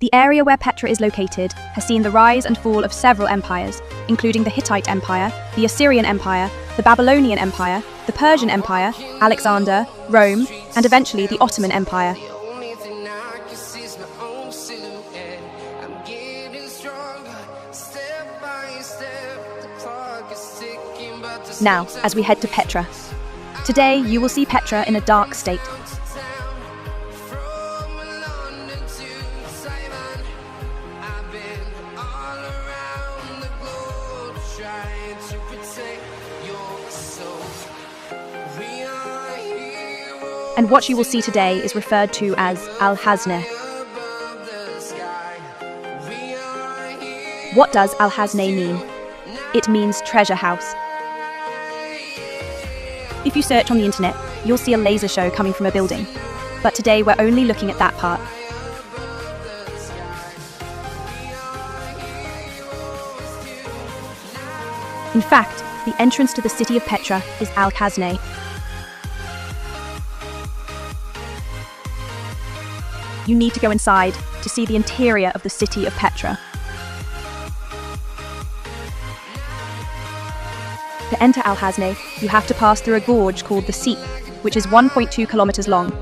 The area where Petra is located has seen the rise and fall of several empires, including the Hittite Empire, the Assyrian Empire, the Babylonian Empire, the Persian Empire, Alexander, Rome, and eventually the Ottoman Empire. Now, as we head to Petra. Today, you will see Petra in a dark state. And what you will see today is referred to as Al-Hazneh. What does Al-Hazneh mean? It means treasure house. If you search on the internet, you'll see a laser show coming from a building. But today we're only looking at that part. In fact, the entrance to the city of Petra is Al-Hazneh. You need to go inside to see the interior of the city of Petra. To enter Al-Hazneh, you have to pass through a gorge called the Seep, which is 1.2 kilometers long.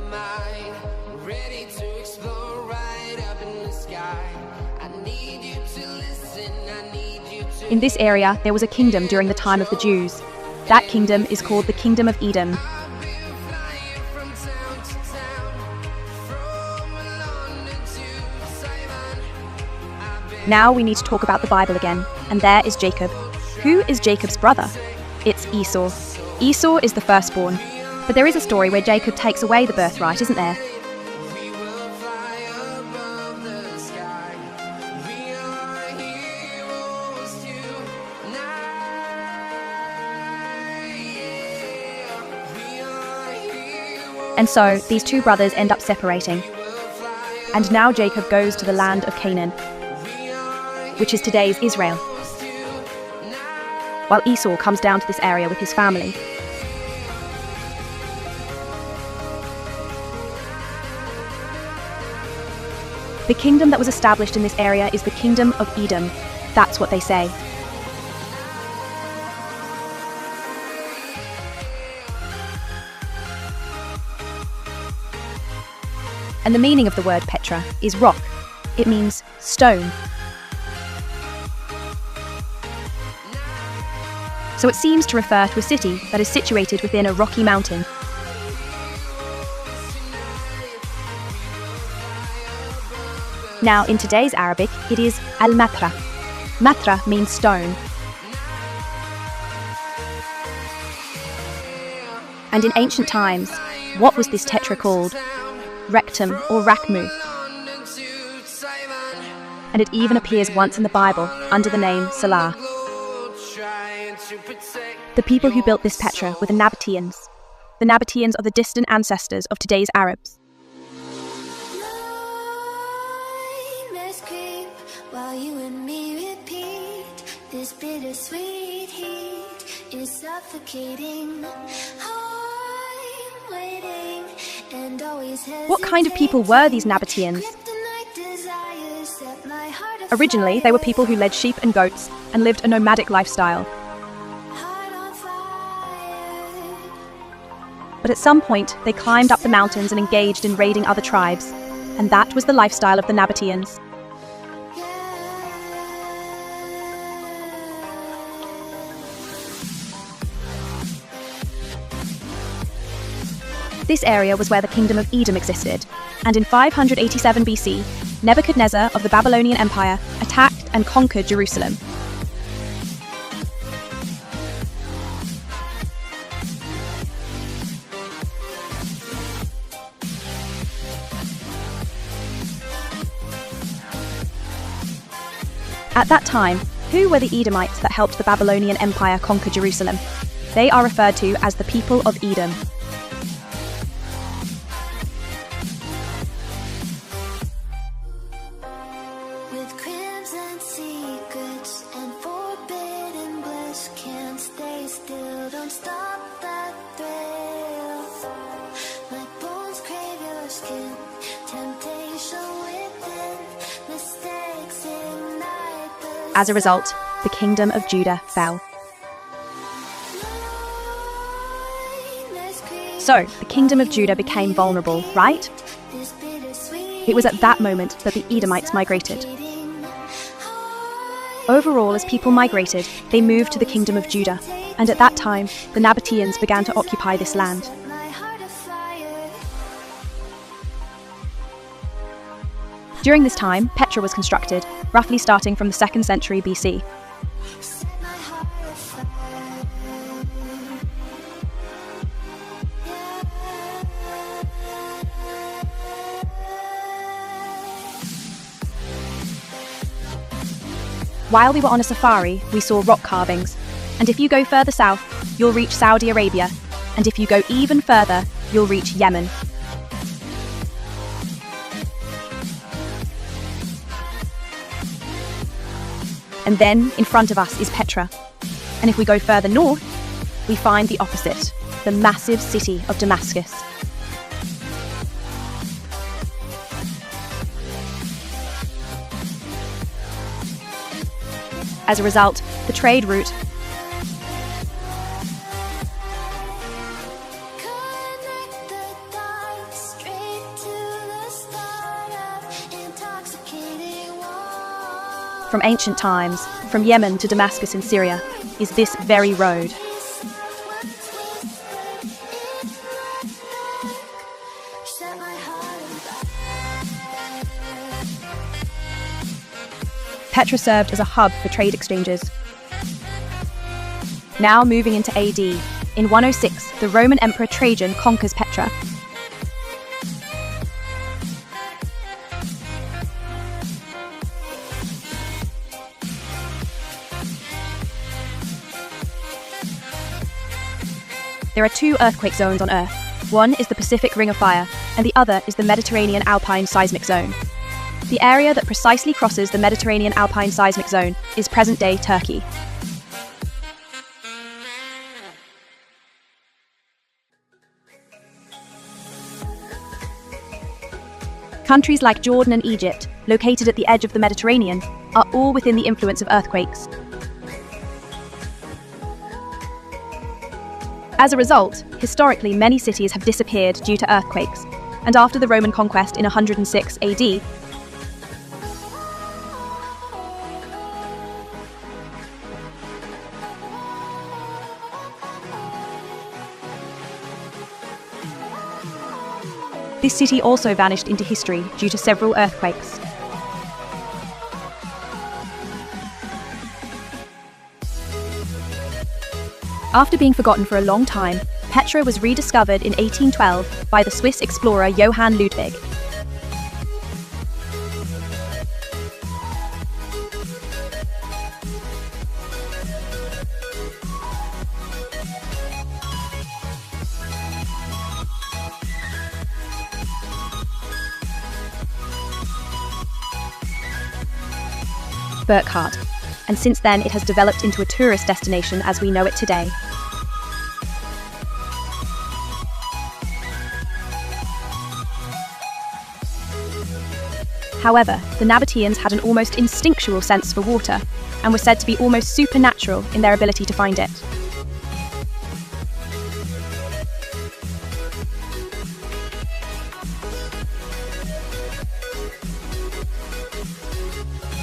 In this area, there was a kingdom during the time of the Jews. That kingdom is called the Kingdom of Edom. Now we need to talk about the Bible again, and there is Jacob. Who is Jacob's brother? It's Esau. Esau is the firstborn, but there is a story where Jacob takes away the birthright, isn't there? And so, these two brothers end up separating. And now Jacob goes to the land of Canaan, which is today's Israel, while Esau comes down to this area with his family. The kingdom that was established in this area is the Kingdom of Edom. That's what they say. And the meaning of the word Petra is rock. It means stone. So it seems to refer to a city that is situated within a rocky mountain. Now, in today's Arabic, it is al-Matra. Matra means stone. And in ancient times, what was this tetra called? Rectum or Rakhmu. And it even appears once in the Bible under the name Salah. The people who built this Petra were the Nabataeans. The Nabataeans are the distant ancestors of today's Arabs. While you and me repeat, this bittersweet heat is suffocating. I'm waiting and always hesitating. What kind of people were these Nabataeans? Originally, they were people who led sheep and goats and lived a nomadic lifestyle. But at some point, they climbed up the mountains and engaged in raiding other tribes, and that was the lifestyle of the Nabataeans. This area was where the Kingdom of Edom existed, and in 587 BC, Nebuchadnezzar of the Babylonian Empire attacked and conquered Jerusalem. At that time, who were the Edomites that helped the Babylonian Empire conquer Jerusalem? They are referred to as the people of Edom. With crimson secrets and forbidden bliss, can't stay still, don't stop that thrill. My bones crave your skin, temptation within, the As a result, the kingdom of Judah fell. So, the kingdom of Judah became vulnerable, right? It was at that moment that the Edomites migrated. Overall, as people migrated, they moved to the kingdom of Judah, and at that time, the Nabataeans began to occupy this land. During this time, Petra was constructed, roughly starting from the 2nd century BC. While we were on a safari, we saw rock carvings, and if you go further south, you'll reach Saudi Arabia, and if you go even further, you'll reach Yemen. And then, in front of us is Petra. And if we go further north, we find the opposite, the massive city of Damascus. As a result, the trade route from ancient times, from Yemen to Damascus in Syria, is this very road. Petra served as a hub for trade exchanges. Now moving into AD, in 106, the Roman Emperor Trajan conquers Petra. There are 2 earthquake zones on Earth. One is the Pacific Ring of Fire, and the other is the Mediterranean Alpine Seismic Zone. The area that precisely crosses the Mediterranean Alpine Seismic Zone is present-day Turkey. Countries like Jordan and Egypt, located at the edge of the Mediterranean, are all within the influence of earthquakes. As a result, historically many cities have disappeared due to earthquakes, and after the Roman conquest in 106 AD, this city also vanished into history due to several earthquakes. After being forgotten for a long time, Petra was rediscovered in 1812 by the Swiss explorer Johann Ludwig. Burckhardt, and since then it has developed into a tourist destination as we know it today. However, the Nabataeans had an almost instinctual sense for water, and were said to be almost supernatural in their ability to find it.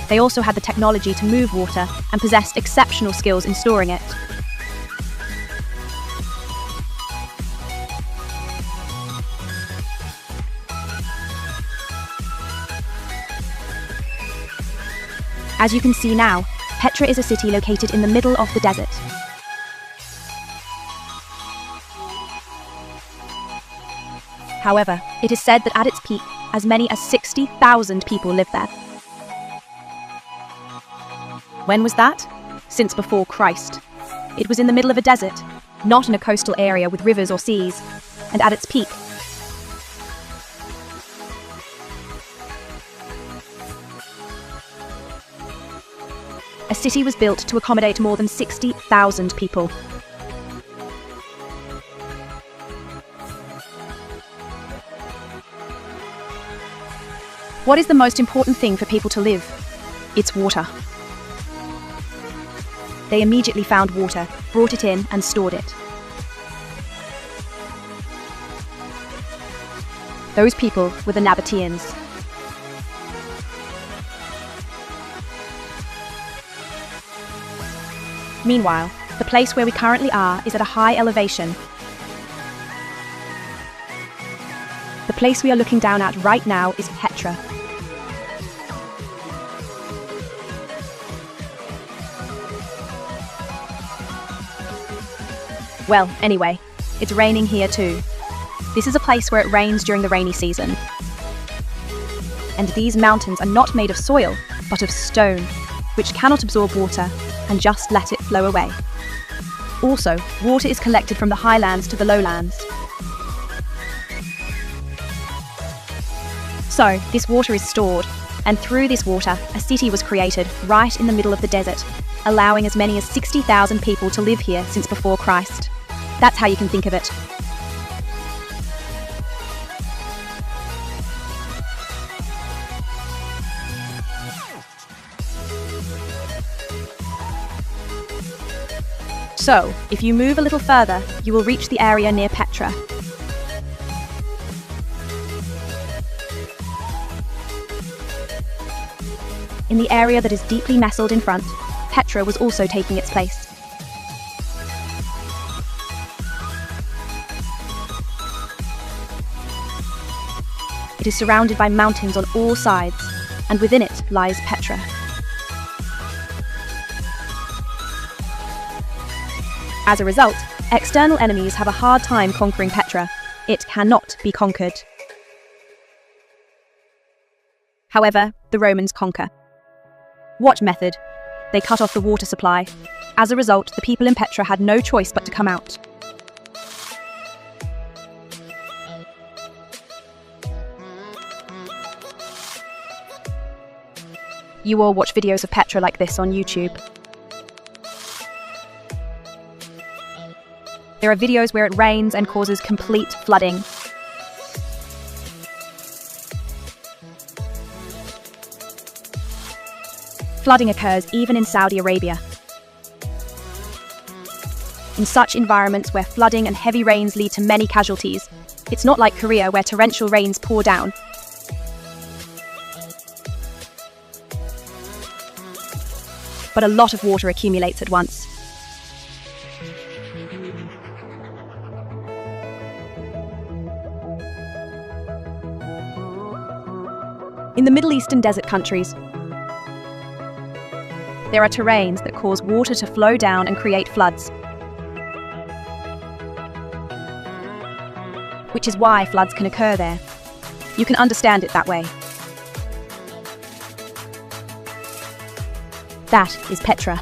They also had the technology to move water and possessed exceptional skills in storing it. As you can see now, Petra is a city located in the middle of the desert. However, it is said that at its peak, as many as 60,000 people lived there. When was that? Since before Christ. It was in the middle of a desert, not in a coastal area with rivers or seas, and at its peak, a city was built to accommodate more than 60,000 people. What is the most important thing for people to live? It's water. They immediately found water, brought it in, and stored it. Those people were the Nabataeans. Meanwhile, the place where we currently are is at a high elevation. The place we are looking down at right now is Petra. Well, anyway, it's raining here too. This is a place where it rains during the rainy season. And these mountains are not made of soil, but of stone, which cannot absorb water and just let it flow away. Also, water is collected from the highlands to the lowlands. So, this water is stored, and through this water, a city was created right in the middle of the desert, allowing as many as 60,000 people to live here since before Christ. That's how you can think of it. So, if you move a little further, you will reach the area near Petra. In the area that is deeply nestled in front, Petra was also taking its place. It is surrounded by mountains on all sides, and within it lies Petra. As a result, external enemies have a hard time conquering Petra. It cannot be conquered. However, the Romans conquer. What method? They cut off the water supply. As a result, the people in Petra had no choice but to come out. You all watch videos of Petra like this on YouTube. There are videos where it rains and causes complete flooding. Flooding occurs even in Saudi Arabia. In such environments where flooding and heavy rains lead to many casualties, it's not like Korea where torrential rains pour down. But a lot of water accumulates at once. In the Middle Eastern desert countries, there are terrains that cause water to flow down and create floods, which is why floods can occur there. You can understand it that way. That is Petra.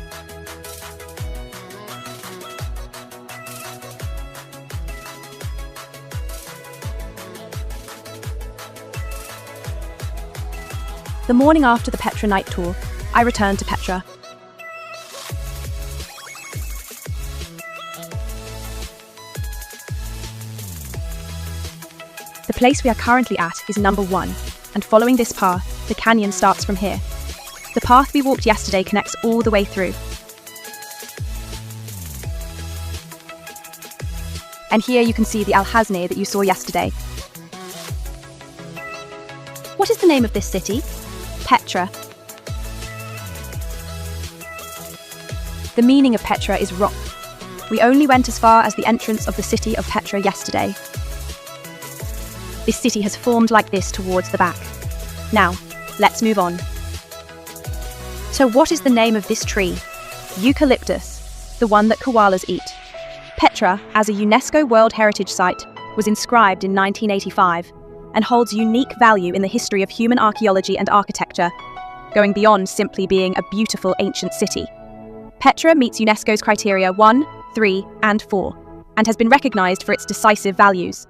The morning after the Petra night tour, I returned to Petra. The place we are currently at is number 1, and following this path, the canyon starts from here. The path we walked yesterday connects all the way through. And here you can see the Al-Hasne that you saw yesterday. What is the name of this city? Petra. The meaning of Petra is rock. We only went as far as the entrance of the city of Petra yesterday. This city has formed like this towards the back. Now, let's move on. So what is the name of this tree? Eucalyptus, the one that koalas eat. Petra, as a UNESCO World Heritage Site, was inscribed in 1985 and holds unique value in the history of human archaeology and architecture, going beyond simply being a beautiful ancient city. Petra meets UNESCO's criteria 1, 3, and 4, and has been recognized for its decisive values.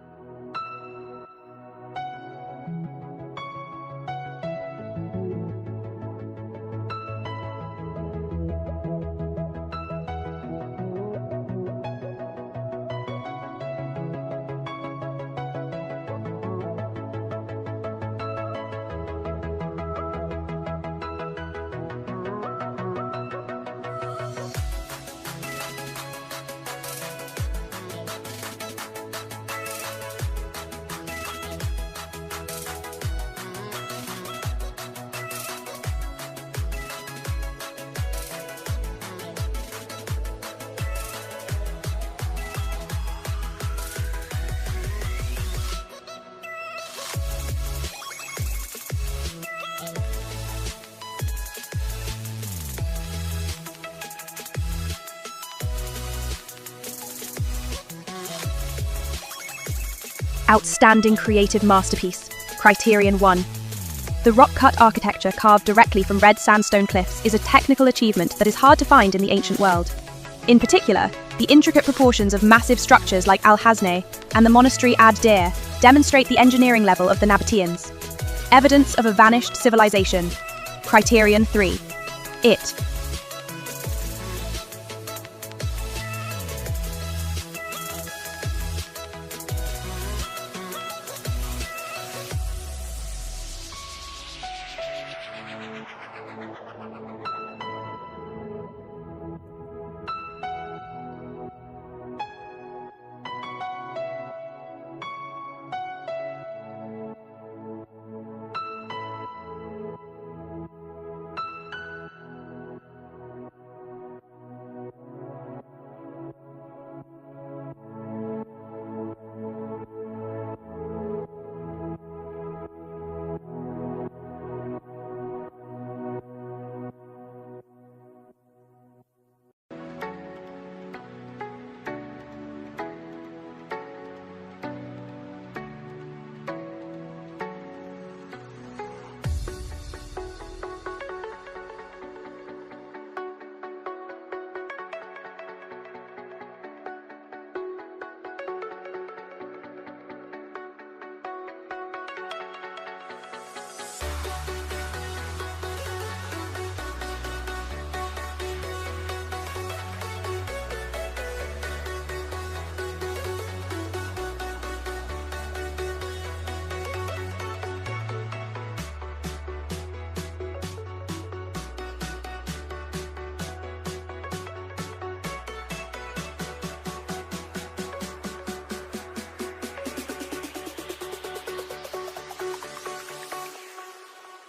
Outstanding creative masterpiece. Criterion 1. The rock-cut architecture carved directly from red sandstone cliffs is a technical achievement that is hard to find in the ancient world. In particular, the intricate proportions of massive structures like Al-Hasne and the monastery Ad-Dir demonstrate the engineering level of the Nabataeans. Evidence of a vanished civilization. Criterion 3. It.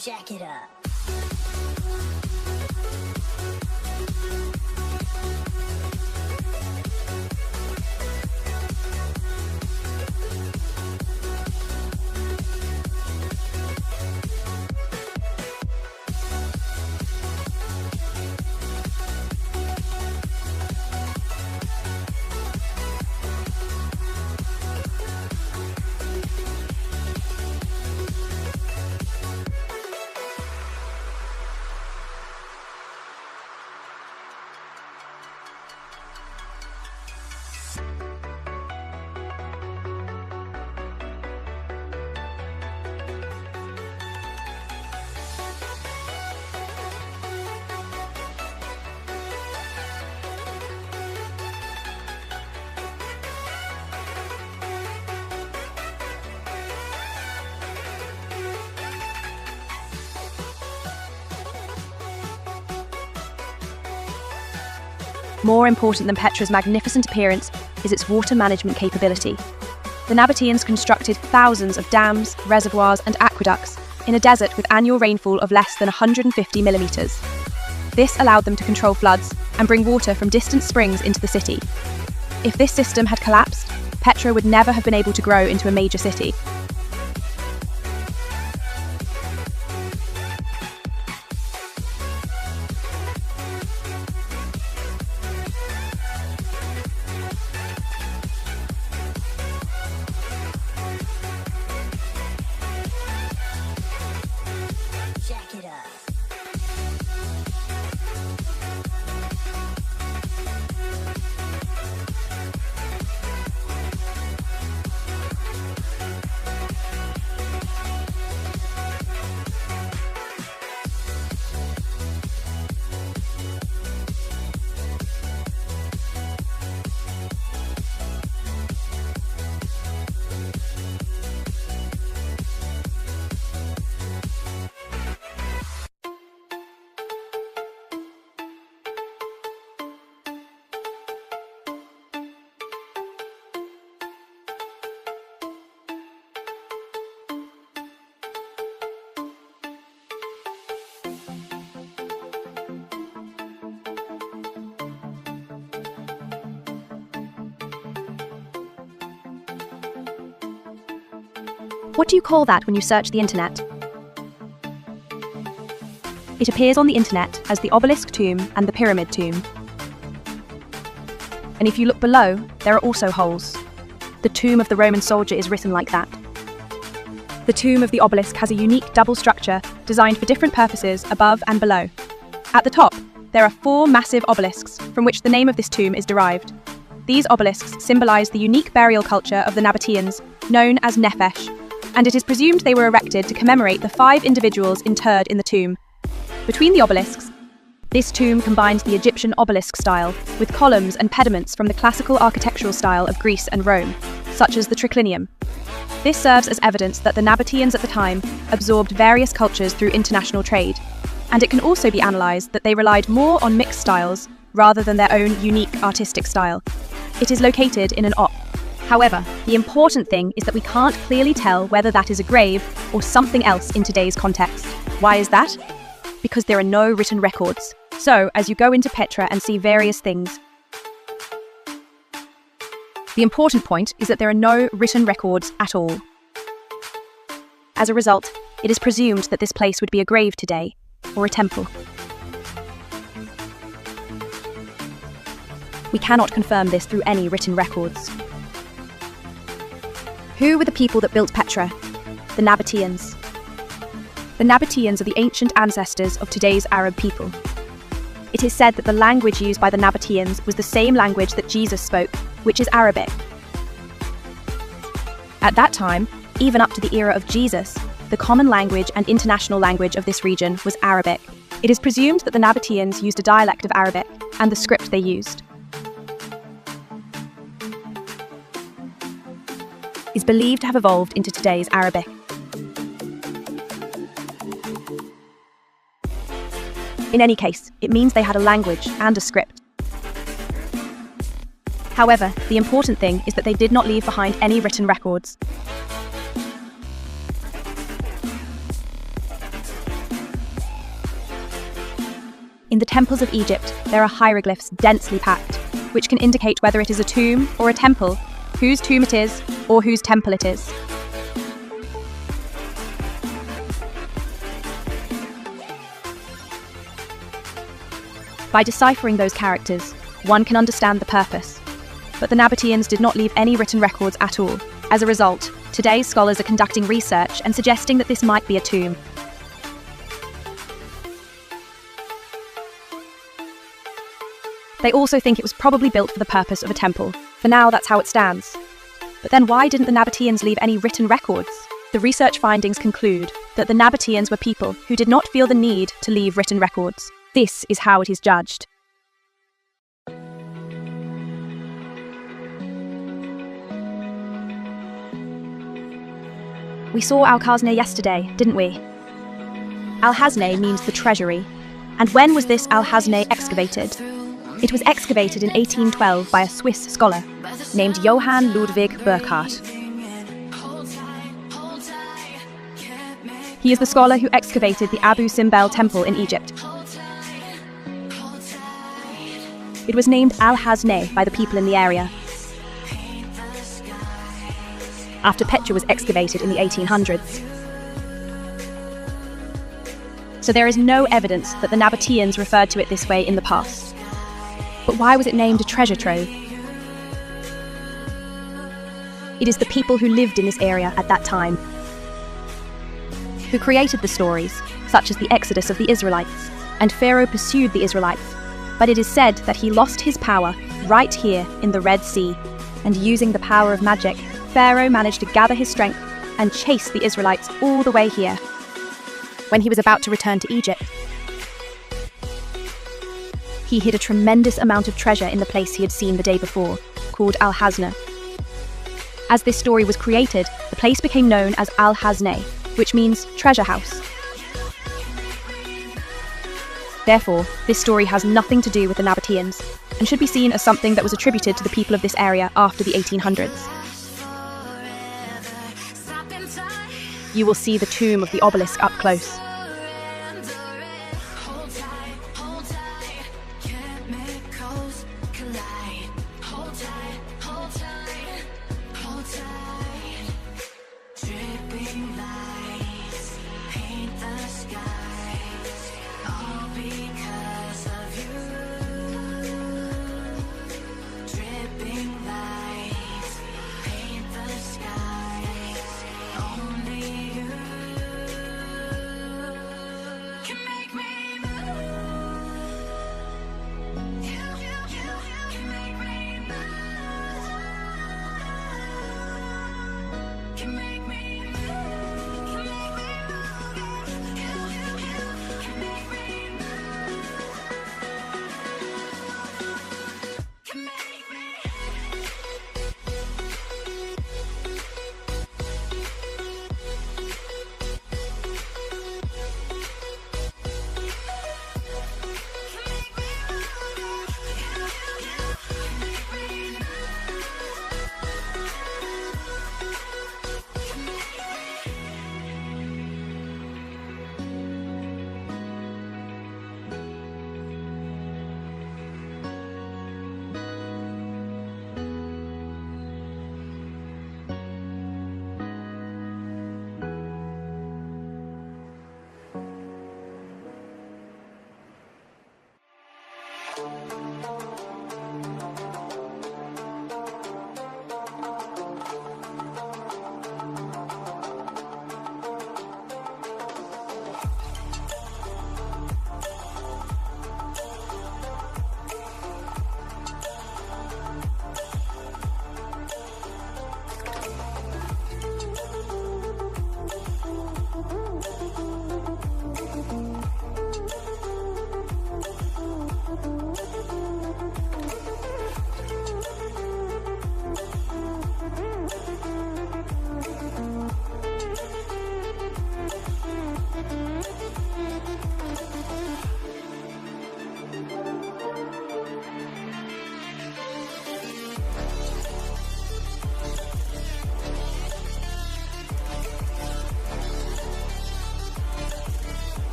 Jack it up. More important than Petra's magnificent appearance is its water management capability. The Nabataeans constructed thousands of dams, reservoirs, and aqueducts in a desert with annual rainfall of less than 150 millimeters. This allowed them to control floods and bring water from distant springs into the city. If this system had collapsed, Petra would never have been able to grow into a major city. Jack it up. What do you call that when you search the internet? It appears on the internet as the obelisk tomb and the pyramid tomb. And if you look below, there are also holes. the tomb of the Roman soldier is written like that. The tomb of the obelisk has a unique double structure designed for different purposes above and below. At the top, there are 4 massive obelisks from which the name of this tomb is derived. These obelisks symbolize the unique burial culture of the Nabataeans, known as Nefesh, and it is presumed they were erected to commemorate the 5 individuals interred in the tomb. Between the obelisks, this tomb combines the Egyptian obelisk style with columns and pediments from the classical architectural style of Greece and Rome, such as the triclinium. This serves as evidence that the Nabataeans at the time absorbed various cultures through international trade, and it can also be analysed that they relied more on mixed styles rather than their own unique artistic style. It is located in an op. However, the important thing is that we can't clearly tell whether that is a grave or something else in today's context. Why is that? Because there are no written records. So, as you go into Petra and see various things, the important point is that there are no written records at all. As a result, it is presumed that this place would be a grave today, or a temple. We cannot confirm this through any written records. Who were the people that built Petra? The Nabataeans. The Nabataeans are the ancient ancestors of today's Arab people. It is said that the language used by the Nabataeans was the same language that Jesus spoke, which is Arabic. At that time, even up to the era of Jesus, the common language and international language of this region was Arabic. It is presumed that the Nabataeans used a dialect of Arabic and the script they used is believed to have evolved into today's Arabic. In any case, it means they had a language and a script. However, the important thing is that they did not leave behind any written records. In the temples of Egypt, there are hieroglyphs densely packed, which can indicate whether it is a tomb or a temple, whose tomb it is, or whose temple it is. By deciphering those characters, one can understand the purpose. But the Nabataeans did not leave any written records at all. As a result, today's scholars are conducting research and suggesting that this might be a tomb. They also think it was probably built for the purpose of a temple. For now, that's how it stands. But then why didn't the Nabataeans leave any written records? The research findings conclude that the Nabataeans were people who did not feel the need to leave written records. This is how it is judged. We saw Al-Khazne yesterday, didn't we? Al-Khazne means the treasury. And when was this Al-Khazne excavated? It was excavated in 1812 by a Swiss scholar named Johann Ludwig Burckhardt. He is the scholar who excavated the Abu Simbel temple in Egypt. It was named Al-Khazne by the people in the area, after Petra was excavated in the 1800s. So there is no evidence that the Nabataeans referred to it this way in the past. But why was it named a treasure trove? It is the people who lived in this area at that time who created the stories, such as the exodus of the Israelites, and Pharaoh pursued the Israelites. But it is said that he lost his power right here in the Red Sea, and using the power of magic, Pharaoh managed to gather his strength and chase the Israelites all the way here. When he was about to return to Egypt, he hid a tremendous amount of treasure in the place he had seen the day before, called Al-Khazne. As this story was created, the place became known as Al-Khazne, which means treasure house. Therefore, this story has nothing to do with the Nabataeans, and should be seen as something that was attributed to the people of this area after the 1800s. You will see the tomb of the obelisk up close.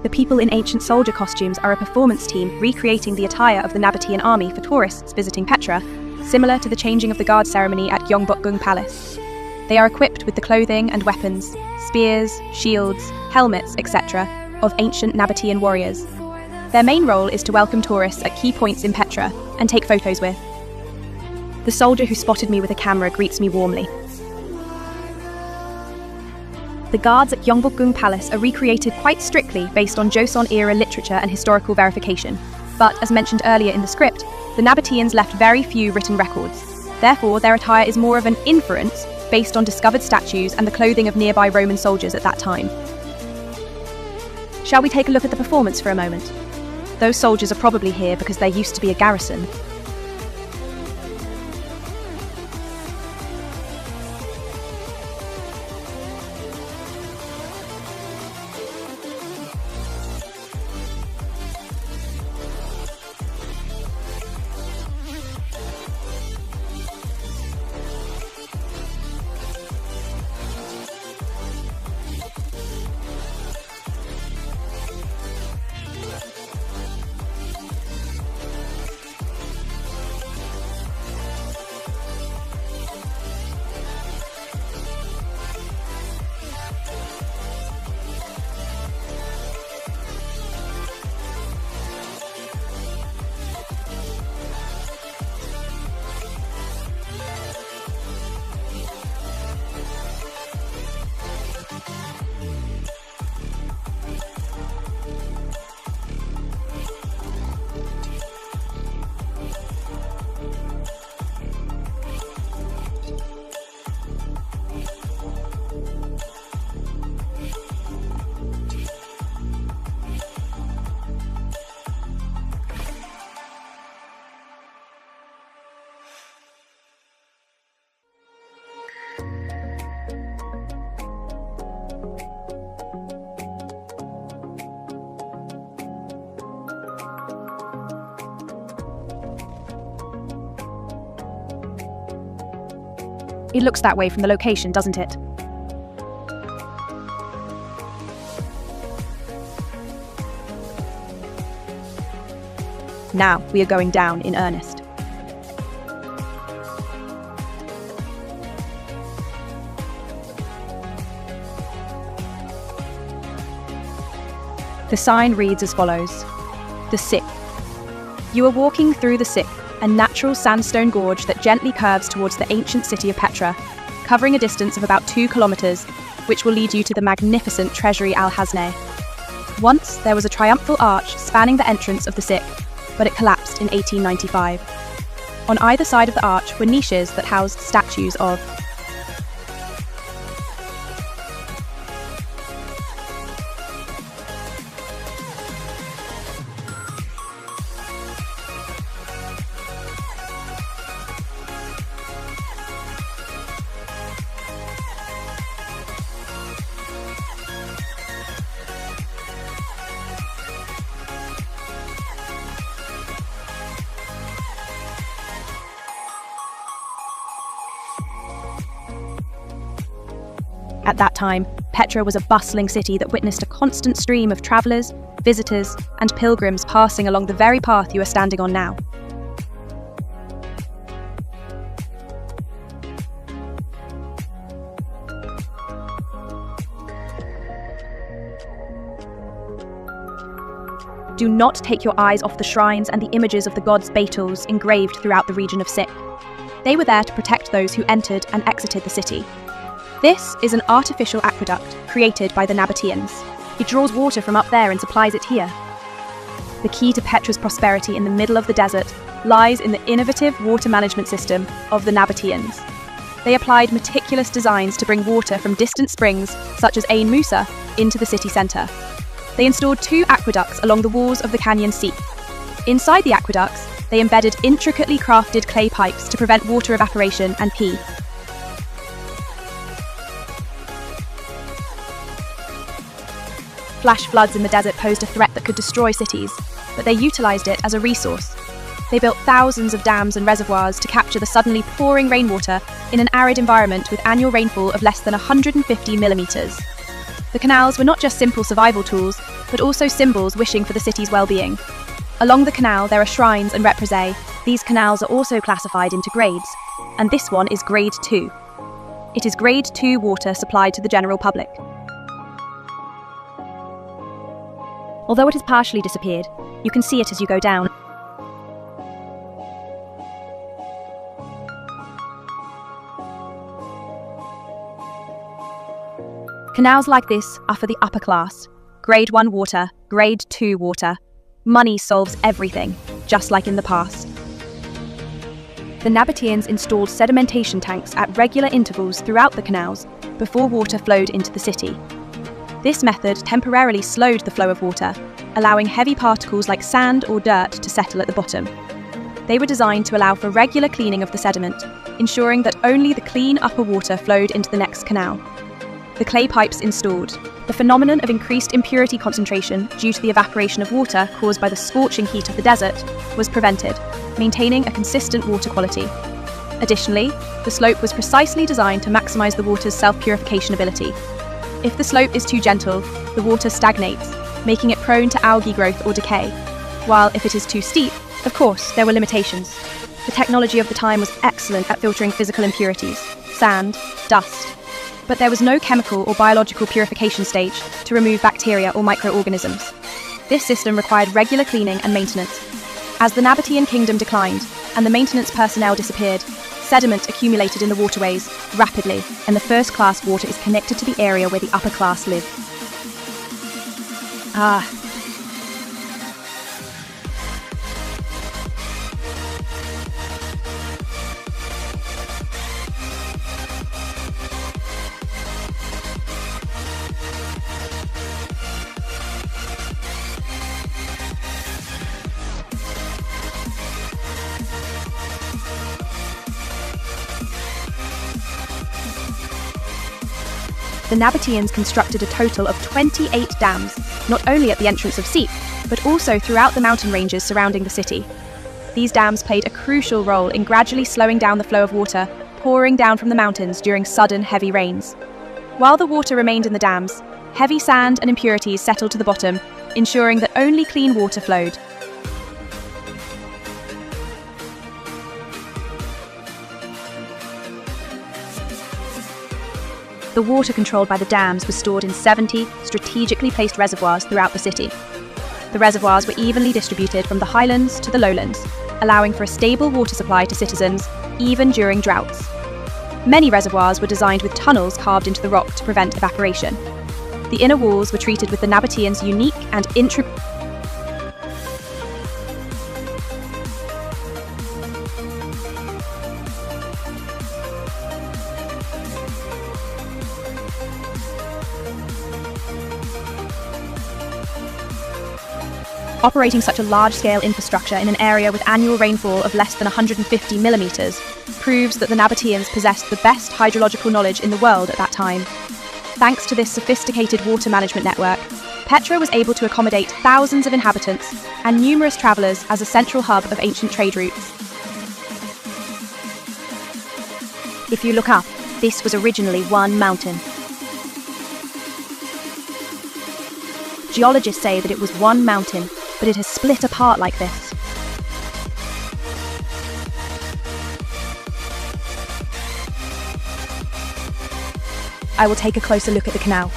The people in ancient soldier costumes are a performance team recreating the attire of the Nabataean army for tourists visiting Petra, similar to the changing of the guard ceremony at Gyeongbokgung Palace. They are equipped with the clothing and weapons, spears, shields, helmets, etc., of ancient Nabataean warriors. Their main role is to welcome tourists at key points in Petra and take photos with. The soldier who spotted me with a camera greets me warmly. The guards at Gyeongbokgung Palace are recreated quite strictly based on Joseon-era literature and historical verification. But, as mentioned earlier in the script, the Nabataeans left very few written records. Therefore, their attire is more of an inference based on discovered statues and the clothing of nearby Roman soldiers at that time. Shall we take a look at the performance for a moment? Those soldiers are probably here because there used to be a garrison. It looks that way from the location, doesn't it? Now we are going down in earnest. The sign reads as follows: The Sick. You are walking through the Sick, a natural sandstone gorge that gently curves towards the ancient city of Petra, covering a distance of about 2 kilometers, which will lead you to the magnificent Treasury Al-Hasneh. Once there was a triumphal arch spanning the entrance of the Sick, but it collapsed in 1895. On either side of the arch were niches that housed statues of At that time, Petra was a bustling city that witnessed a constant stream of travelers, visitors, and pilgrims passing along the very path you are standing on now. Do not take your eyes off the shrines and the images of the gods Baetals engraved throughout the region of Sip. They were there to protect those who entered and exited the city. This is an artificial aqueduct created by the Nabataeans. It draws water from up there and supplies it here. The key to Petra's prosperity in the middle of the desert lies in the innovative water management system of the Nabataeans. They applied meticulous designs to bring water from distant springs, such as Ain Musa, into the city centre. They installed 2 aqueducts along the walls of the canyon Sip. Inside the aqueducts, they embedded intricately crafted clay pipes to prevent water evaporation and pee. Flash floods in the desert posed a threat that could destroy cities, but they utilised it as a resource. They built thousands of dams and reservoirs to capture the suddenly pouring rainwater in an arid environment with annual rainfall of less than 150 millimetres. The canals were not just simple survival tools, but also symbols wishing for the city's well-being. Along the canal there are shrines and represées. These canals are also classified into grades, and this one is Grade 2. It is Grade 2 water supplied to the general public. Although it has partially disappeared, you can see it as you go down. Canals like this are for the upper class. Grade 1 water, Grade 2 water. Money solves everything, just like in the past. The Nabataeans installed sedimentation tanks at regular intervals throughout the canals before water flowed into the city. This method temporarily slowed the flow of water, allowing heavy particles like sand or dirt to settle at the bottom. They were designed to allow for regular cleaning of the sediment, ensuring that only the clean upper water flowed into the next canal. The clay pipes installed. The phenomenon of increased impurity concentration due to the evaporation of water caused by the scorching heat of the desert was prevented, maintaining a consistent water quality. Additionally, the slope was precisely designed to maximise the water's self-purification ability. If the slope is too gentle, the water stagnates, making it prone to algae growth or decay, while if it is too steep, of course, there were limitations. The technology of the time was excellent at filtering physical impurities, sand, dust, but there was no chemical or biological purification stage to remove bacteria or microorganisms. This system required regular cleaning and maintenance. As the Nabataean kingdom declined and the maintenance personnel disappeared, sediment accumulated in the waterways rapidly, and the first-class water is connected to the area where the upper class live. The Nabataeans constructed a total of 28 dams, not only at the entrance of Sip, but also throughout the mountain ranges surrounding the city. These dams played a crucial role in gradually slowing down the flow of water pouring down from the mountains during sudden heavy rains. While the water remained in the dams, heavy sand and impurities settled to the bottom, ensuring that only clean water flowed. The water controlled by the dams was stored in 70 strategically placed reservoirs throughout the city. The reservoirs were evenly distributed from the highlands to the lowlands, allowing for a stable water supply to citizens, even during droughts. Many reservoirs were designed with tunnels carved into the rock to prevent evaporation. The inner walls were treated with the Nabataeans' unique and intricate Operating such a large-scale infrastructure in an area with annual rainfall of less than 150 millimetres proves that the Nabataeans possessed the best hydrological knowledge in the world at that time. Thanks to this sophisticated water management network, Petra was able to accommodate thousands of inhabitants and numerous travellers as a central hub of ancient trade routes. If you look up, this was originally one mountain. Geologists say that it was one mountain, but it has split apart like this. I will take a closer look at the canal.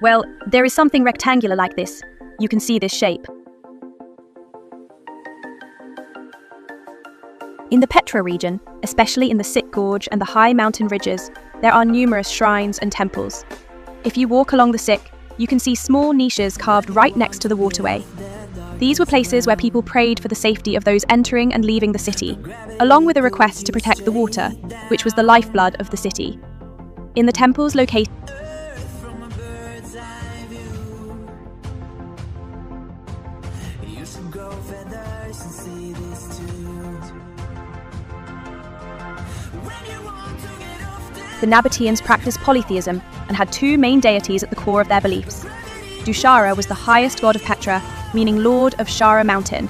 Well, there is something rectangular like this. You can see this shape. In the Petra region, especially in the Sit Gorge and the high mountain ridges, there are numerous shrines and temples. If you walk along the Sit, you can see small niches carved right next to the waterway. These were places where people prayed for the safety of those entering and leaving the city, along with a request to protect the water, which was the lifeblood of the city. In the temples located the Nabataeans practiced polytheism and had two main deities at the core of their beliefs. Dushara was the highest god of Petra, meaning Lord of Shara Mountain.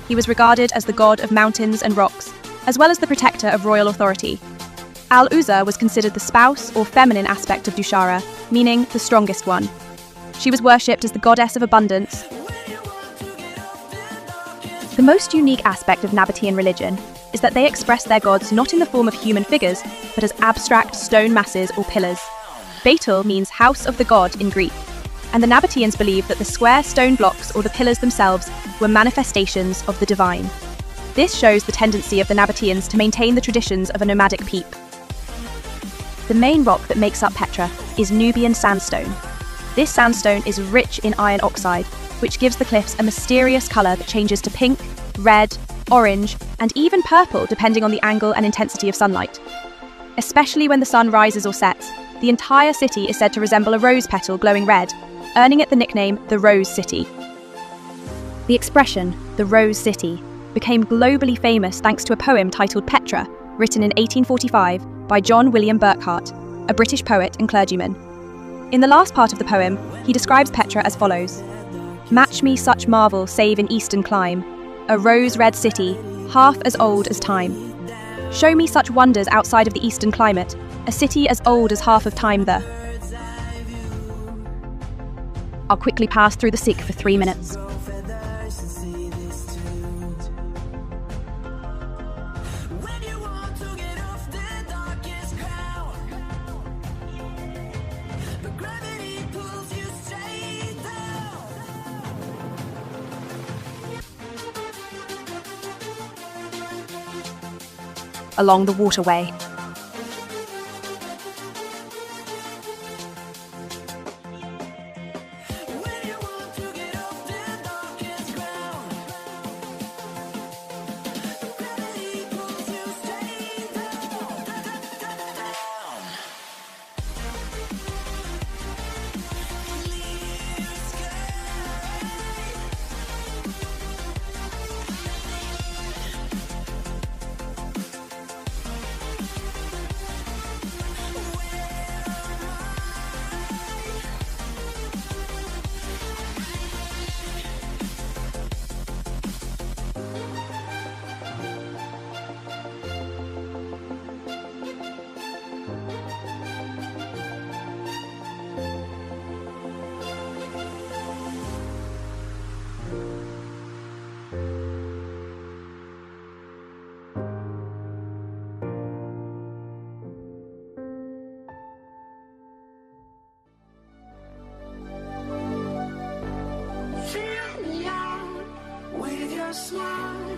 He was regarded as the god of mountains and rocks, as well as the protector of royal authority. Al-Uzza was considered the spouse or feminine aspect of Dushara, meaning the strongest one. She was worshipped as the goddess of abundance. The most unique aspect of Nabataean religion is that they express their gods not in the form of human figures, but as abstract stone masses or pillars. Beitul means house of the god in Greek, and the Nabataeans believed that the square stone blocks or the pillars themselves were manifestations of the divine. This shows the tendency of the Nabataeans to maintain the traditions of a nomadic people. The main rock that makes up Petra is Nubian sandstone. This sandstone is rich in iron oxide, which gives the cliffs a mysterious colour that changes to pink, red, orange, and even purple depending on the angle and intensity of sunlight. Especially when the sun rises or sets, the entire city is said to resemble a rose petal glowing red, earning it the nickname the Rose City. The expression, the Rose City, became globally famous thanks to a poem titled Petra, written in 1845 by John William Burckhardt, a British poet and clergyman. In the last part of the poem, he describes Petra as follows: "Match me such marvel save in eastern clime, a rose-red city, half as old as time. Show me such wonders outside of the eastern climate, a city as old as half of time there." I'll quickly pass through the Sikh for 3 minutes. Along the waterway. Smile,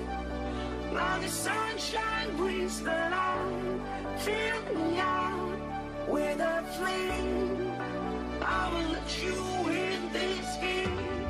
now the sunshine brings the light. Fill me out with a flame. I will let you in this game.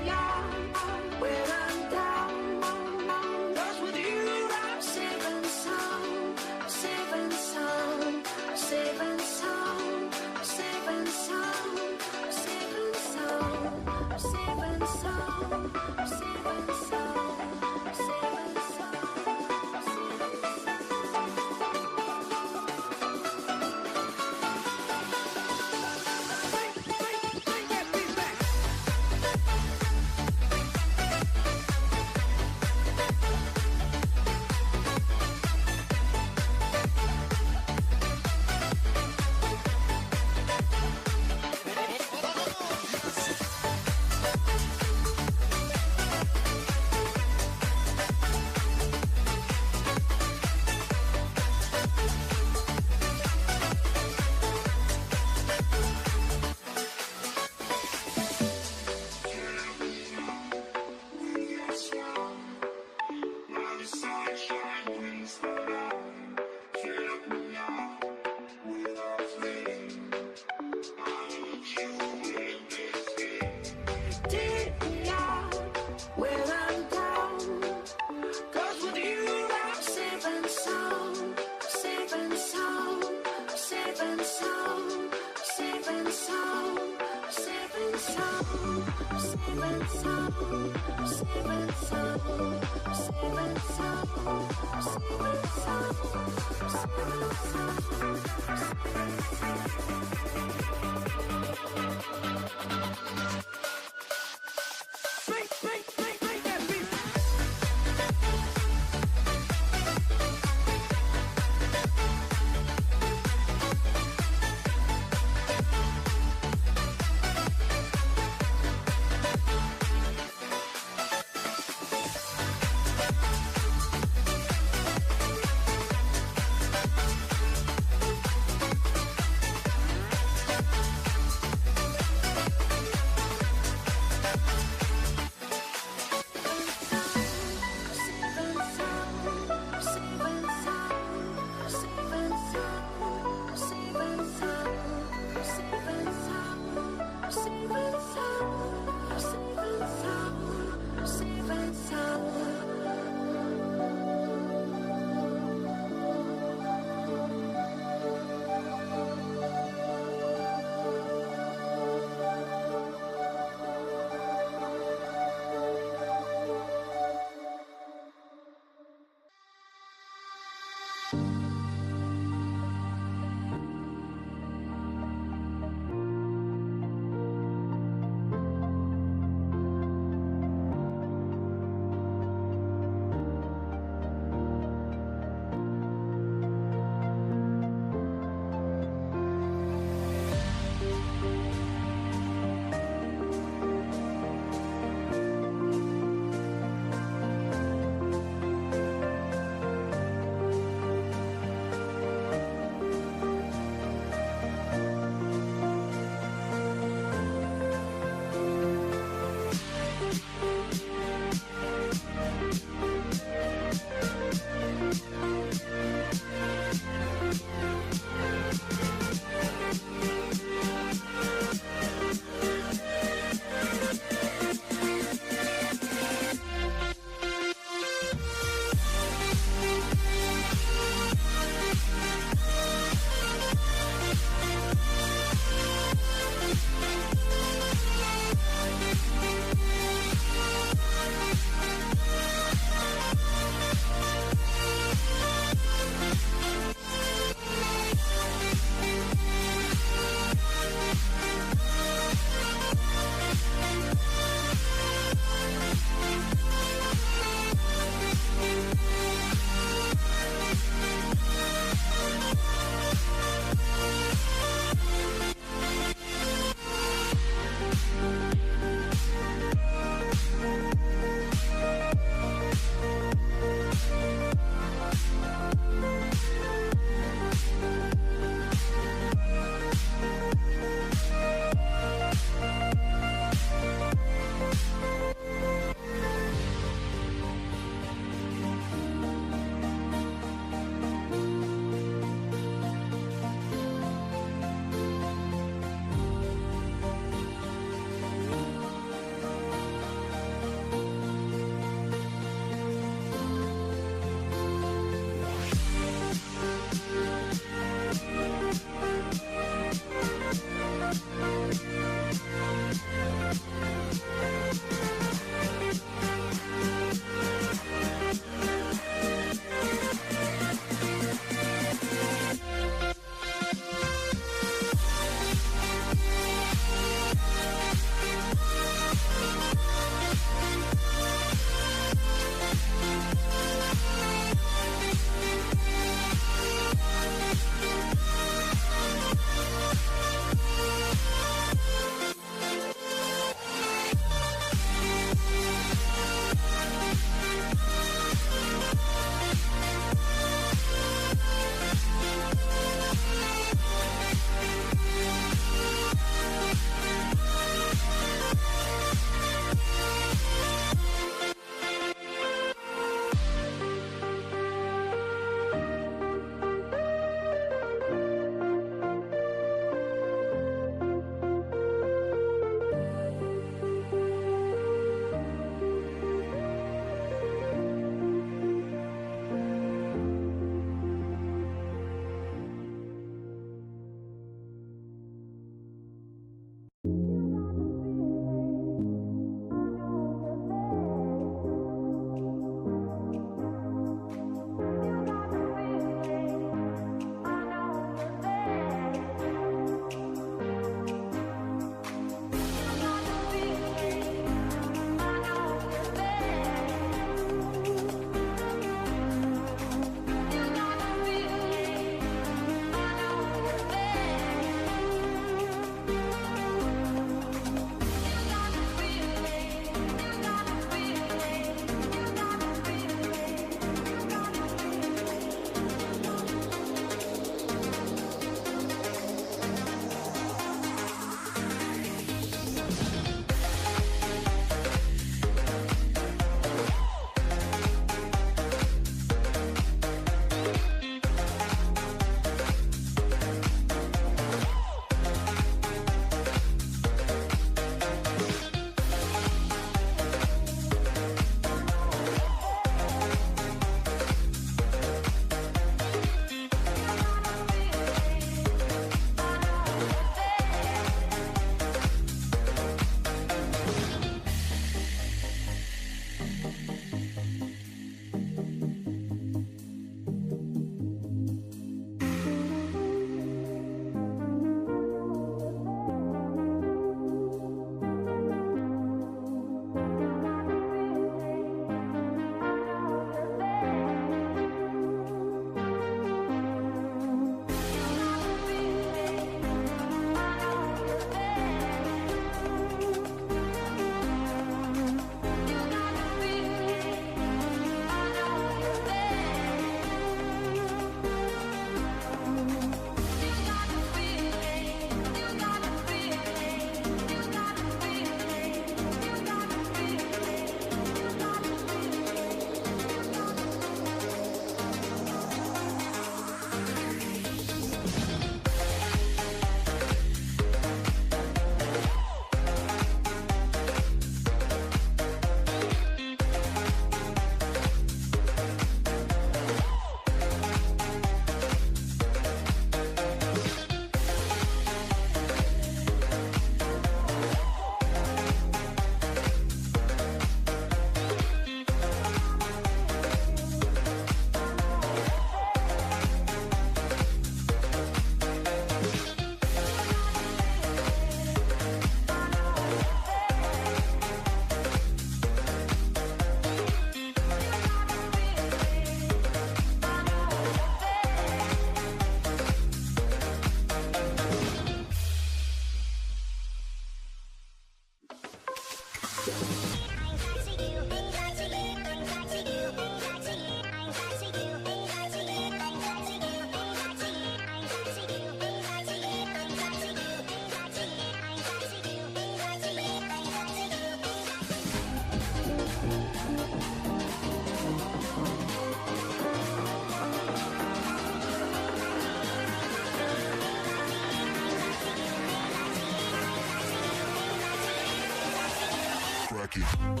Cracky.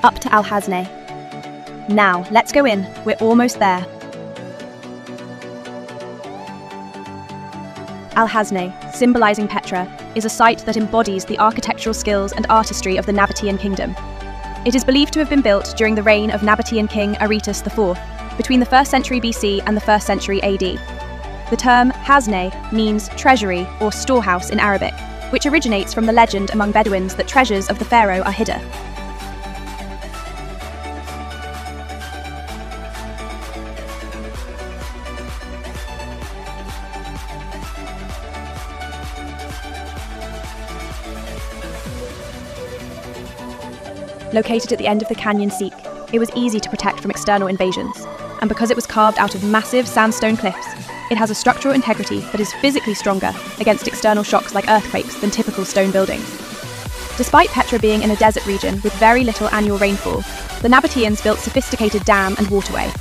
Up to Al-Hasne. Now, let's go in. We're almost there. Al-Hasne, symbolizing Petra, is a site that embodies the architectural skills and artistry of the Nabataean Kingdom. It is believed to have been built during the reign of Nabataean king Aretas IV, between the 1st century BC and the 1st century AD. The term Hasne means treasury or storehouse in Arabic, which originates from the legend among Bedouins that treasures of the pharaoh are hidden. Located at the end of the canyon Seek, it was easy to protect from external invasions, and because it was carved out of massive sandstone cliffs, it has a structural integrity that is physically stronger against external shocks like earthquakes than typical stone buildings. Despite Petra being in a desert region with very little annual rainfall, the Nabataeans built sophisticated dam and waterway.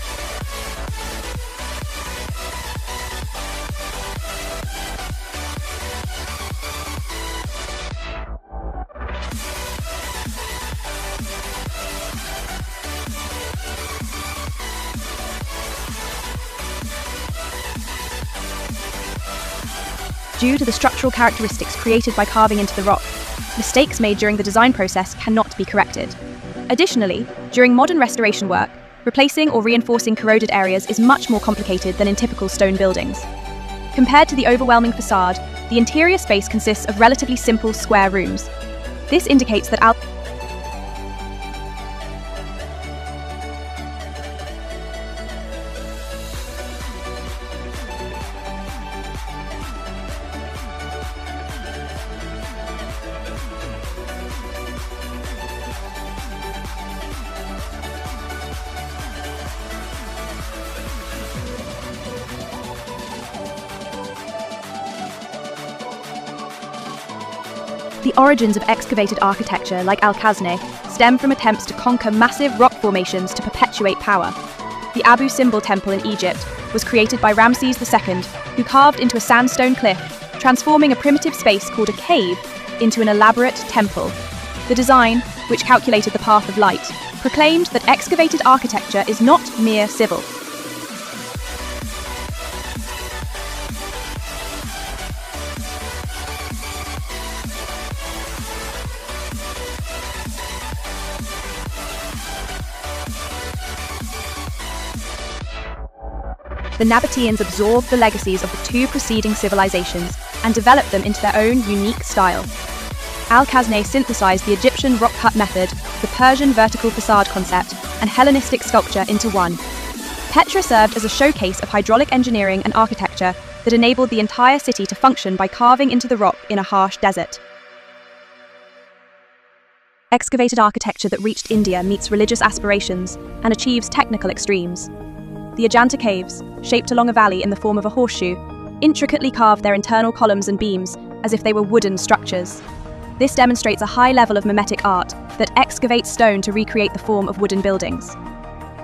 Due to the structural characteristics created by carving into the rock, mistakes made during the design process cannot be corrected. Additionally, during modern restoration work, replacing or reinforcing corroded areas is much more complicated than in typical stone buildings. Compared to the overwhelming facade, the interior space consists of relatively simple square rooms. This indicates that the origins of excavated architecture like Al-Hasne stem from attempts to conquer massive rock formations to perpetuate power. The Abu Simbel Temple in Egypt was created by Ramses II, who carved into a sandstone cliff, transforming a primitive space called a cave into an elaborate temple. The design, which calculated the path of light, proclaimed that excavated architecture is not mere civil. the Nabataeans absorbed the legacies of the two preceding civilizations and developed them into their own unique style. Al-Khazneh synthesized the Egyptian rock-cut method, the Persian vertical facade concept, and Hellenistic sculpture into one. Petra served as a showcase of hydraulic engineering and architecture that enabled the entire city to function by carving into the rock in a harsh desert. Excavated architecture that reached India meets religious aspirations and achieves technical extremes. The Ajanta caves, shaped along a valley in the form of a horseshoe, intricately carved their internal columns and beams as if they were wooden structures. This demonstrates a high level of mimetic art that excavates stone to recreate the form of wooden buildings.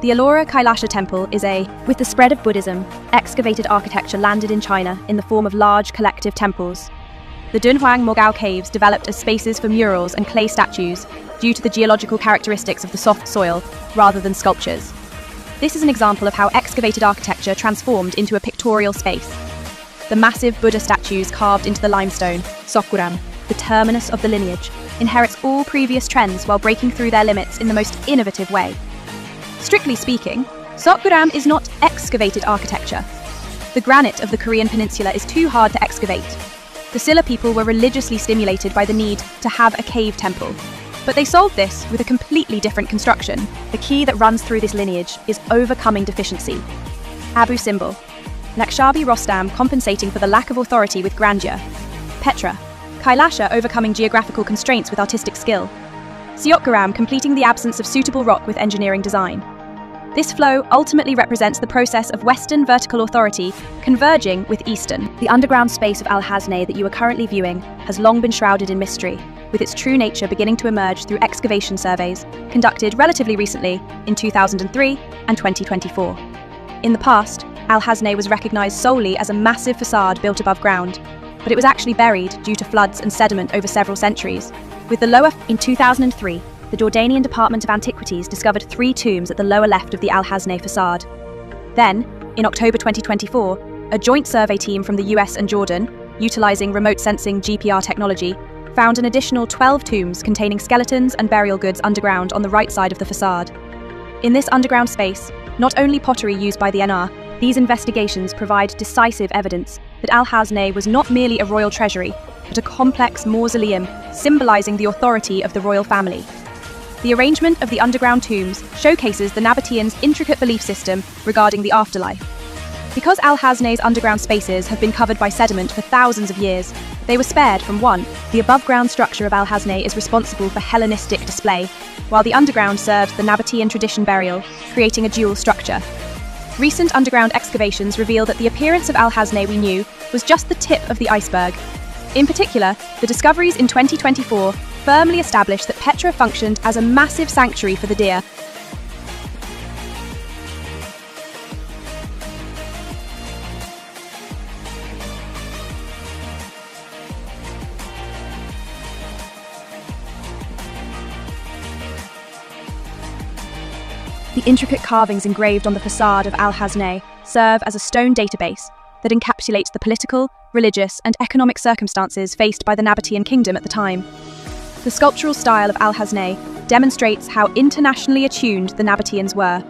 The Ellora Kailasha temple is with the spread of Buddhism, excavated architecture landed in China in the form of large collective temples. The Dunhuang Mogao caves developed as spaces for murals and clay statues due to the geological characteristics of the soft soil rather than sculptures. This is an example of how excavated architecture transformed into a pictorial space. The massive Buddha statues carved into the limestone, Sokguram, the terminus of the lineage, inherits all previous trends while breaking through their limits in the most innovative way. Strictly speaking, Sokguram is not excavated architecture. The granite of the Korean peninsula is too hard to excavate. The Silla people were religiously stimulated by the need to have a cave temple. But they solved this with a completely different construction. The key that runs through this lineage is overcoming deficiency. Abu Simbel. Nakshabi Rostam compensating for the lack of authority with grandeur. Petra. Kailasha overcoming geographical constraints with artistic skill. Siotgaram completing the absence of suitable rock with engineering design. This flow ultimately represents the process of Western vertical authority converging with Eastern. The underground space of Al-Khazneh that you are currently viewing has long been shrouded in mystery, with its true nature beginning to emerge through excavation surveys conducted relatively recently in 2003 and 2024. In the past, Al-Khazneh was recognized solely as a massive facade built above ground, but it was actually buried due to floods and sediment over several centuries. In 2003, the Jordanian Department of Antiquities discovered 3 tombs at the lower left of the Al-Khazneh facade. Then, in October 2024, a joint survey team from the US and Jordan, utilizing remote sensing GPR technology, found an additional 12 tombs containing skeletons and burial goods underground on the right side of the facade. In this underground space, not only pottery used by the NR, these investigations provide decisive evidence that Al-Khazneh was not merely a royal treasury, but a complex mausoleum symbolizing the authority of the royal family. The arrangement of the underground tombs showcases the Nabataeans' intricate belief system regarding the afterlife. Because Al-Khazneh's underground spaces have been covered by sediment for thousands of years, they were spared from one. The above-ground structure of Al-Khazneh is responsible for Hellenistic display, while the underground serves the Nabataean tradition burial, creating a dual structure. Recent underground excavations reveal that the appearance of Al-Khazneh we knew was just the tip of the iceberg. In particular, the discoveries in 2024 firmly established that Petra functioned as a massive sanctuary for the deer. The intricate carvings engraved on the facade of Al-Khazneh serve as a stone database that encapsulates the political, religious, and economic circumstances faced by the Nabataean Kingdom at the time. The sculptural style of Al-Khazneh demonstrates how internationally attuned the Nabataeans were.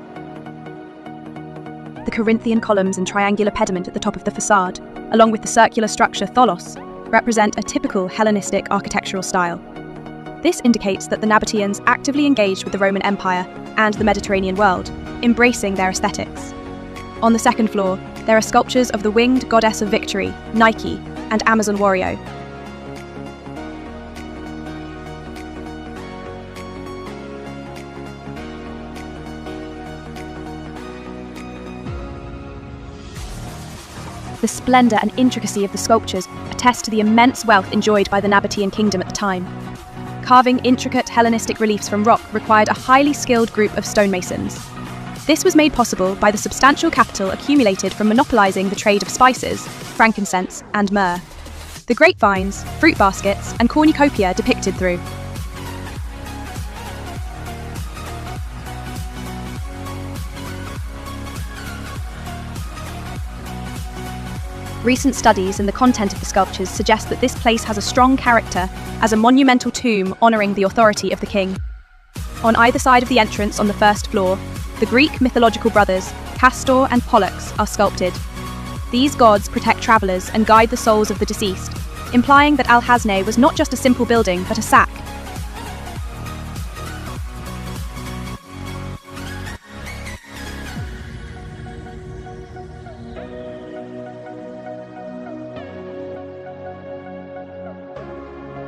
The Corinthian columns and triangular pediment at the top of the facade, along with the circular structure tholos, represent a typical Hellenistic architectural style. This indicates that the Nabataeans actively engaged with the Roman Empire and the Mediterranean world, embracing their aesthetics. On the second floor, there are sculptures of the winged goddess of victory, Nike, and Amazon Wario. The splendor and intricacy of the sculptures attest to the immense wealth enjoyed by the Nabataean Kingdom at the time. Carving intricate Hellenistic reliefs from rock required a highly skilled group of stonemasons. This was made possible by the substantial capital accumulated from monopolizing the trade of spices, frankincense, and myrrh. The grapevines, fruit baskets, and cornucopia depicted through. Recent studies and the content of the sculptures suggest that this place has a strong character as a monumental tomb honouring the authority of the king. On either side of the entrance on the first floor, the Greek mythological brothers, Castor and Pollux are sculpted. These gods protect travelers and guide the souls of the deceased, implying that Al-Hazneh was not just a simple building, but a sack.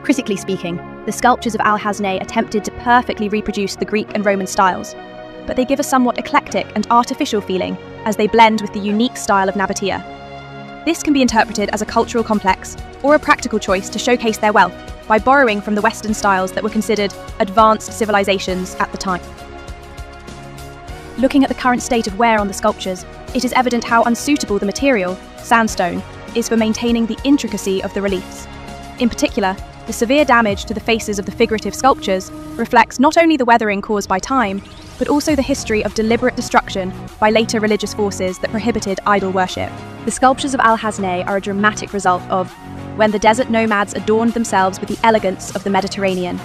Critically speaking, the sculptures of Al-Hazneh attempted to perfectly reproduce the Greek and Roman styles, but they give a somewhat eclectic and artificial feeling as they blend with the unique style of Nabatea. This can be interpreted as a cultural complex or a practical choice to showcase their wealth by borrowing from the Western styles that were considered advanced civilizations at the time. Looking at the current state of wear on the sculptures, it is evident how unsuitable the material, sandstone, is for maintaining the intricacy of the reliefs. In particular, the severe damage to the faces of the figurative sculptures reflects not only the weathering caused by time, but also the history of deliberate destruction by later religious forces that prohibited idol worship. The sculptures of Al-Hazneh are a dramatic result of when the desert nomads adorned themselves with the elegance of the Mediterranean.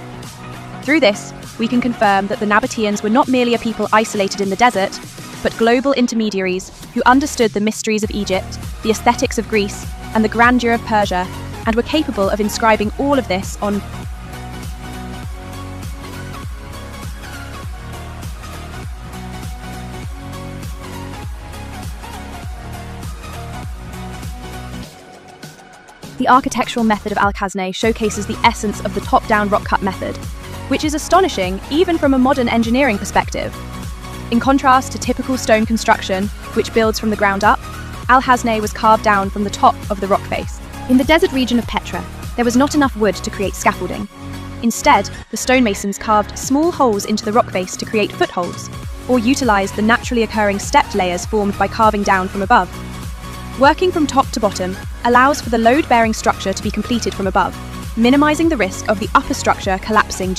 Through this, we can confirm that the Nabataeans were not merely a people isolated in the desert, but global intermediaries who understood the mysteries of Egypt, the aesthetics of Greece, and the grandeur of Persia, and were capable of inscribing all of this on The architectural method of Al-Hazneh showcases the essence of the top-down rock-cut method, which is astonishing even from a modern engineering perspective. In contrast to typical stone construction, which builds from the ground up, Al-Hazneh was carved down from the top of the rock face. In the desert region of Petra, there was not enough wood to create scaffolding. Instead, the stonemasons carved small holes into the rock face to create footholds, or utilized the naturally occurring stepped layers formed by carving down from above. Working from top to bottom allows for the load-bearing structure to be completed from above, minimizing the risk of the upper structure collapsing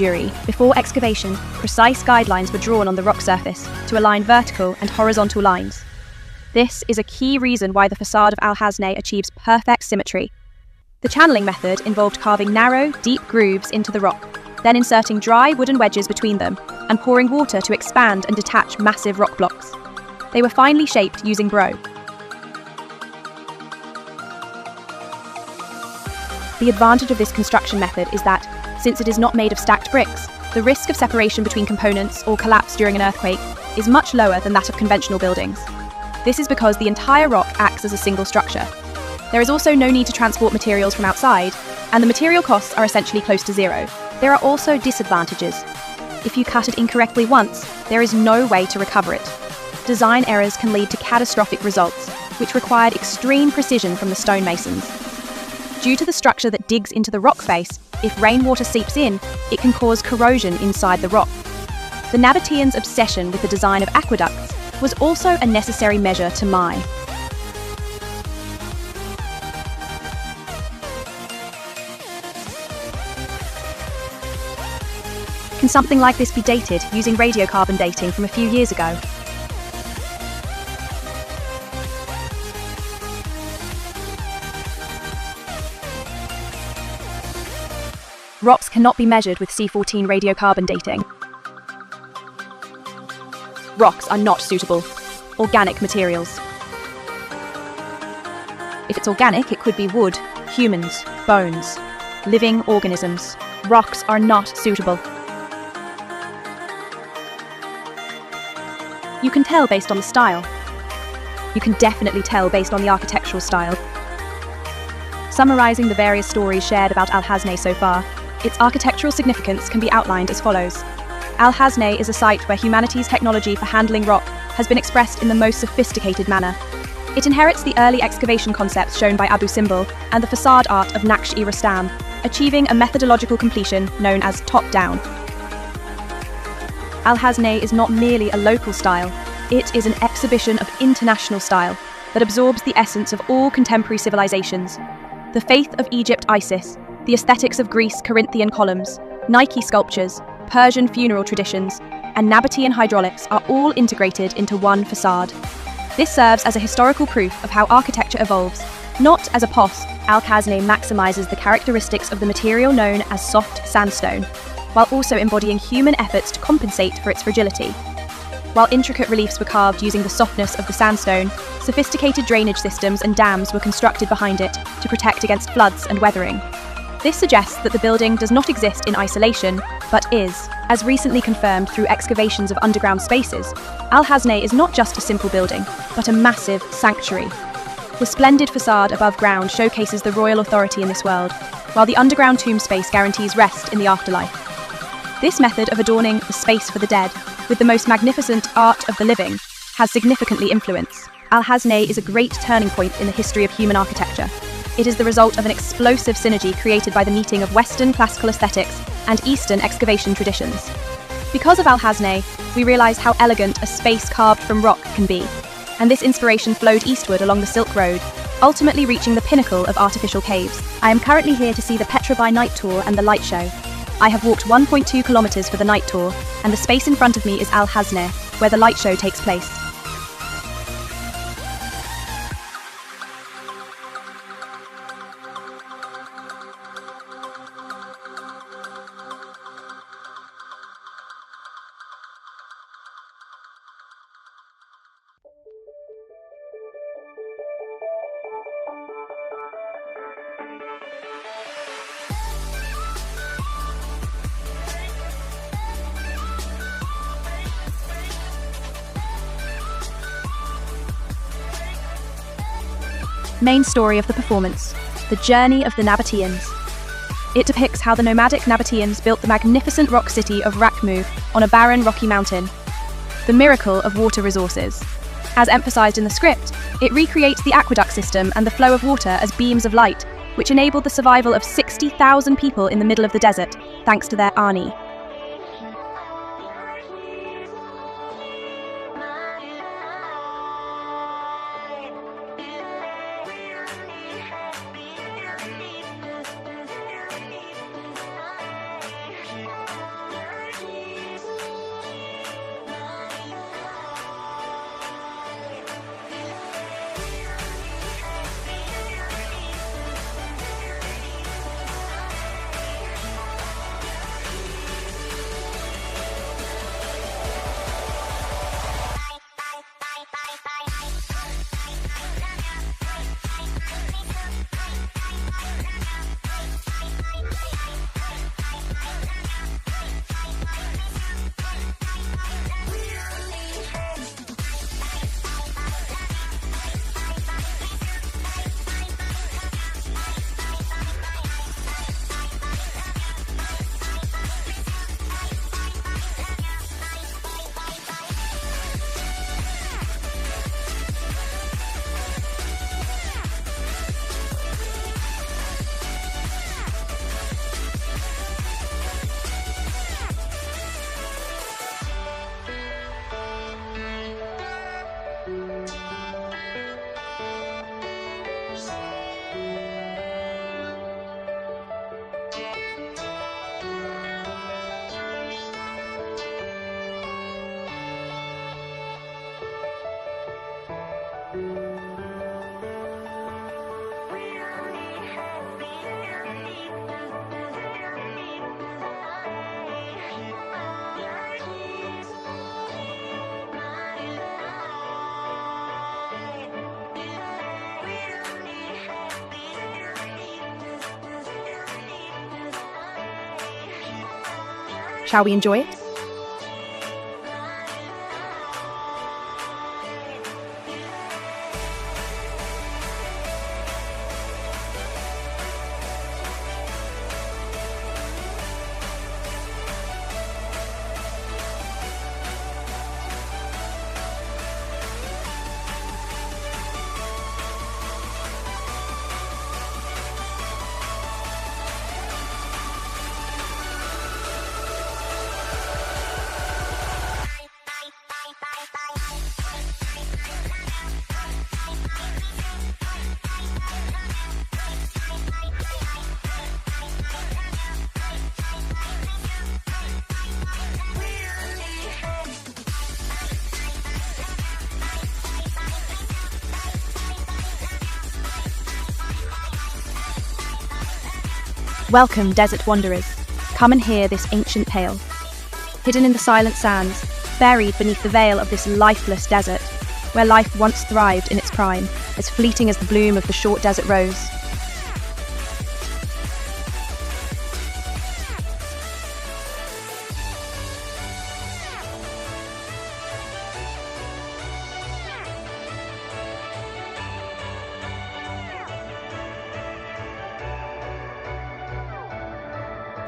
before excavation. Precise guidelines were drawn on the rock surface to align vertical and horizontal lines. This is a key reason why the facade of Al-Hazneh achieves perfect symmetry. The channeling method involved carving narrow, deep grooves into the rock, then inserting dry wooden wedges between them, and pouring water to expand and detach massive rock blocks. They were finely shaped using bro. The advantage of this construction method is that, since it is not made of stacked bricks, the risk of separation between components or collapse during an earthquake is much lower than that of conventional buildings. This is because the entire rock acts as a single structure. There is also no need to transport materials from outside, and the material costs are essentially close to zero. There are also disadvantages. If you cut it incorrectly once, there is no way to recover it. Design errors can lead to catastrophic results, which required extreme precision from the stonemasons. Due to the structure that digs into the rock face, if rainwater seeps in, it can cause corrosion inside the rock. The Nabataeans' obsession with the design of aqueducts was also a necessary measure to mine. Can something like this be dated using radiocarbon dating from a few years ago? Rocks cannot be measured with C14 radiocarbon dating. Rocks are not suitable. Organic materials. If it's organic, it could be wood, humans, bones, living organisms. Rocks are not suitable. You can tell based on the style. You can definitely tell based on the architectural style. Summarizing the various stories shared about Al-Hazneh so far, its architectural significance can be outlined as follows. Al-Hazneh is a site where humanity's technology for handling rock has been expressed in the most sophisticated manner. It inherits the early excavation concepts shown by Abu Simbel and the facade art of Naqsh-e-Rustam, achieving a methodological completion known as top-down. Al-Hazneh is not merely a local style, it is an exhibition of international style that absorbs the essence of all contemporary civilizations. The faith of Egypt Isis, the aesthetics of Greece Corinthian columns, Nike sculptures, Persian funeral traditions, and Nabataean hydraulics are all integrated into one facade. This serves as a historical proof of how architecture evolves. Not as a pos, Al-Hazneh maximizes the characteristics of the material known as soft sandstone, while also embodying human efforts to compensate for its fragility. While intricate reliefs were carved using the softness of the sandstone, sophisticated drainage systems and dams were constructed behind it to protect against floods and weathering. This suggests that the building does not exist in isolation, but is, as recently confirmed through excavations of underground spaces, Al-Hasneh is not just a simple building, but a massive sanctuary. The splendid facade above ground showcases the royal authority in this world, while the underground tomb space guarantees rest in the afterlife. This method of adorning the space for the dead with the most magnificent art of the living has significantly influence. Al-Hasneh is a great turning point in the history of human architecture. It is the result of an explosive synergy created by the meeting of Western classical aesthetics and Eastern excavation traditions. Because of Al-Hasneh, we realize how elegant a space carved from rock can be, and this inspiration flowed eastward along the Silk Road, ultimately reaching the pinnacle of artificial caves. I am currently here to see the Petra by night tour and the light show. I have walked 1.2 kilometers for the night tour, and the space in front of me is Al-Hasneh, where the light show takes place. Main story of the performance: the journey of the Nabataeans. It depicts how the nomadic Nabataeans built the magnificent rock city of Rakhmu on a barren rocky mountain. The miracle of water resources. As emphasized in the script, it recreates the aqueduct system and the flow of water as beams of light, which enabled the survival of 60,000 people in the middle of the desert, thanks to their Ani. Shall we enjoy it? Welcome, desert wanderers. Come and hear this ancient tale. Hidden in the silent sands, buried beneath the veil of this lifeless desert, where life once thrived in its prime, as fleeting as the bloom of the short desert rose.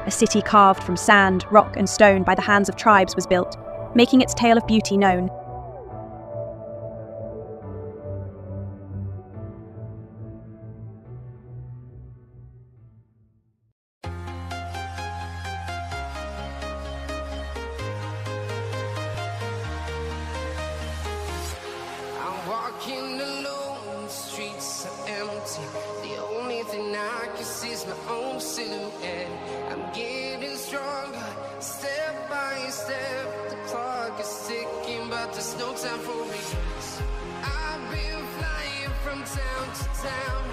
A city carved from sand, rock, and stone by the hands of tribes was built, making its tale of beauty known. I'm walking alone, the streets are empty. The only thing I can see is my own silhouette. I'm getting stronger, step by step. The clock is ticking, but there's no time for regrets. I've been flying from town to town,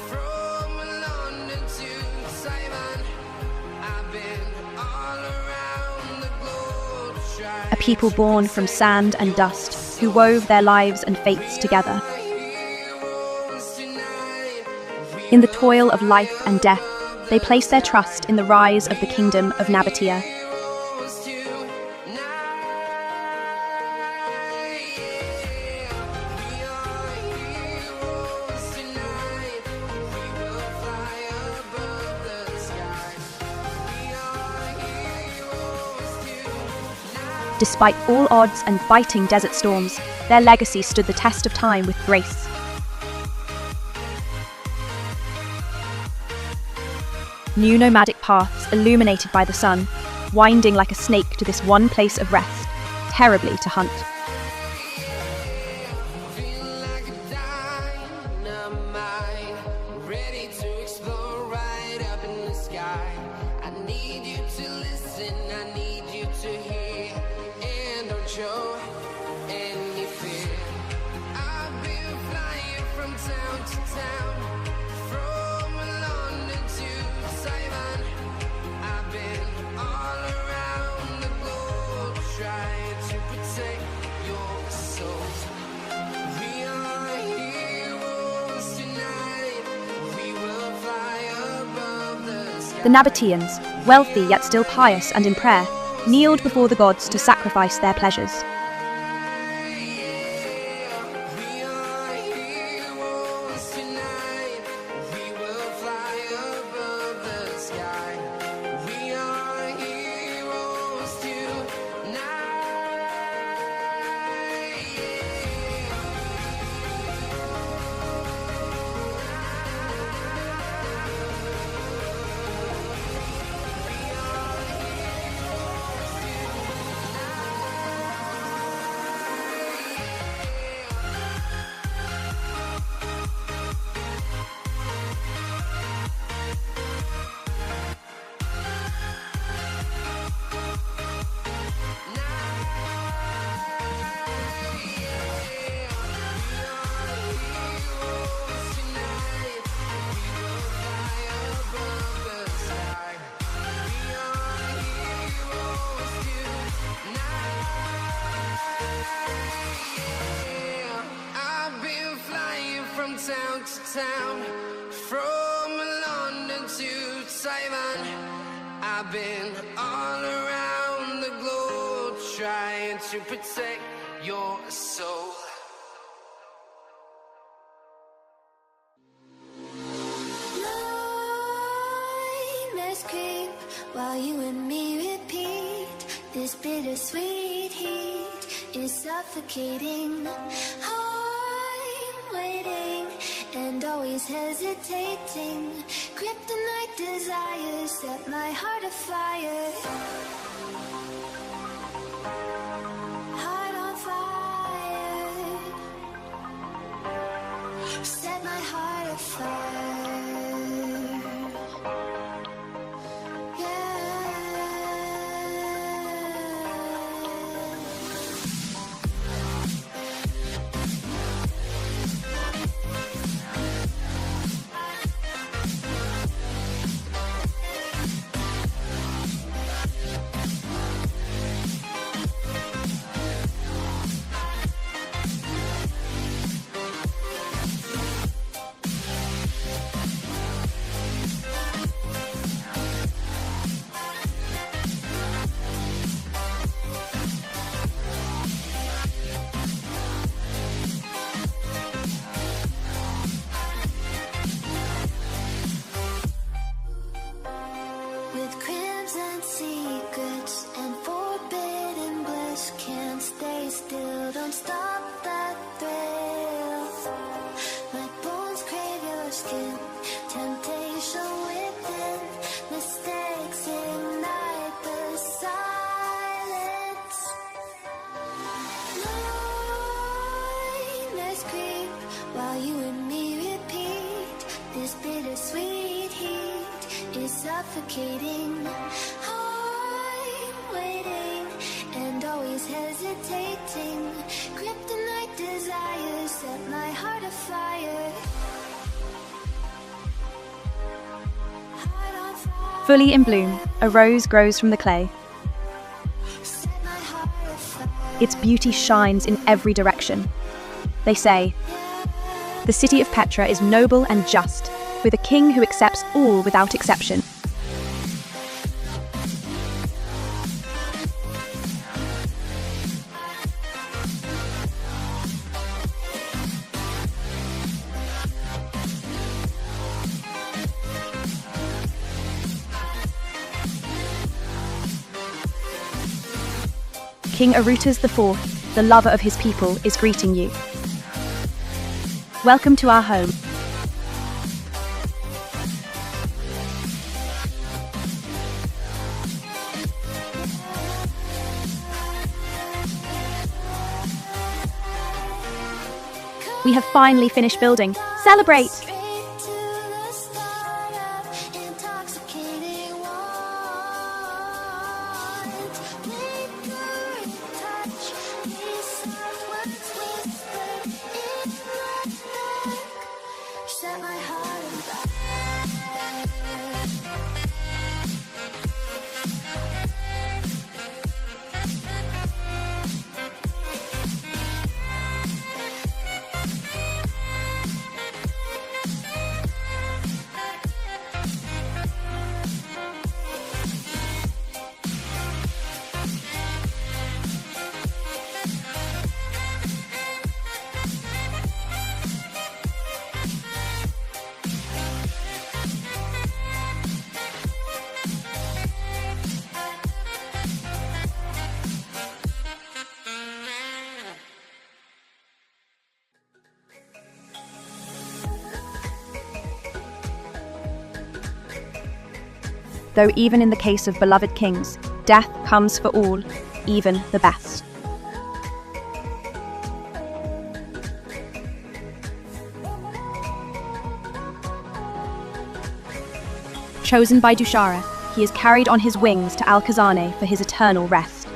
from London to Taiwan. I've been all around the globe, trying. A people born from sand and dust, who wove their lives and fates together. In the toil of life and death, they place their trust in the rise of the kingdom of Nabataea. Despite all odds and biting desert storms, their legacy stood the test of time with grace. New nomadic paths illuminated by the sun, winding like a snake to this one place of rest, terribly to hunt. Ready to explore right up in the sky. I need you to listen, I need you to hear, and don't show any fear. I've been flying from town to town, from London to Taiwan. I've been all around the globe, trying to protect your soul. We are heroes tonight. We will fly above the sky. The Nabataeans, wealthy yet still pious and in prayer, kneeled before the gods to sacrifice their pleasures. We are heroes tonight. We will fly above the sky. We are heroes tonight. I've been flying from town to town, from London to Taiwan. I've been all around the globe, trying to protect your soul. Nightmares creep while you and me repeat. This bittersweet heat is suffocating. I'm waiting and always hesitating. Kryptonite desires set my heart afire. Heart on fire. Set my heart afire. is suffocating. I'm waiting and always hesitating. Kryptonite desires set my heart afire. Heart on fire. Fully in bloom, a rose grows from the clay. Set my heart afire. Its beauty shines in every direction. They say, the city of Petra is noble and just, with a king who accepts all without exception. King Arutas IV, the lover of his people, is greeting you. Welcome to our home. We have finally finished building. Celebrate! Straight to the start of intoxicating wine. Flicker and touch, these soft words whispered in the dark. Set my heart on fire. Though even in the case of beloved kings, death comes for all, even the best. Chosen by Dushara, he is carried on his wings to Al-Khazaneh for his eternal rest.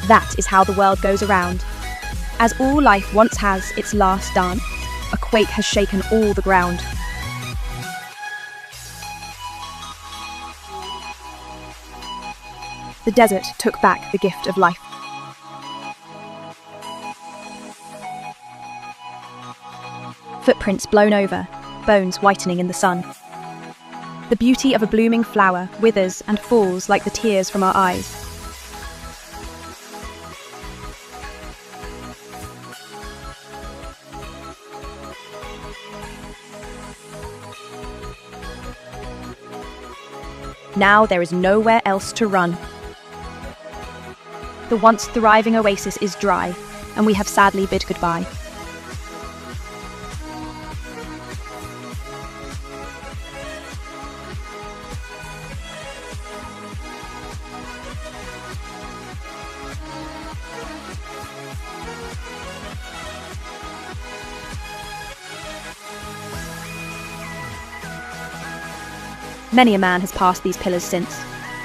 That is how the world goes around. As all life once has its last dance, a quake has shaken all the ground. The desert took back the gift of life. Footprints blown over, bones whitening in the sun. The beauty of a blooming flower withers and falls like the tears from our eyes. Now there is nowhere else to run. The once thriving oasis is dry, and we have sadly bid goodbye. Many a man has passed these pillars since.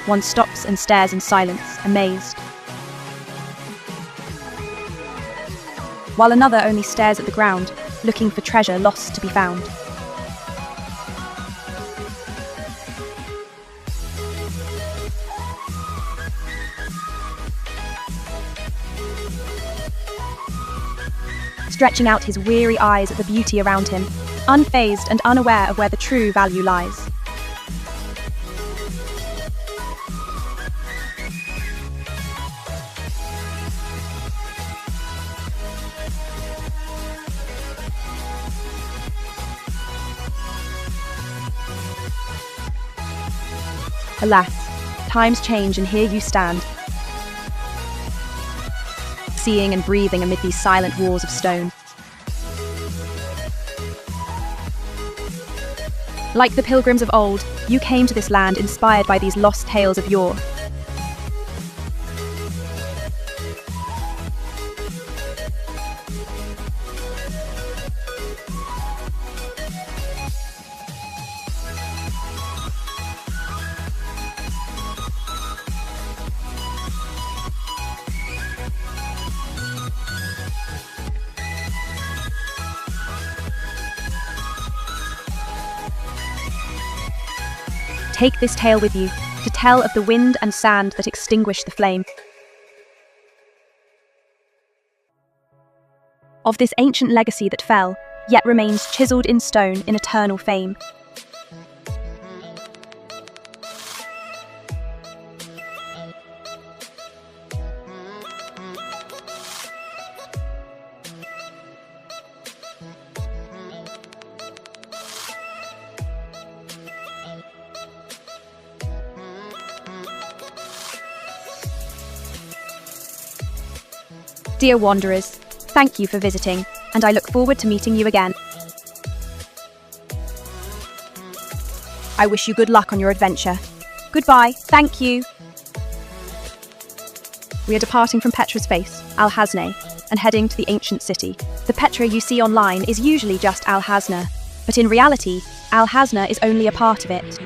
One stops and stares in silence, amazed, while another only stares at the ground, looking for treasure lost to be found. Stretching out his weary eyes at the beauty around him, unfazed and unaware of where the true value lies. Alas, times change and here you stand, seeing and breathing amid these silent walls of stone. Like the pilgrims of old, you came to this land inspired by these lost tales of yore. Take this tale with you, to tell of the wind and sand that extinguished the flame. Of this ancient legacy that fell, yet remains chiselled in stone in eternal fame. Dear wanderers, thank you for visiting, and I look forward to meeting you again. I wish you good luck on your adventure. Goodbye, thank you. We are departing from Petra's face, Al-Hasna, and heading to the ancient city. The Petra you see online is usually just Al-Hasna, but in reality, Al-Hasna is only a part of it.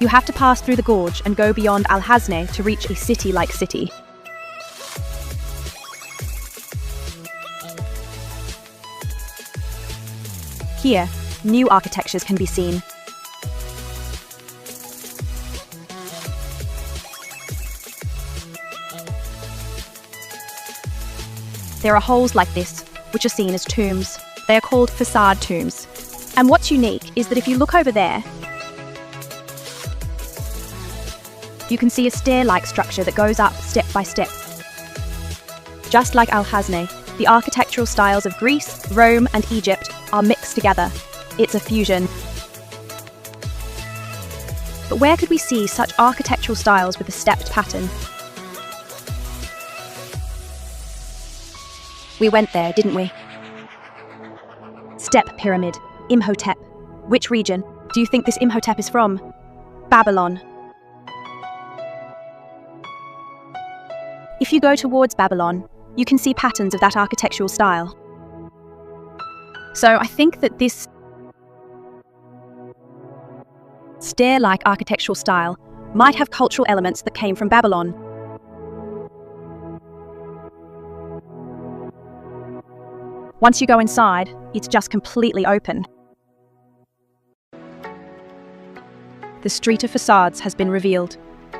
You have to pass through the gorge and go beyond Al-Hazne to reach a city-like city. Here, new architectures can be seen. There are holes like this, which are seen as tombs. They are called facade tombs. And what's unique is that if you look over there, you can see a stair-like structure that goes up step by step. Just like Al-Hazne, the architectural styles of Greece, Rome, and Egypt are mixed together. It's a fusion. But where could we see such architectural styles with a stepped pattern? We went there, didn't we? Step Pyramid, Imhotep. Which region do you think this Imhotep is from? Babylon. If you go towards Babylon, you can see patterns of that architectural style. So I think that this stair-like architectural style might have cultural elements that came from Babylon. Once you go inside, it's just completely open. The street of facades has been revealed.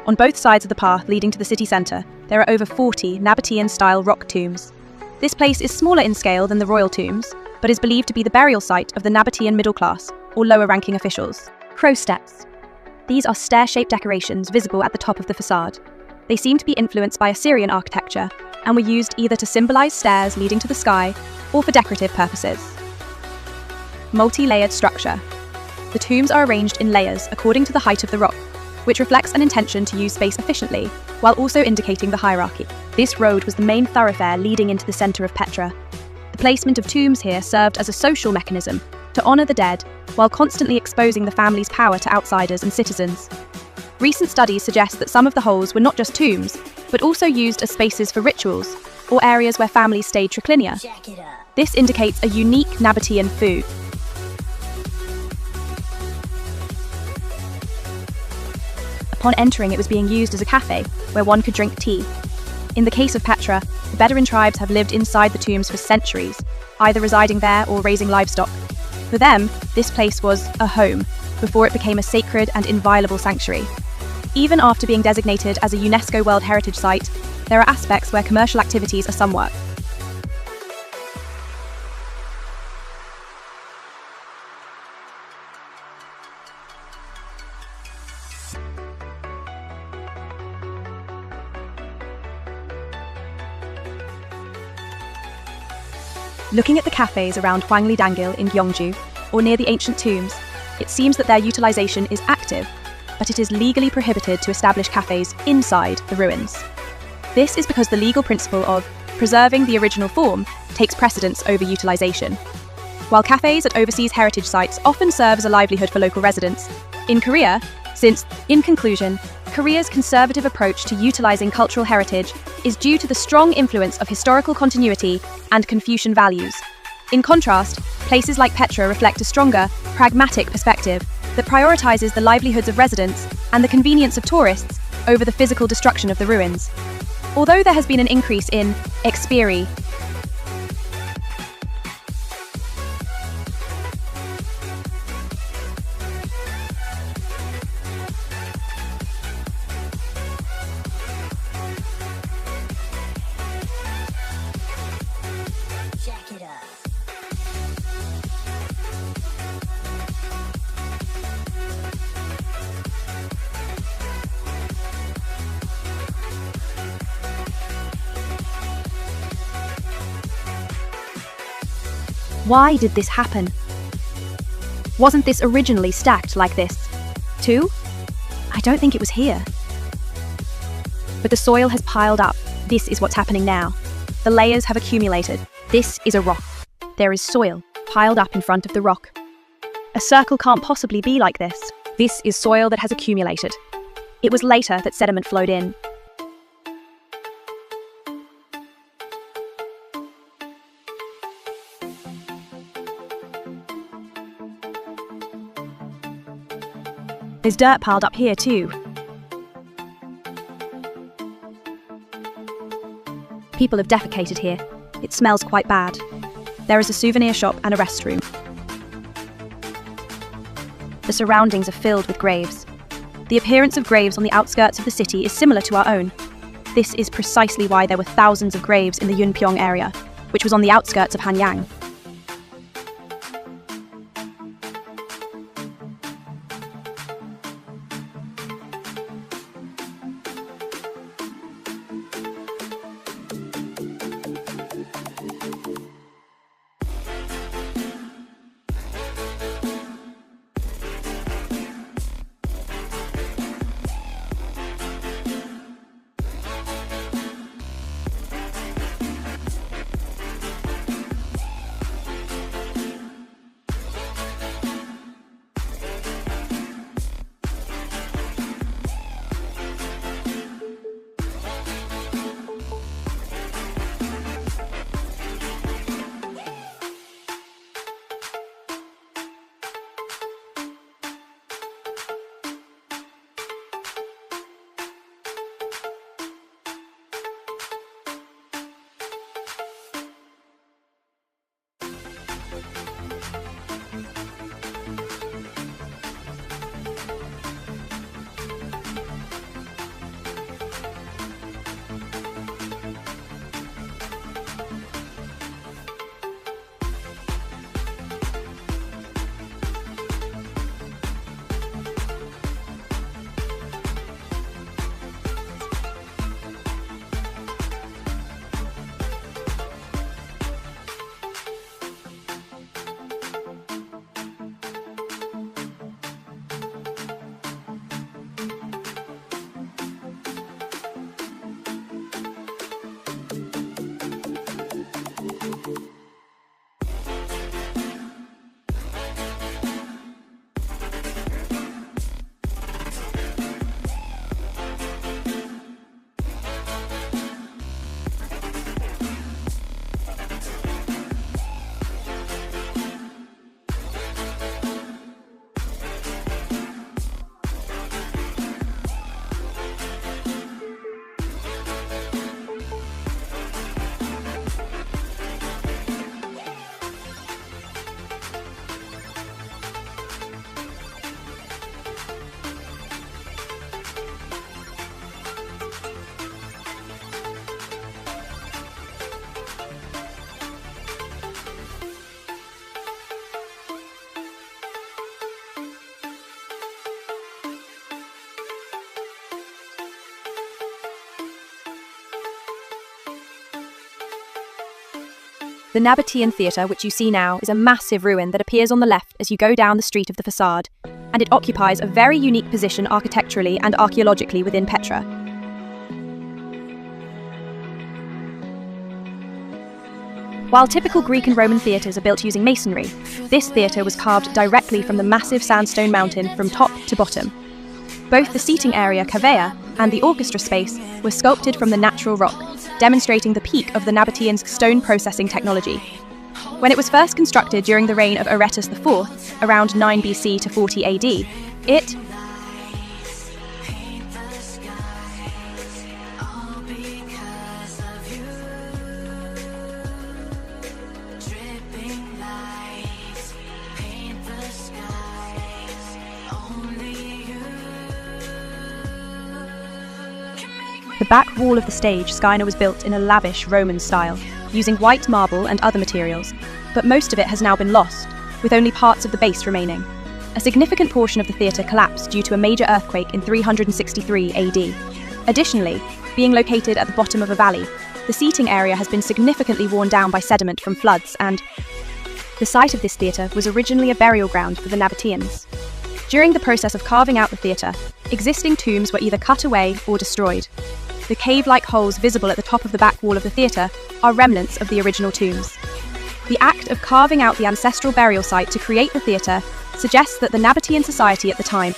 On both sides of the path leading to the city centre, there are over 40 Nabataean-style rock tombs. This place is smaller in scale than the royal tombs, but is believed to be the burial site of the Nabataean middle class, or lower-ranking officials. Crow steps. These are stair-shaped decorations visible at the top of the facade. They seem to be influenced by Assyrian architecture, and were used either to symbolise stairs leading to the sky, or for decorative purposes. Multi-layered structure. The tombs are arranged in layers according to the height of the rock, which reflects an intention to use space efficiently, while also indicating the hierarchy. This road was the main thoroughfare leading into the centre of Petra. The placement of tombs here served as a social mechanism to honour the dead, while constantly exposing the family's power to outsiders and citizens. Recent studies suggest that some of the holes were not just tombs, but also used as spaces for rituals, or areas where families stayed triclinia. This indicates a unique Nabataean food. Upon entering, it was being used as a cafe, where one could drink tea. In the case of Petra, the Bedouin tribes have lived inside the tombs for centuries, either residing there or raising livestock. For them, this place was a home, before it became a sacred and inviolable sanctuary. Even after being designated as a UNESCO World Heritage Site, there are aspects where commercial activities are some work. Looking at the cafes around Hwangli Dangil in Gyeongju, or near the ancient tombs, it seems that their utilisation is active, but it is legally prohibited to establish cafes inside the ruins. This is because the legal principle of preserving the original form takes precedence over utilisation. While cafes at overseas heritage sites often serve as a livelihood for local residents, in Korea, in conclusion, Korea's conservative approach to utilising cultural heritage is due to the strong influence of historical continuity and Confucian values. In contrast, places like Petra reflect a stronger, pragmatic perspective that prioritises the livelihoods of residents and the convenience of tourists over the physical destruction of the ruins. Although there has been an increase in experi, why did this happen? Wasn't this originally stacked like this? Too? I don't think it was here. But the soil has piled up. This is what's happening now. The layers have accumulated. This is a rock. There is soil piled up in front of the rock. A circle can't possibly be like this. This is soil that has accumulated. It was later that sediment flowed in. There's dirt piled up here too. People have defecated here. It smells quite bad. There is a souvenir shop and a restroom. The surroundings are filled with graves. The appearance of graves on the outskirts of the city is similar to our own. This is precisely why there were thousands of graves in the Yunpyong area, which was on the outskirts of Hanyang. The Nabataean Theatre, which you see now, is a massive ruin that appears on the left as you go down the street of the facade, and it occupies a very unique position architecturally and archaeologically within Petra. While typical Greek and Roman theatres are built using masonry, this theatre was carved directly from the massive sandstone mountain from top to bottom. Both the seating area, cavea, and the orchestra space were sculpted from the natural rock, demonstrating the peak of the Nabataeans' stone processing technology. When it was first constructed during the reign of Aretas IV, around 9 BC to 40 AD, it The back wall of the stage, Skyna, was built in a lavish Roman style, using white marble and other materials, but most of it has now been lost, with only parts of the base remaining. A significant portion of the theatre collapsed due to a major earthquake in 363 AD. Additionally, being located at the bottom of a valley, the seating area has been significantly worn down by sediment from floods, and the site of this theatre was originally a burial ground for the Nabataeans. During the process of carving out the theatre, existing tombs were either cut away or destroyed. The cave-like holes visible at the top of the back wall of the theatre are remnants of the original tombs. The act of carving out the ancestral burial site to create the theatre suggests that the Nabataean society at the time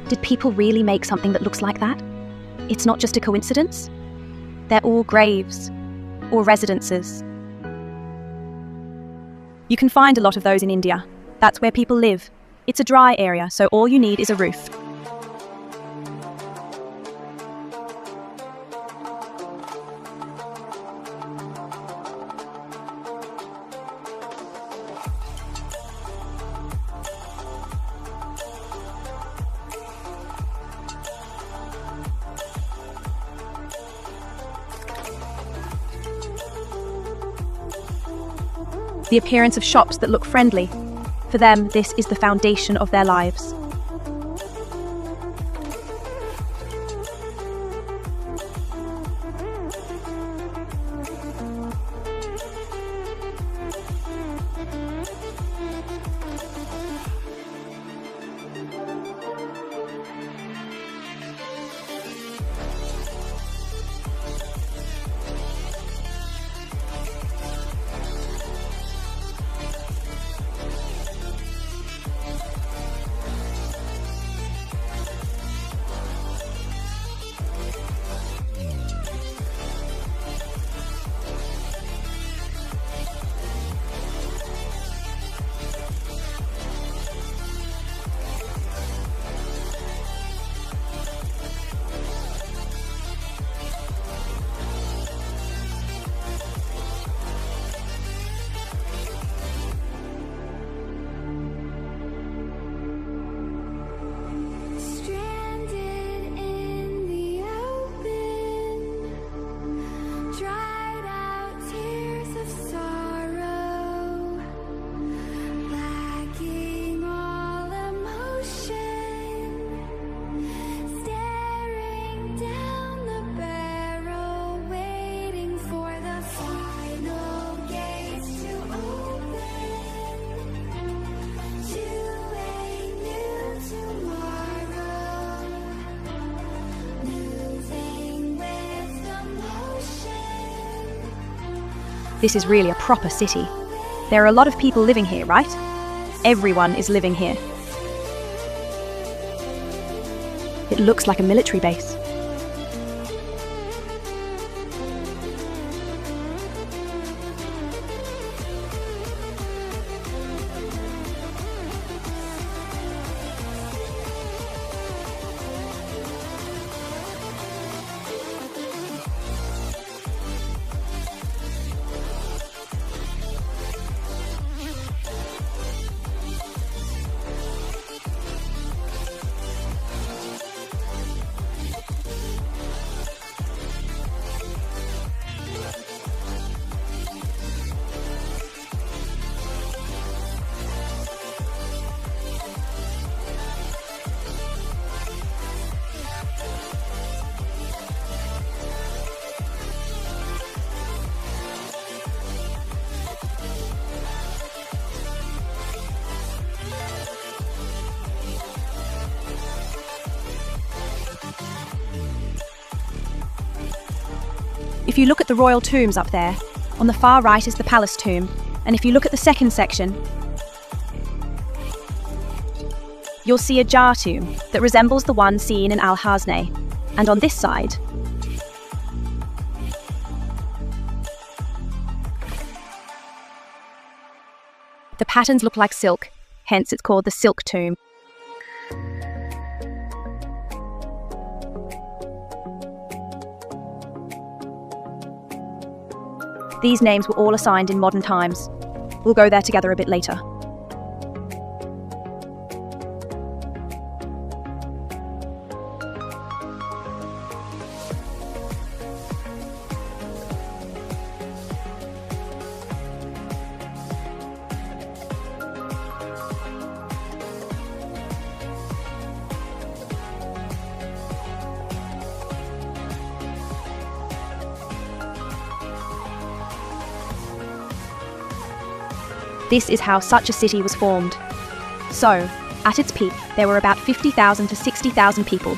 Did people really make something that looks like that? It's not just a coincidence. They're all graves or residences. You can find a lot of those in India. That's where people live. It's a dry area, so all you need is a roof. The appearance of shops that look friendly. For them, this is the foundation of their lives. Stranded in the open, dried out tears of sorrow, lacking all emotion, staring down the barrel, waiting for the final gates to open to a new tomorrow, moving with the motion. This is really a proper city. There are a lot of people living here, right? Everyone is living here. It looks like a military base. If you look at the royal tombs up there, on the far right is the palace tomb, and if you look at the second section, you'll see a jar tomb that resembles the one seen in Al-Hazneh, and on this side, the patterns look like silk, hence it's called the silk tomb. These names were all assigned in modern times. We'll go there together a bit later. This is how such a city was formed. So, at its peak, there were about 50,000 to 60,000 people.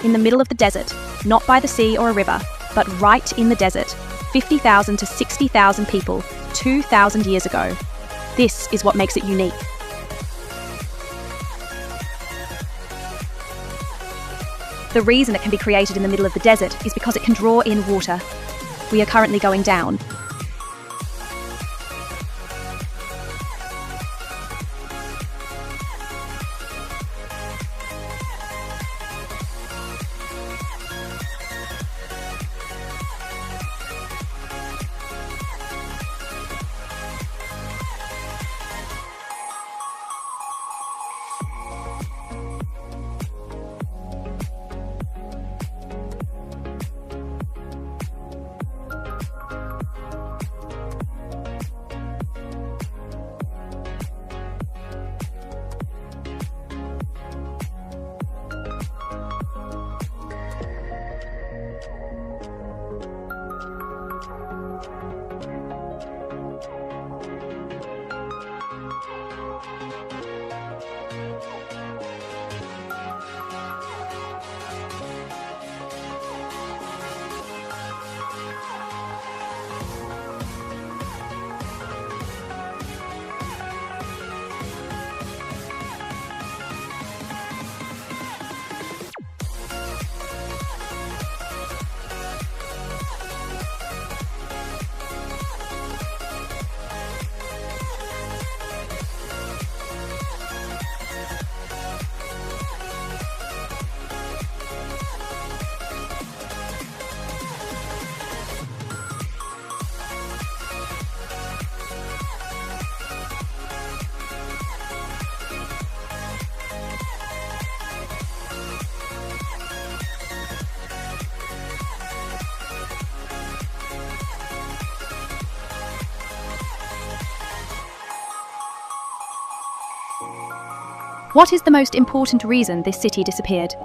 In the middle of the desert, not by the sea or a river, but right in the desert, 50,000 to 60,000 people, 2,000 years ago. This is what makes it unique. The reason it can be created in the middle of the desert is because it can draw in water. We are currently going down. What is the most important reason this city disappeared?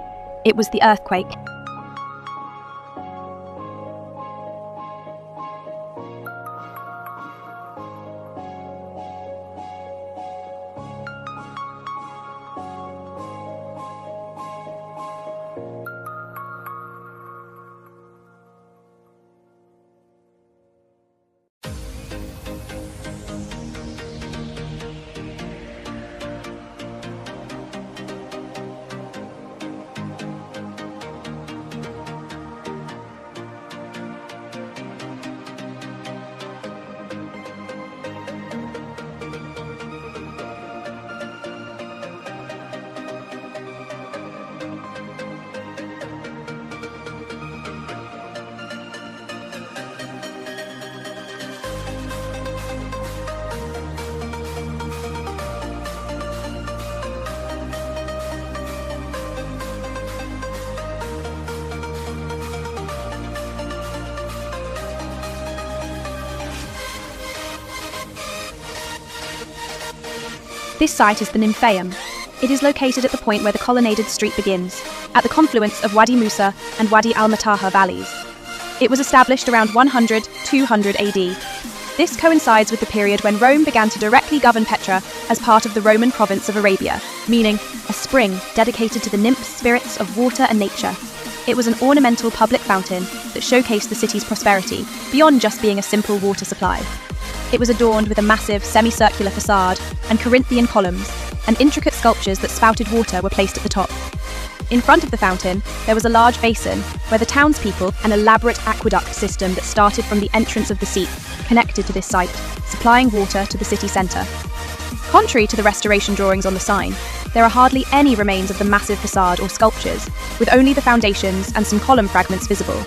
It was the earthquake. This site is the Nymphaeum. It is located at the point where the colonnaded street begins, at the confluence of Wadi Musa and Wadi al-Mataha valleys. It was established around 100–200 AD. This coincides with the period when Rome began to directly govern Petra as part of the Roman province of Arabia, meaning a spring dedicated to the nymph spirits of water and nature. It was an ornamental public fountain that showcased the city's prosperity beyond just being a simple water supply. It was adorned with a massive semicircular facade and Corinthian columns, and intricate sculptures that spouted water were placed at the top. In front of the fountain, there was a large basin where the townspeople, an elaborate aqueduct system that started from the entrance of the Seat, connected to this site, supplying water to the city centre. Contrary to the restoration drawings on the sign, there are hardly any remains of the massive facade or sculptures, with only the foundations and some column fragments visible.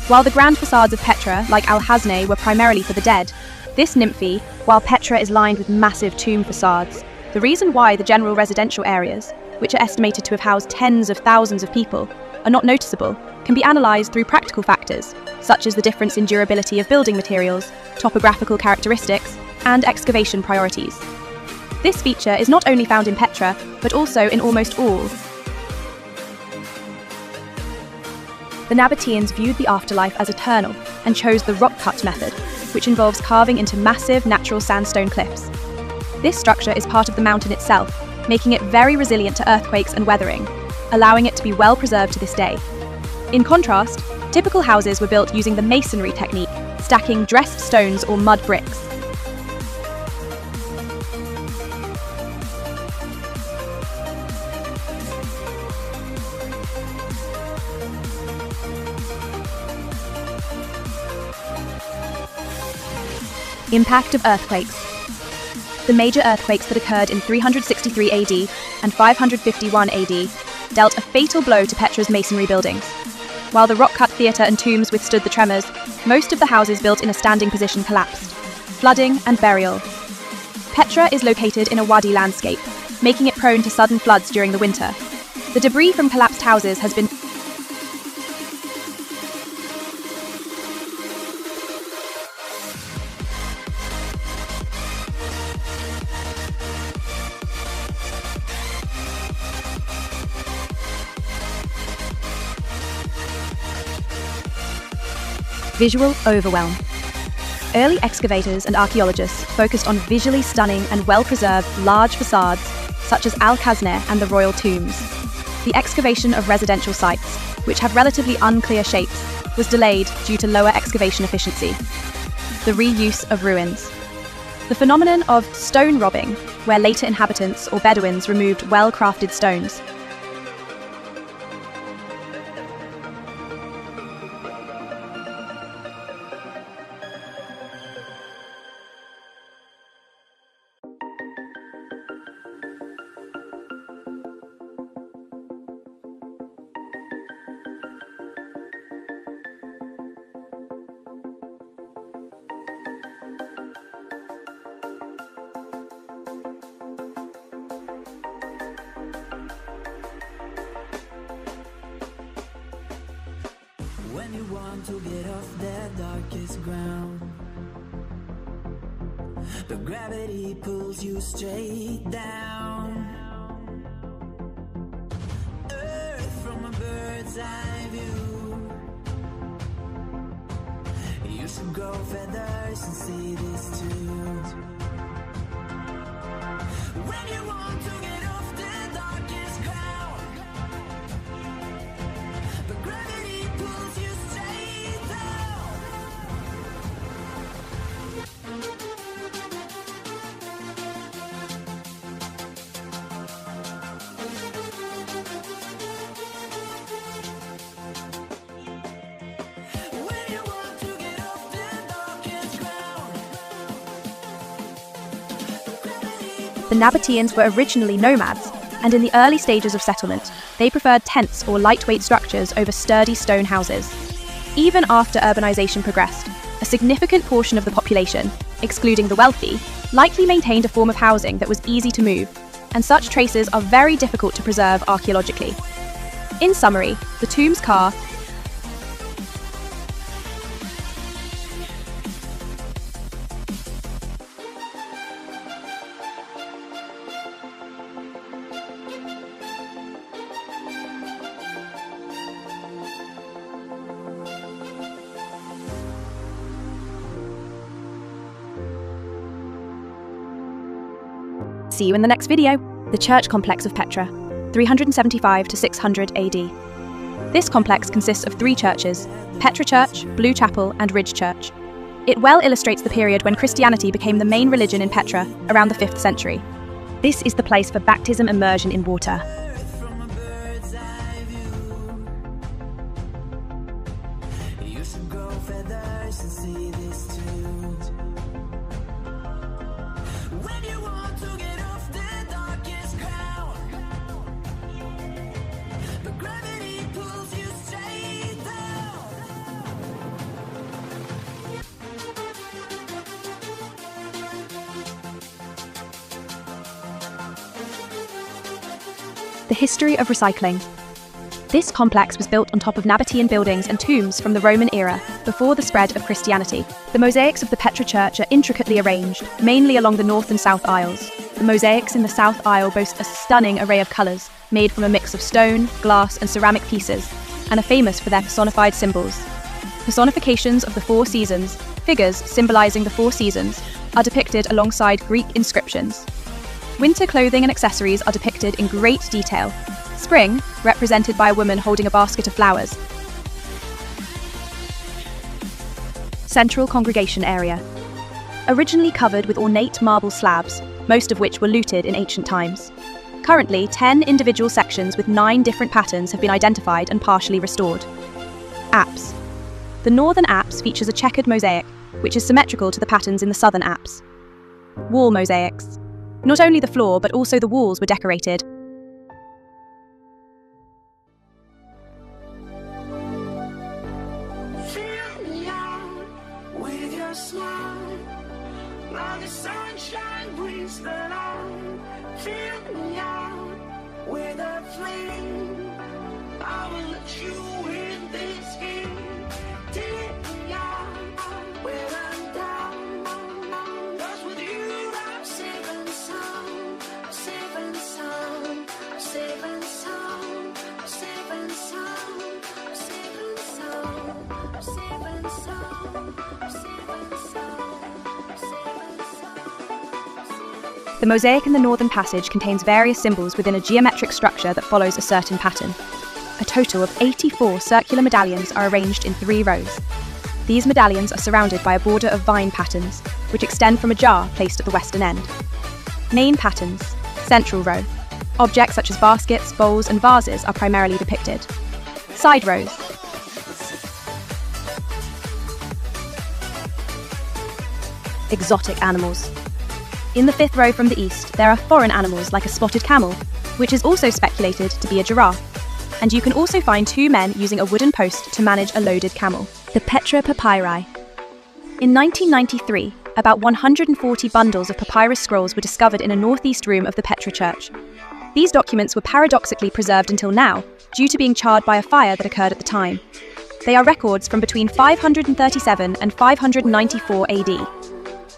While the grand facades of Petra, like Al-Hasne, were primarily for the dead, this nymphy, while Petra is lined with massive tomb facades. The reason why the general residential areas, which are estimated to have housed tens of thousands of people, are not noticeable, can be analysed through practical factors, such as the difference in durability of building materials, topographical characteristics, and excavation priorities. This feature is not only found in Petra, but also in almost all. The Nabataeans viewed the afterlife as eternal and chose the rock-cut method, which involves carving into massive natural sandstone cliffs. This structure is part of the mountain itself, making it very resilient to earthquakes and weathering, allowing it to be well preserved to this day. In contrast, typical houses were built using the masonry technique, stacking dressed stones or mud bricks. Impact of earthquakes. The major earthquakes that occurred in 363 AD and 551 AD dealt a fatal blow to Petra's masonry buildings. While the rock-cut theatre and tombs withstood the tremors, most of the houses built in a standing position collapsed. Flooding and burial. Petra is located in a wadi landscape, making it prone to sudden floods during the winter. The debris from collapsed houses has been visual overwhelm. Early excavators and archaeologists focused on visually stunning and well-preserved large facades, such as Al-Khazneh and the royal tombs. The excavation of residential sites, which have relatively unclear shapes, was delayed due to lower excavation efficiency. The reuse of ruins. The phenomenon of stone robbing, where later inhabitants or Bedouins removed well-crafted stones. When you want to get off the darkest ground, but gravity pulls you straight down. Earth from a bird's eye view. You should grow feathers and see this too. When you want to get off the darkest ground, but gravity pulls you straight down. When you want to get off the darkest ground, but gravity pulls The Nabataeans were originally nomads, and in the early stages of settlement, they preferred tents or lightweight structures over sturdy stone houses. Even after urbanization progressed, a significant portion of the population, excluding the wealthy, likely maintained a form of housing that was easy to move, and such traces are very difficult to preserve archaeologically. In summary, the tombs car See you in the next video. The church complex of Petra, 375 to 600 AD. This complex consists of 3 churches: Petra Church, Blue Chapel, and Ridge Church. It well illustrates the period when Christianity became the main religion in Petra, around the 5th century. This is the place for baptism immersion in water. from a bird's eye view. You should grow feathers and see this too. When you want to get off the darkest ground, but gravity pulls you straight down. The history of recycling. This complex was built on top of Nabataean buildings and tombs from the Roman era, before the spread of Christianity. The mosaics of the Petra Church are intricately arranged, mainly along the north and south aisles. The mosaics in the south aisle boast a stunning array of colours, made from a mix of stone, glass, and ceramic pieces, and are famous for their personified symbols. Personifications of the 4 seasons, figures symbolising the 4 seasons, are depicted alongside Greek inscriptions. Winter clothing and accessories are depicted in great detail. Spring, represented by a woman holding a basket of flowers. Central congregation area. Originally covered with ornate marble slabs, most of which were looted in ancient times. Currently, 10 individual sections with 9 different patterns have been identified and partially restored. Apse. The northern apse features a checkered mosaic, which is symmetrical to the patterns in the southern apse. Wall mosaics. Not only the floor, but also the walls were decorated. Fill me out with your smile, like the sunshine brings the light. Fill me out with a flame, I will let you in this game. Take me out when I'm down, 'cause with you I'm safe and sound, safe and sound, safe and sound, safe and sound, safe and sound, safe and sound, safe and sound, safe and sound. The mosaic in the northern passage contains various symbols within a geometric structure that follows a certain pattern. A total of 84 circular medallions are arranged in 3 rows. These medallions are surrounded by a border of vine patterns, which extend from a jar placed at the western end. Main patterns. Central row. Objects such as baskets, bowls, and vases are primarily depicted. Side rows. Exotic animals. In the 5th row from the east, there are foreign animals like a spotted camel, which is also speculated to be a giraffe. And you can also find 2 men using a wooden post to manage a loaded camel. The Petra papyri. In 1993, about 140 bundles of papyrus scrolls were discovered in a northeast room of the Petra church. These documents were paradoxically preserved until now, due to being charred by a fire that occurred at the time. They are records from between 537 and 594 AD.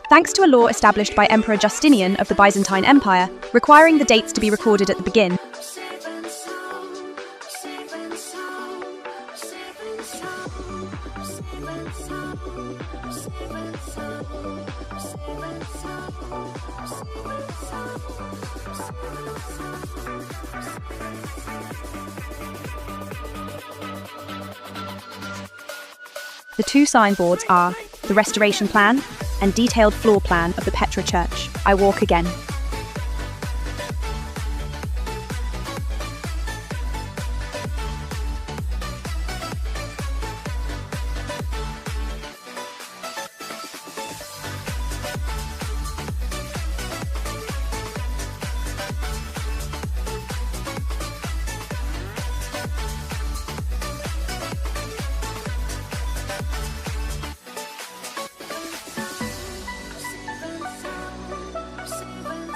Thanks to a law established by Emperor Justinian of the Byzantine Empire, requiring the dates to be recorded at the beginning, Safe and sound, safe and sound, safe and sound, safe and sound, safe and sound, safe and the 2 signboards are the restoration plan and detailed floor plan of the Petra church. I walk again. sound, safe and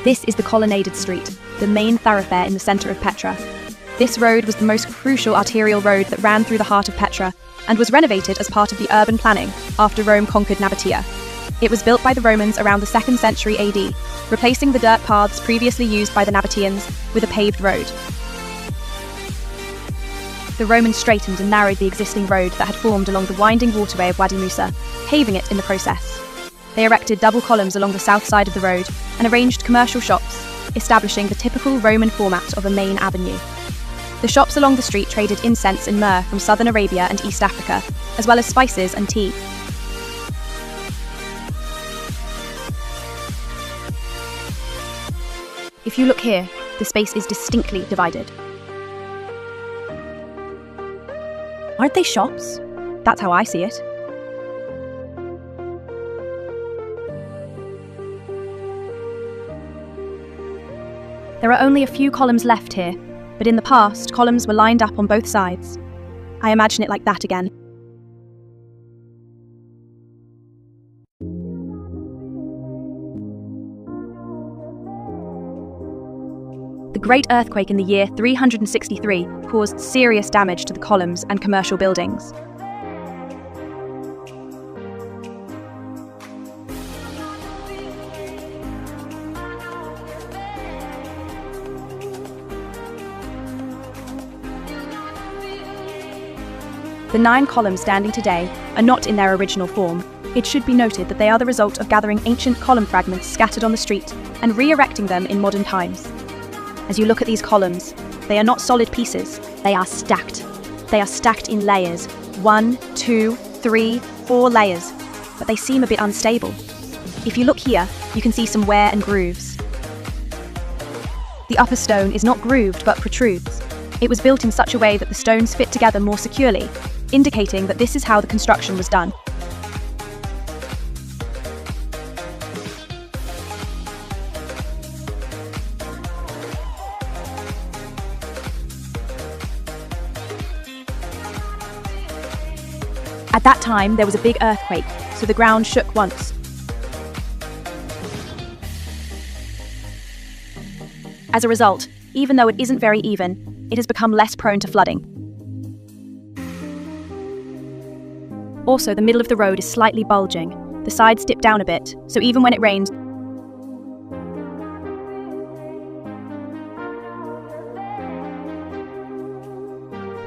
This is the colonnaded street, the main thoroughfare in the centre of Petra. This road was the most crucial arterial road that ran through the heart of Petra and was renovated as part of the urban planning after Rome conquered Nabatea. It was built by the Romans around the 2nd century AD, replacing the dirt paths previously used by the Nabataeans with a paved road. The Romans straightened and narrowed the existing road that had formed along the winding waterway of Wadi Musa, paving it in the process. They erected double columns along the south side of the road and arranged commercial shops, establishing the typical Roman format of a main avenue. The shops along the street traded incense and myrrh from southern Arabia and East Africa, as well as spices and tea. If you look here, the space is distinctly divided. Aren't they shops? That's how I see it. There are only a few columns left here, but in the past, columns were lined up on both sides. I imagine it like that again. The Great Earthquake in the year 363 caused serious damage to the columns and commercial buildings. The 9 columns standing today are not in their original form. It should be noted that they are the result of gathering ancient column fragments scattered on the street and re-erecting them in modern times. As you look at these columns, they are not solid pieces, they are stacked. They are stacked in layers, 1, 2, 3, 4 layers, but they seem a bit unstable. If you look here, you can see some wear and grooves. The upper stone is not grooved but protrudes. It was built in such a way that the stones fit together more securely, indicating that this is how the construction was done. At that time, there was a big earthquake, so the ground shook once. As a result, even though it isn't very even, it has become less prone to flooding. Also, the middle of the road is slightly bulging. The sides dip down a bit, so even when it rains,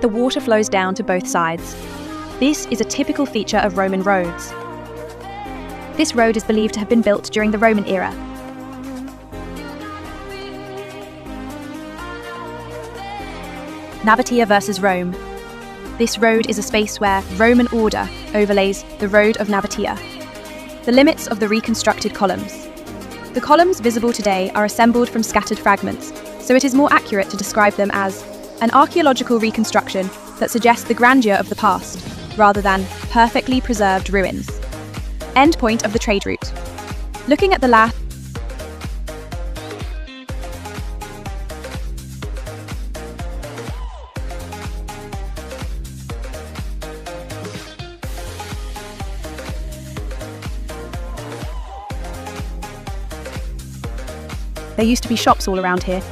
the water flows down to both sides. This is a typical feature of Roman roads. This road is believed to have been built during the Roman era. Nabatea versus Rome. This road is a space where Roman order overlays the road of Nabatea, the limits of the reconstructed columns. The columns visible today are assembled from scattered fragments, so it is more accurate to describe them as an archaeological reconstruction that suggests the grandeur of the past, rather than perfectly preserved ruins. End point of the trade route. Looking at the last, there used to be shops all around here.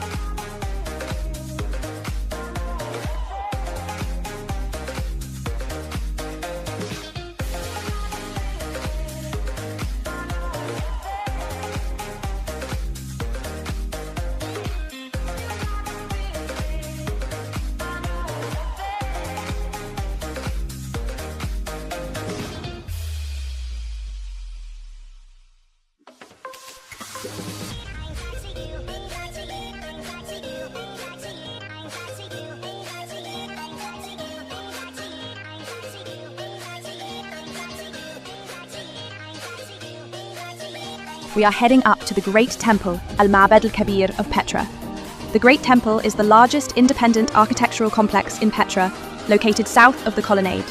We are heading up to the Great Temple, Al-Ma'bad al-Kabir of Petra. The Great Temple is the largest independent architectural complex in Petra, located south of the colonnade.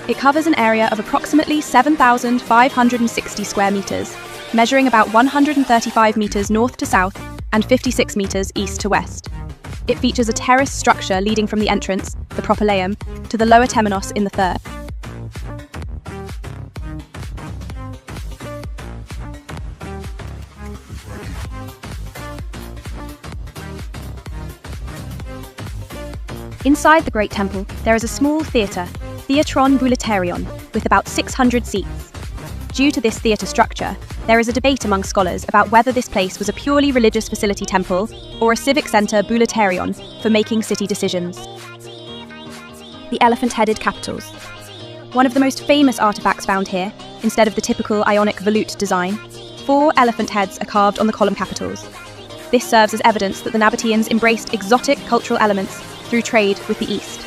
It covers an area of approximately 7,560 square meters, measuring about 135 meters north to south and 56 meters east to west. It features a terrace structure leading from the entrance, the Propylaeum, to the lower temenos in the third. Inside the Great Temple, there is a small theatre, Theatron Bouleuterion, with about 600 seats. Due to this theatre structure, there is a debate among scholars about whether this place was a purely religious facility temple or a civic centre Bouleuterion for making city decisions. The elephant-headed capitals. One of the most famous artefacts found here, instead of the typical Ionic volute design, 4 elephant heads are carved on the column capitals. This serves as evidence that the Nabataeans embraced exotic cultural elements through trade with the East.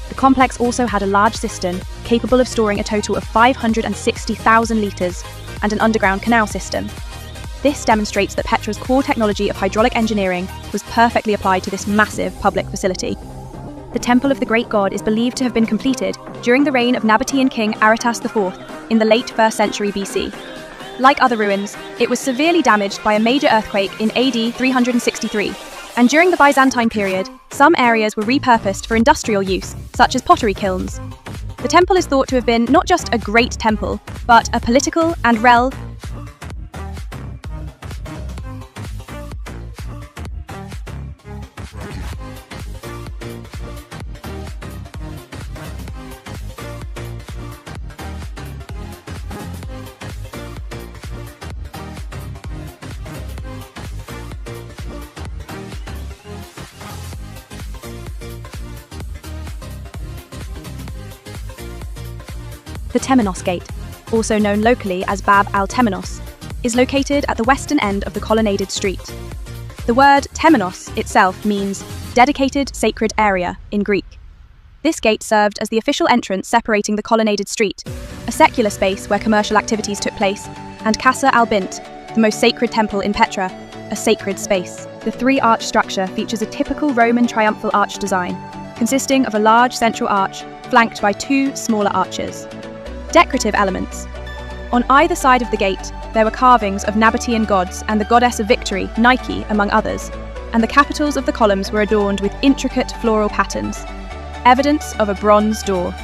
The complex also had a large cistern capable of storing a total of 560,000 litres and an underground canal system. This demonstrates that Petra's core technology of hydraulic engineering was perfectly applied to this massive public facility. The Temple of the Great God is believed to have been completed during the reign of Nabataean king Aretas IV in the late 1st century BC. Like other ruins, it was severely damaged by a major earthquake in AD 363, and during the Byzantine period, some areas were repurposed for industrial use, such as pottery kilns. The temple is thought to have been not just a great temple, but a political and The Temenos Gate, also known locally as Bab al-Temenos, is located at the western end of the colonnaded street. The word Temenos itself means dedicated sacred area in Greek. This gate served as the official entrance separating the colonnaded street, a secular space where commercial activities took place, and Casa al-Bint, the most sacred temple in Petra, a sacred space. The 3-arch structure features a typical Roman triumphal arch design, consisting of a large central arch flanked by 2 smaller arches. Decorative elements. On either side of the gate, there were carvings of Nabataean gods and the goddess of victory, Nike, among others, and the capitals of the columns were adorned with intricate floral patterns, evidence of a bronze door.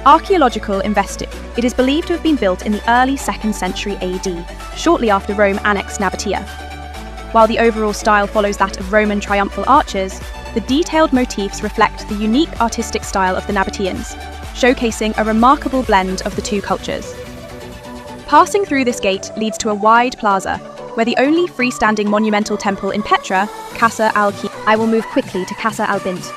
Archaeological investigation. It is believed to have been built in the early 2nd century AD, shortly after Rome annexed Nabatea. While the overall style follows that of Roman triumphal arches, the detailed motifs reflect the unique artistic style of the Nabataeans, showcasing a remarkable blend of the 2 cultures. Passing through this gate leads to a wide plaza, where the only freestanding monumental temple in Petra, Casa al-Ki. I will move quickly to Casa al-Bint.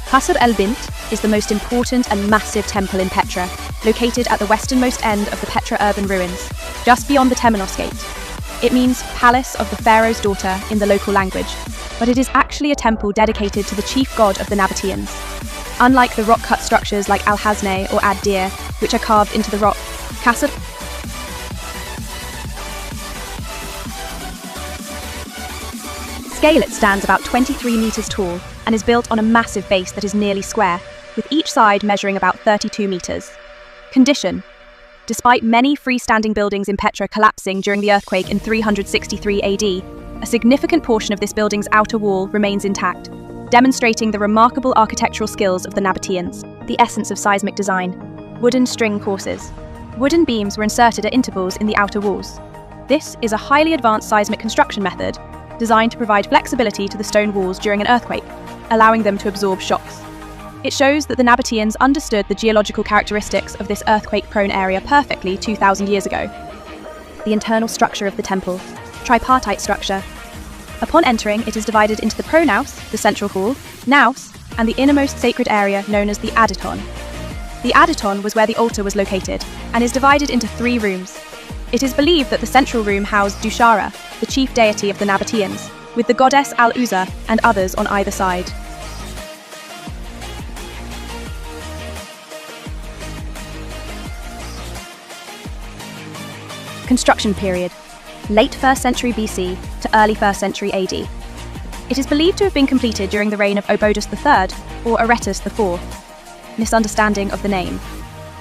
Qasr al-Bint is the most important and massive temple in Petra, located at the westernmost end of the Petra urban ruins, just beyond the Temenos Gate. It means Palace of the Pharaoh's Daughter in the local language, but it is actually a temple dedicated to the chief god of the Nabataeans. Unlike the rock-cut structures like Al-Hasne or Ad-Dir, which are carved into the rock, Qasr scale, it stands about 23 meters tall and is built on a massive base that is nearly square, with each side measuring about 32 meters. Condition. Despite many freestanding buildings in Petra collapsing during the earthquake in 363 AD, a significant portion of this building's outer wall remains intact, demonstrating the remarkable architectural skills of the Nabataeans. The essence of seismic design. Wooden string courses. Wooden beams were inserted at intervals in the outer walls. This is a highly advanced seismic construction method designed to provide flexibility to the stone walls during an earthquake, allowing them to absorb shocks. It shows that the Nabataeans understood the geological characteristics of this earthquake-prone area perfectly 2,000 years ago. The internal structure of the temple. Tripartite structure. Upon entering, it is divided into the pronaos, the central hall, naos, and the innermost sacred area known as the aditon. The aditon was where the altar was located, and is divided into 3 rooms. It is believed that the central room housed Dushara, the chief deity of the Nabataeans, with the goddess Al-Uzza and others on either side. Construction period. Late 1st century BC to early 1st century AD. It is believed to have been completed during the reign of Obodas III or Aretas IV. Misunderstanding of the name.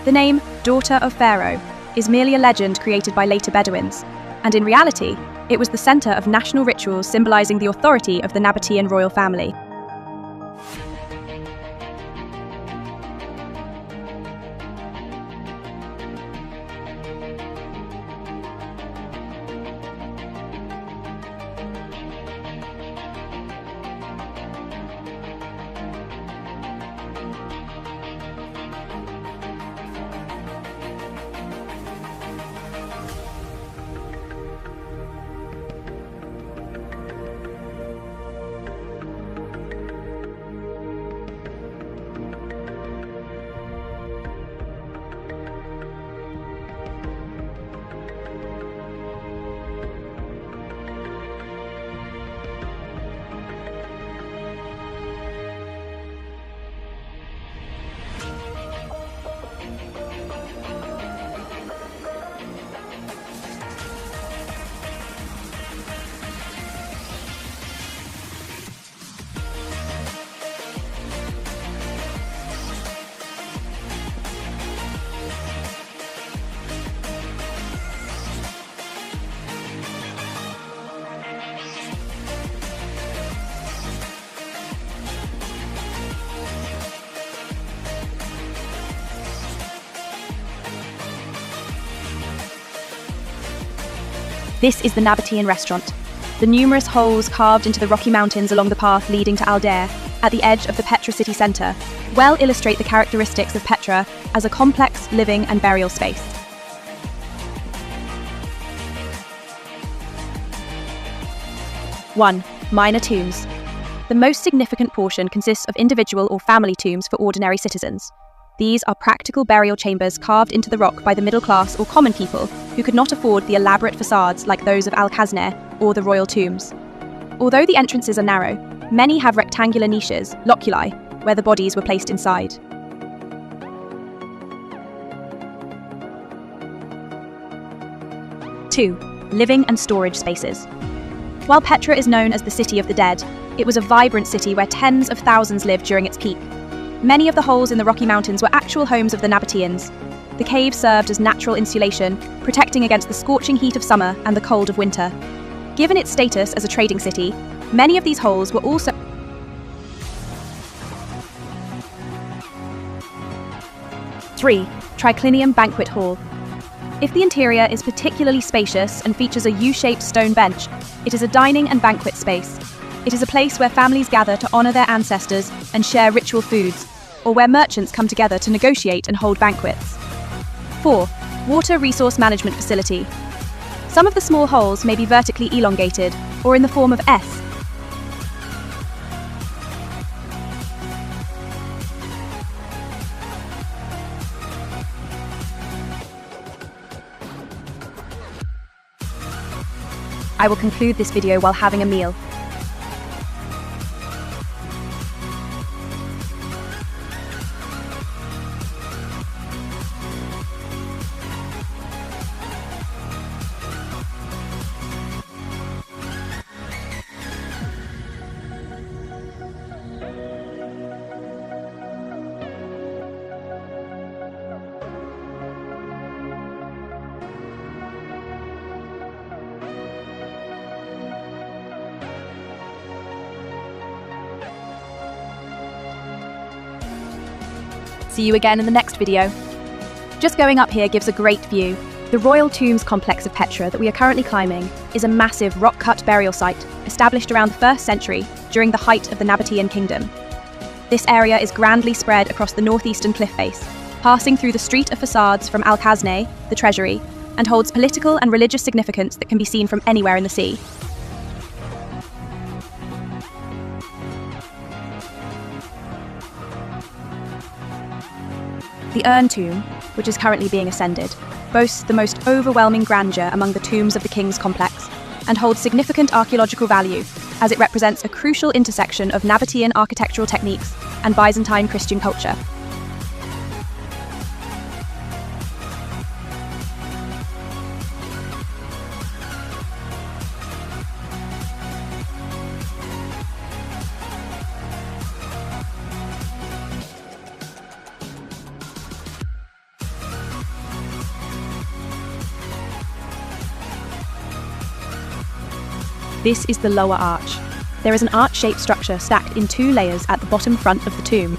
The name, Daughter of Pharaoh, is merely a legend created by later Bedouins, and in reality, it was the centre of national rituals symbolising the authority of the Nabataean royal family. This is the Nabataean restaurant. The numerous holes carved into the rocky mountains along the path leading to Aldair, at the edge of the Petra city centre, well illustrate the characteristics of Petra as a complex living and burial space. One, minor tombs. The most significant portion consists of individual or family tombs for ordinary citizens. These are practical burial chambers carved into the rock by the middle class or common people who could not afford the elaborate facades like those of Al-Khazneh or the royal tombs. Although the entrances are narrow, many have rectangular niches, loculi, where the bodies were placed inside. Two, living and storage spaces. While Petra is known as the City of the Dead, it was a vibrant city where tens of thousands lived during its peak. Many of the holes in the Rocky Mountains were actual homes of the Nabataeans. The caves served as natural insulation, protecting against the scorching heat of summer and the cold of winter. Given its status as a trading city, many of these holes were also 3. Triclinium Banquet Hall. If the interior is particularly spacious and features a U-shaped stone bench, it is a dining and banquet space. It is a place where families gather to honour their ancestors and share ritual foods, or where merchants come together to negotiate and hold banquets. 4. Water Resource Management Facility. Some of the small holes may be vertically elongated, or in the form of S. I will conclude this video while having a meal. See you again in the next video. Just going up here gives a great view. The Royal Tombs complex of Petra that we are currently climbing is a massive rock-cut burial site established around the 1st century during the height of the Nabataean Kingdom. This area is grandly spread across the northeastern cliff face, passing through the street of facades from Al-Khazneh, the treasury, and holds political and religious significance that can be seen from anywhere in the sea. The urn tomb, which is currently being ascended, boasts the most overwhelming grandeur among the tombs of the King's complex and holds significant archaeological value as it represents a crucial intersection of Nabataean architectural techniques and Byzantine Christian culture. This is the lower arch. There is an arch-shaped structure stacked in 2 layers at the bottom front of the tomb.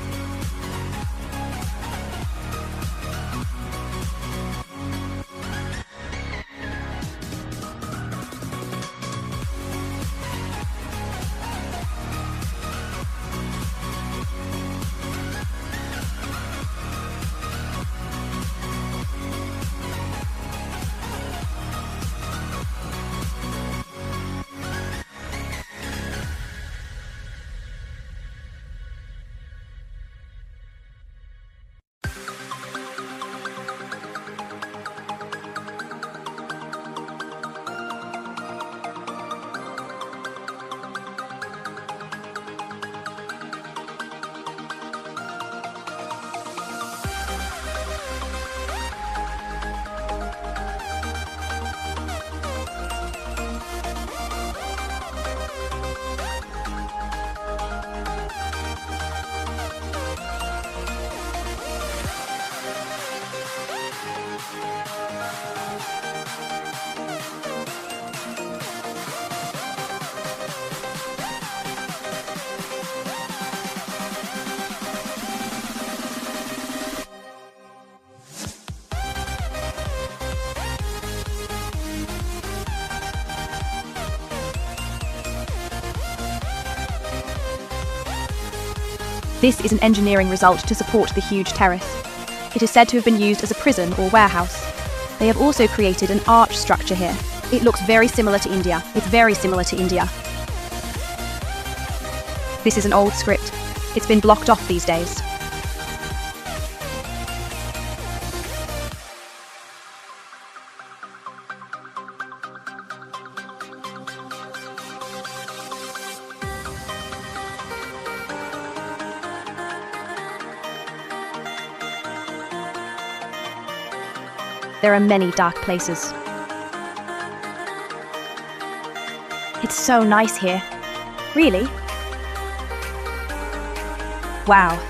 This is an engineering result to support the huge terrace. It is said to have been used as a prison or warehouse. They have also created an arch structure here. It looks very similar to India. It's very similar to India. This is an old script. It's been blocked off these days. There are many dark places. It's so nice here. Really? Wow.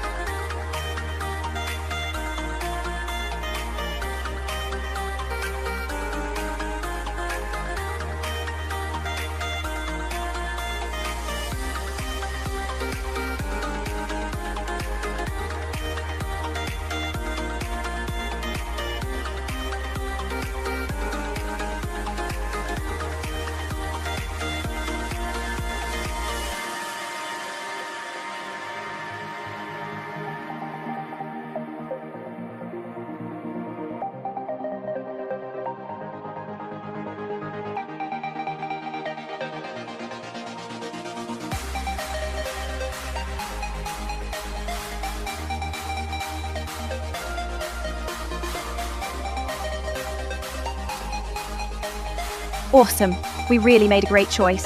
Awesome. We really made a great choice.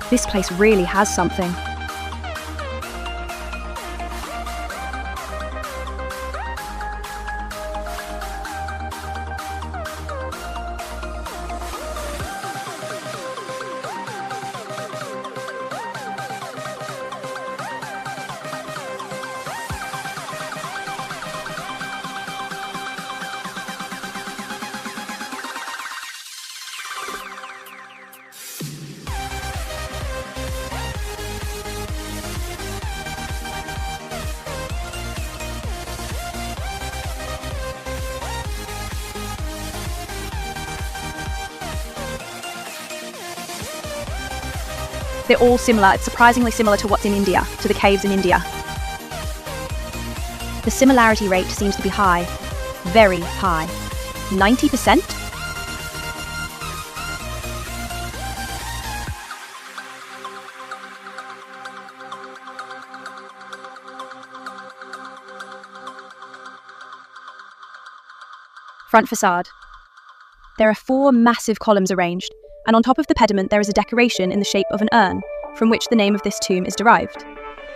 This place really has something. They're all similar. It's surprisingly similar to what's in India, to the caves in India. The similarity rate seems to be high. Very high. 90%? Front facade. There are 4 massive columns arranged, and on top of the pediment there is a decoration in the shape of an urn, from which the name of this tomb is derived.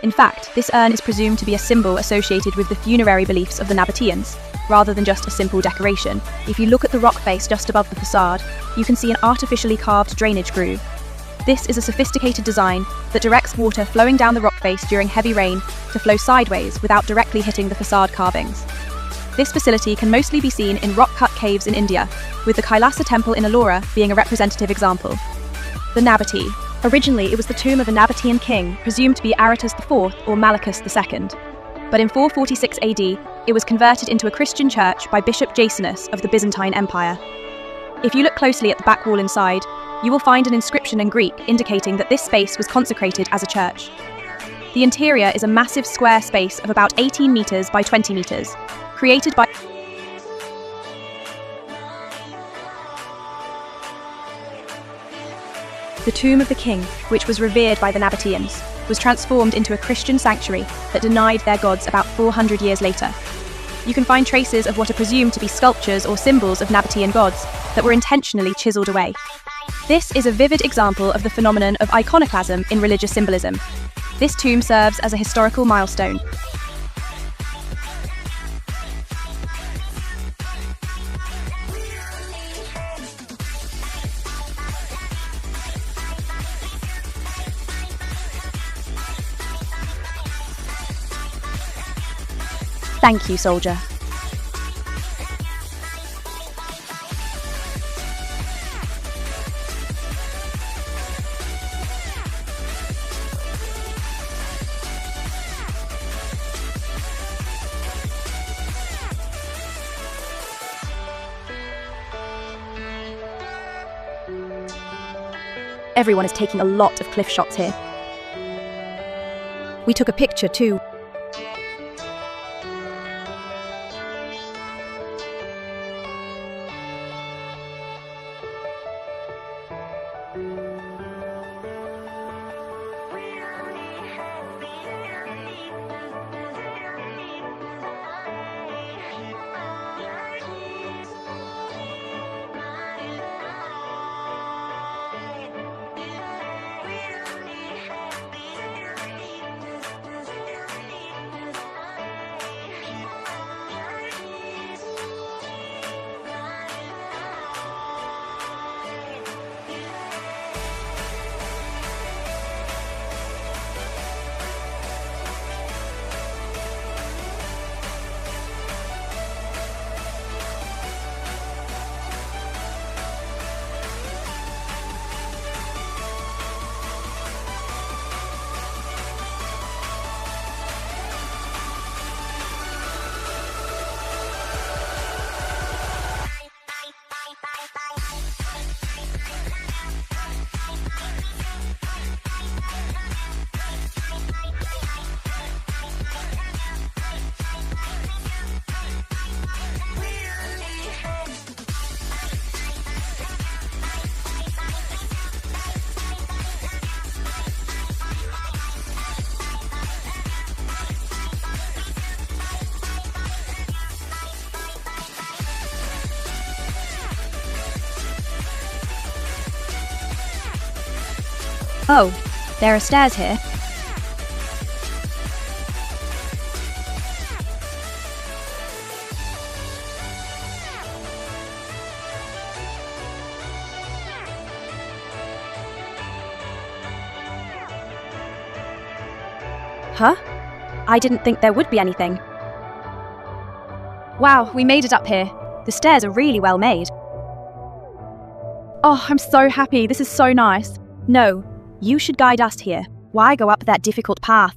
In fact, this urn is presumed to be a symbol associated with the funerary beliefs of the Nabataeans, rather than just a simple decoration. If you look at the rock face just above the facade, you can see an artificially carved drainage groove. This is a sophisticated design that directs water flowing down the rock face during heavy rain to flow sideways without directly hitting the facade carvings. This facility can mostly be seen in rock-cut caves in India, with the Kailasa temple in Ellora being a representative example. The Nabatee. Originally, it was the tomb of a Nabataean king, presumed to be Aretas IV or Malichus II. But in 446 AD, it was converted into a Christian church by Bishop Jasinus of the Byzantine Empire. If you look closely at the back wall inside, you will find an inscription in Greek indicating that this space was consecrated as a church. The interior is a massive square space of about 18 meters by 20 meters, created by the tomb of the king, which was revered by the Nabataeans, was transformed into a Christian sanctuary that denied their gods about 400 years later. You can find traces of what are presumed to be sculptures or symbols of Nabataean gods that were intentionally chiseled away. This is a vivid example of the phenomenon of iconoclasm in religious symbolism. This tomb serves as a historical milestone. Thank you, soldier. Everyone is taking a lot of cliff shots here. We took a picture too. Oh, there are stairs here. Huh? I didn't think there would be anything. Wow, we made it up here. The stairs are really well made. Oh, I'm so happy. This is so nice. No, you should guide us here. Why go up that difficult path?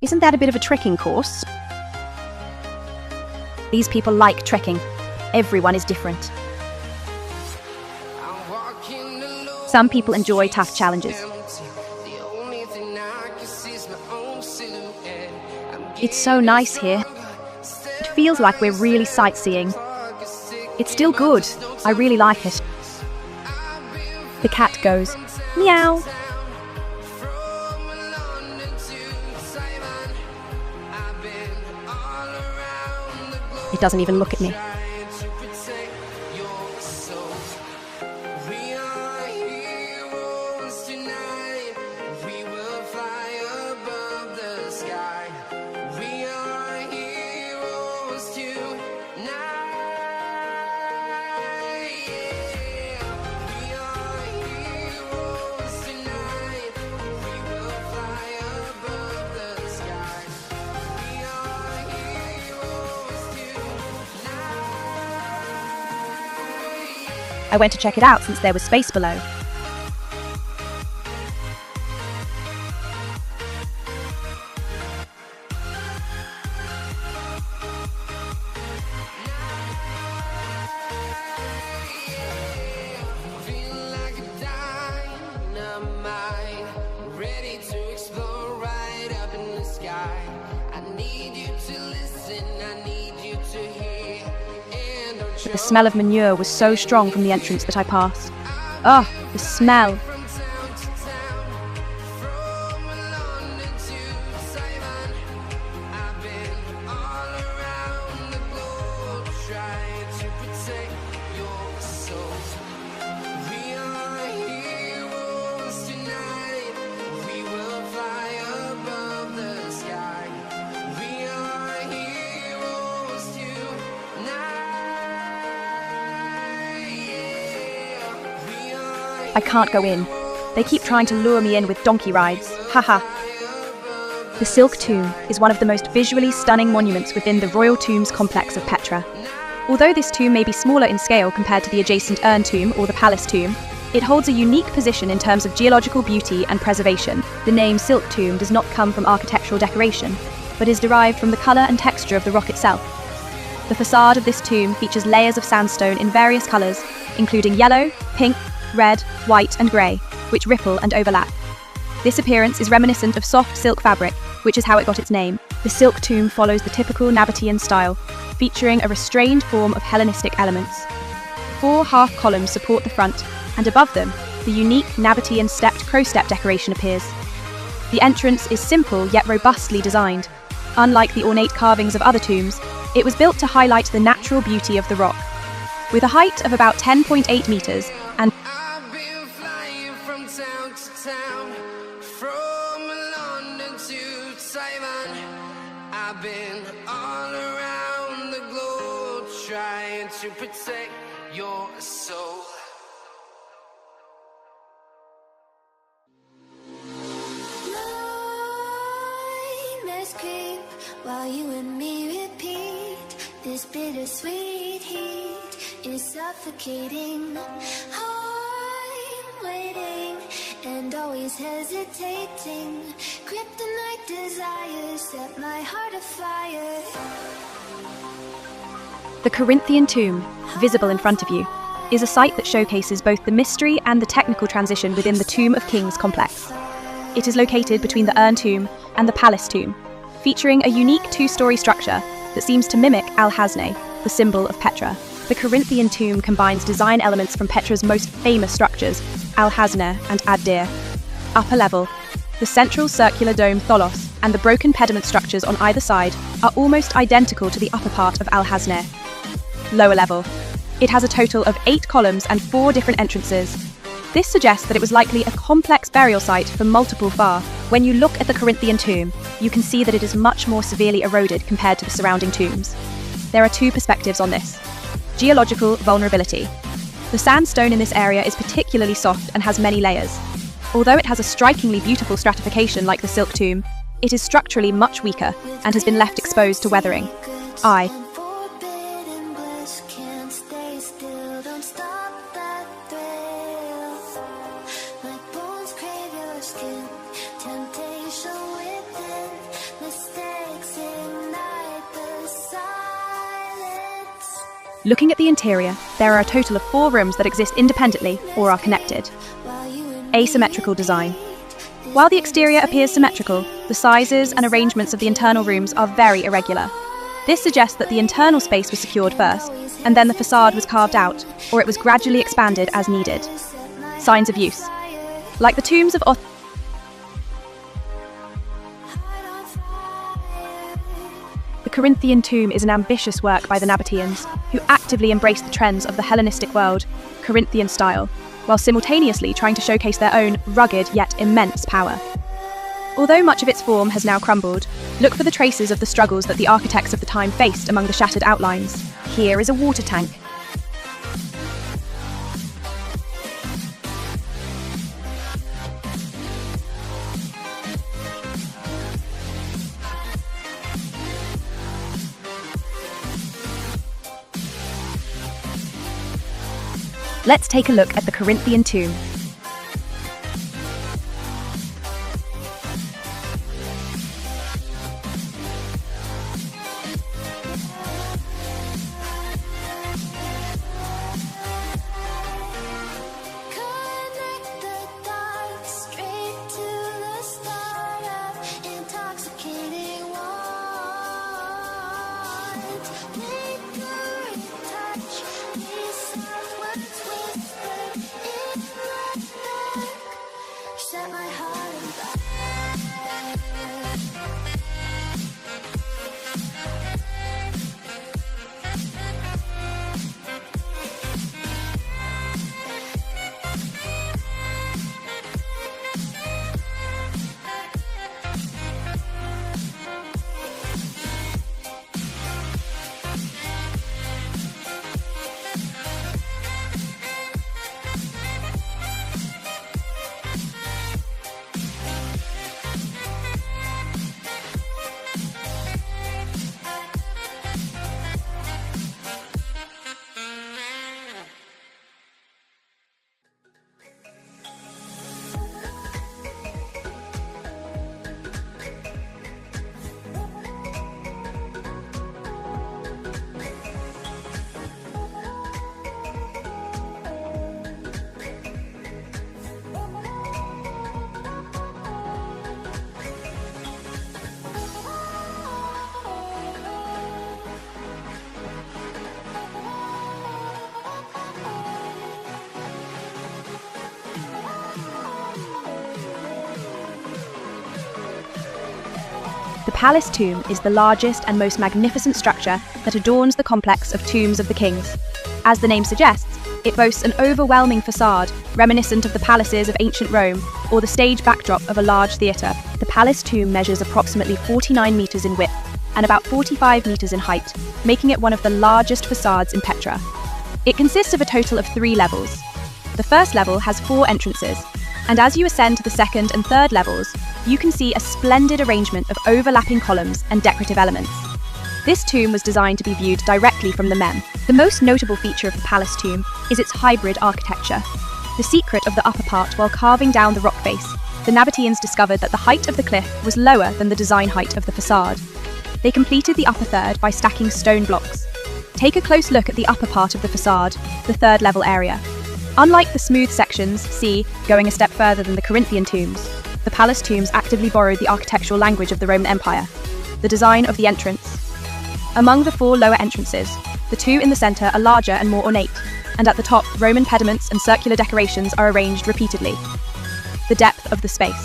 Isn't that a bit of a trekking course? These people like trekking. Everyone is different. Some people enjoy tough challenges. It's so nice here. It feels like we're really sightseeing. It's still good. I really like it. The cat goes, meow. It doesn't even look at me. I went to check it out since there was space below. Ready to explore right up in the sky. I need you to listen, I need you to hear. But the smell of manure was so strong from the entrance that I passed. Ugh, the smell. I can't go in. They keep trying to lure me in with donkey rides. Haha. The Silk Tomb is one of the most visually stunning monuments within the Royal Tombs complex of Petra. Although this tomb may be smaller in scale compared to the adjacent Urn Tomb or the Palace Tomb, it holds a unique position in terms of geological beauty and preservation. The name Silk Tomb does not come from architectural decoration, but is derived from the colour and texture of the rock itself. The facade of this tomb features layers of sandstone in various colours, including yellow, pink, red, white and grey, which ripple and overlap. This appearance is reminiscent of soft silk fabric, which is how it got its name. The Silk Tomb follows the typical Nabataean style, featuring a restrained form of Hellenistic elements. 4 half columns support the front, and above them, the unique Nabataean stepped crow-step decoration appears. The entrance is simple yet robustly designed. Unlike the ornate carvings of other tombs, it was built to highlight the natural beauty of the rock. With a height of about 10.8 metres and I've been all around the globe trying to protect your soul. Nightmares creep while you and me repeat. This bittersweet heat is suffocating. I'm waiting and always hesitating. Kryptonite desires set my heart afire. the Corinthian tomb, visible in front of you, is a site that showcases both the mystery and the technical transition within the Tomb of Kings complex. It is located between the Urn Tomb and the Palace Tomb, featuring a unique 2-story structure that seems to mimic Al-Hazneh, the symbol of Petra. The Corinthian tomb combines design elements from Petra's most famous structures, Al-Hazneh and Ad-Dir. Upper level, the central circular dome tholos and the broken pediment structures on either side are almost identical to the upper part of Al-Hazneh. Lower level, it has a total of 8 columns and 4 different entrances. This suggests that it was likely a complex burial site for multiple fahr. When you look at the Corinthian tomb, you can see that it is much more severely eroded compared to the surrounding tombs. There are 2 perspectives on this. Geological vulnerability. The sandstone in this area is particularly soft and has many layers. Although it has a strikingly beautiful stratification like the Silk Tomb, it is structurally much weaker and has been left exposed to weathering. Looking at the interior, there are a total of 4 rooms that exist independently or are connected. Asymmetrical design. While the exterior appears symmetrical, the sizes and arrangements of the internal rooms are very irregular. This suggests that the internal space was secured first, and then the facade was carved out, or it was gradually expanded as needed. Signs of use. Like the tombs of the Corinthian tomb is an ambitious work by the Nabataeans, who actively embraced the trends of the Hellenistic world, Corinthian style, while simultaneously trying to showcase their own rugged yet immense power. Although much of its form has now crumbled, look for the traces of the struggles that the architects of the time faced among the shattered outlines. Here is a water tank. Let's take a look at the Corinthian tomb. Connect the dots straight to the start of intoxicating wine. Lingering touch, these soft words whispered in the dark, set my heart on fire. The palace tomb is the largest and most magnificent structure that adorns the complex of tombs of the kings. As the name suggests, it boasts an overwhelming facade, reminiscent of the palaces of ancient Rome, or the stage backdrop of a large theatre. The palace tomb measures approximately 49 metres in width and about 45 metres in height, making it one of the largest facades in Petra. It consists of a total of 3 levels. The first level has 4 entrances, and as you ascend to the second and third levels, you can see a splendid arrangement of overlapping columns and decorative elements. This tomb was designed to be viewed directly from the mem. The most notable feature of the palace tomb is its hybrid architecture. The secret of the upper part while carving down the rock face, the Nabataeans discovered that the height of the cliff was lower than the design height of the facade. They completed the upper third by stacking stone blocks. Take a close look at the upper part of the facade, the third level area. Unlike the smooth sections, see, going a step further than the Corinthian tombs, the palace tombs actively borrowed the architectural language of the Roman Empire. The design of the entrance. Among the 4 lower entrances, the 2 in the centre are larger and more ornate, and at the top, Roman pediments and circular decorations are arranged repeatedly. The depth of the space.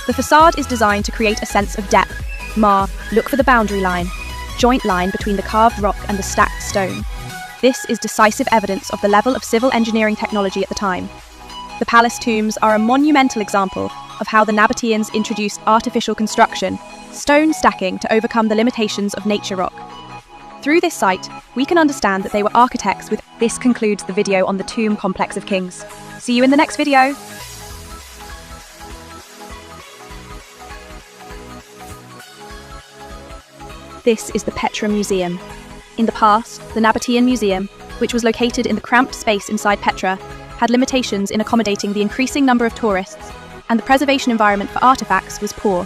The facade is designed to create a sense of depth. Look for the boundary line, joint line between the carved rock and the stacked stone. This is decisive evidence of the level of civil engineering technology at the time. The palace tombs are a monumental example of how the Nabataeans introduced artificial construction, stone stacking, to overcome the limitations of nature rock. Through this site, we can understand that they were architects with. This concludes the video on the tomb complex of kings. See you in the next video! This is the Petra Museum. In the past, the Nabataean Museum, which was located in the cramped space inside Petra, had limitations in accommodating the increasing number of tourists, and the preservation environment for artifacts was poor.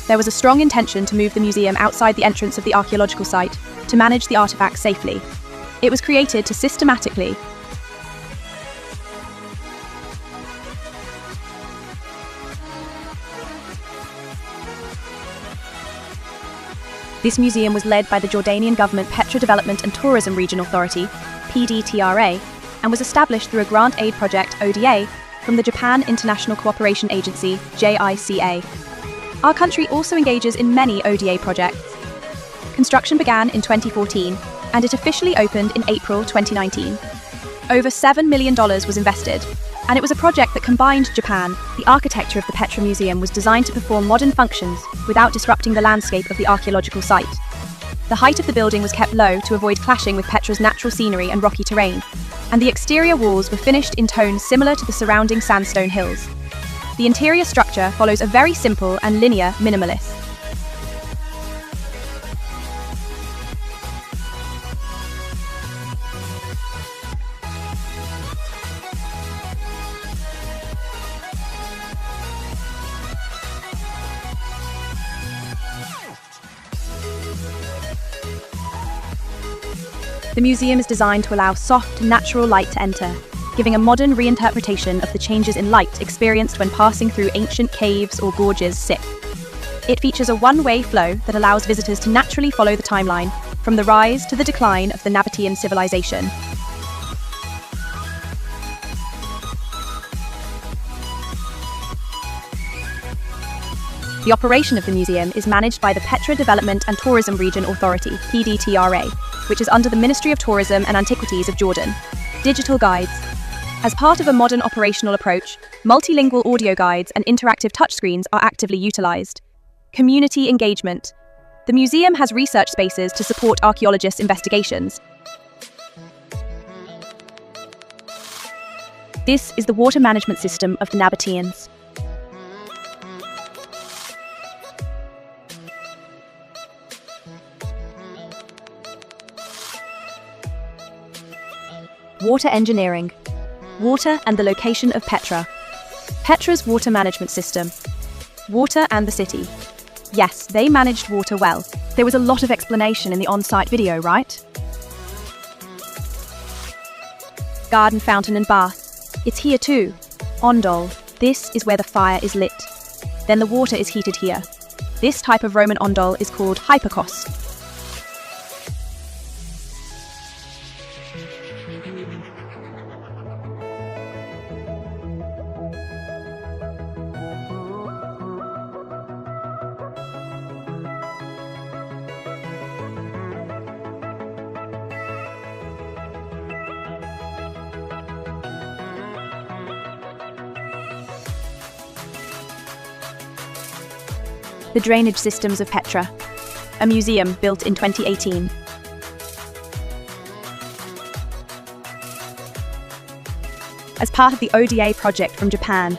There was a strong intention to move the museum outside the entrance of the archaeological site to manage the artifacts safely. It was created to systematically This museum was led by the Jordanian government Petra Development and Tourism Region Authority, PDTRA, and was established through a grant aid project, ODA, from the Japan International Cooperation Agency, JICA. Our country also engages in many ODA projects. Construction began in 2014, and it officially opened in April 2019. Over $7 million was invested, and it was a project that combined Japan. The architecture of the Petra Museum was designed to perform modern functions without disrupting the landscape of the archaeological site. The height of the building was kept low to avoid clashing with Petra's natural scenery and rocky terrain, and the exterior walls were finished in tones similar to the surrounding sandstone hills. The interior structure follows a very simple and linear minimalist. The museum is designed to allow soft, natural light to enter, giving a modern reinterpretation of the changes in light experienced when passing through ancient caves or gorges. It features a one-way flow that allows visitors to naturally follow the timeline from the rise to the decline of the Nabataean civilization. The operation of the museum is managed by the Petra Development and Tourism Region Authority, PDTRA, which is under the Ministry of Tourism and Antiquities of Jordan. Digital guides. As part of a modern operational approach, multilingual audio guides and interactive touchscreens are actively utilized. Community engagement. The museum has research spaces to support archaeologists' investigations. This is the water management system of the Nabataeans. Water engineering. Water and the location of Petra. Petra's water management system. Water and the city. Yes, they managed water well. There was a lot of explanation in the on-site video, right? Garden, fountain and bath. It's here too. Ondol. This is where the fire is lit. Then the water is heated here. This type of Roman ondol is called hyperkos. The drainage systems of Petra, a museum built in 2018. As part of the ODA project from Japan.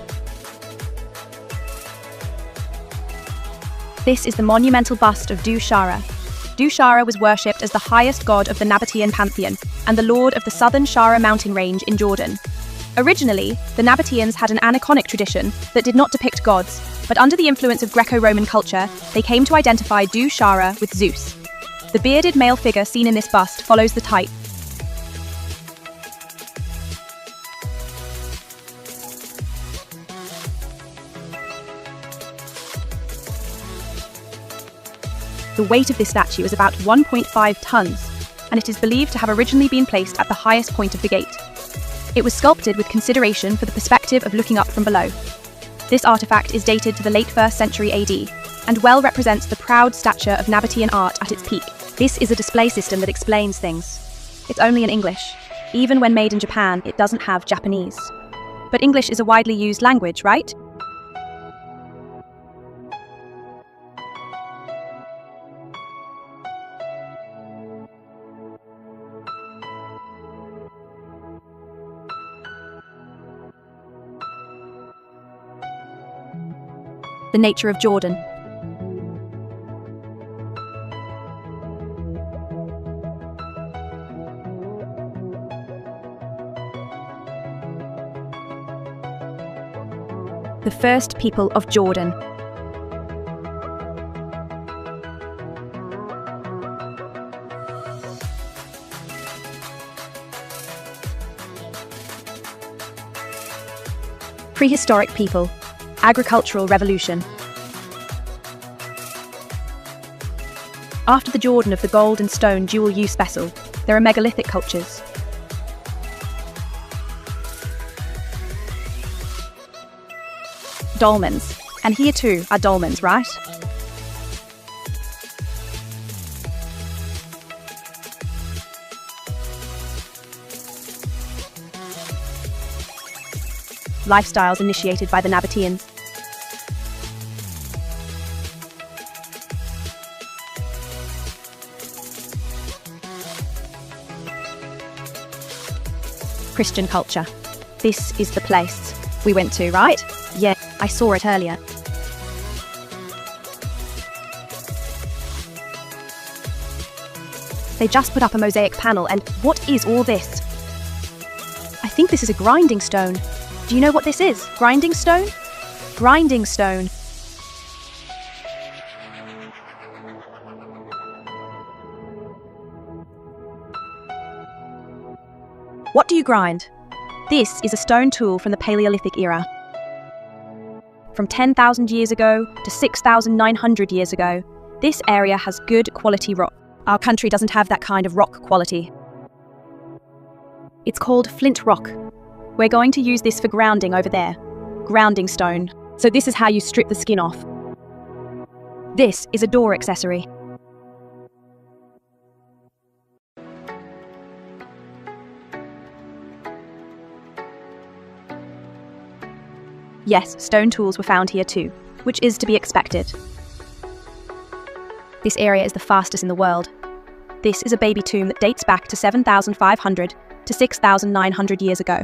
This is the monumental bust of Du-Shara. Du-Shara was worshipped as the highest god of the Nabataean pantheon and the lord of the southern Shara mountain range in Jordan. Originally, the Nabataeans had an aniconic tradition that did not depict gods, but under the influence of Greco-Roman culture, they came to identify Du-Shara with Zeus. The bearded male figure seen in this bust follows the type. The weight of this statue is about 1.5 tons, and it is believed to have originally been placed at the highest point of the gate. It was sculpted with consideration for the perspective of looking up from below. This artifact is dated to the late 1st century AD, and well represents the proud stature of Nabataean art at its peak. This is a display system that explains things. It's only in English. Even when made in Japan, it doesn't have Japanese. But English is a widely used language, right? The nature of Jordan. The first people of Jordan. Prehistoric people. Agricultural revolution. After the Jordan of the gold and stone dual-use vessel, there are megalithic cultures. Dolmens. And here too are dolmens, right? Lifestyles initiated by the Nabataeans. Christian culture. This is the place we went to, right? Yeah, I saw it earlier. They just put up a mosaic panel, and what is all this? I think this is a grinding stone. Do you know what this is? Grinding stone? Grinding stone. What do you grind? This is a stone tool from the Paleolithic era. From 10,000 years ago to 6,900 years ago, this area has good quality rock. Our country doesn't have that kind of rock quality. It's called flint rock. We're going to use this for grounding over there. Grounding stone. So this is how you strip the skin off. This is a door accessory. Yes, stone tools were found here too, which is to be expected. This area is the fastest in the world. This is a baby tomb that dates back to 7,500 to 6,900 years ago.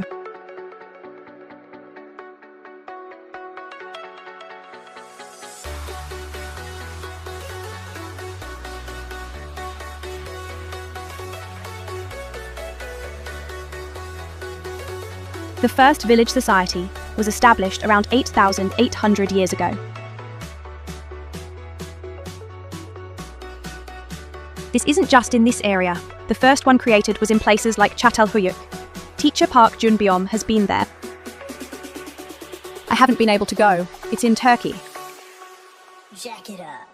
The first village society was established around 8,800 years ago. This isn't just in this area. The first one created was in places like Çatalhöyük. Teacher Park Junbiom has been there. I haven't been able to go. It's in Turkey. Jack it up.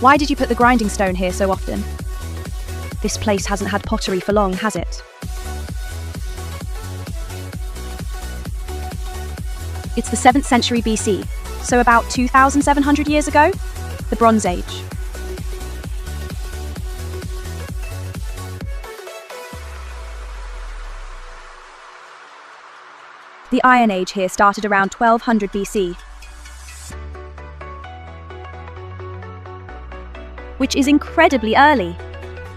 Why did you put the grinding stone here so often? This place hasn't had pottery for long, has it? It's the 7th century BC, so about 2,700 years ago, the Bronze Age. The Iron Age here started around 1200 BC, which is incredibly early.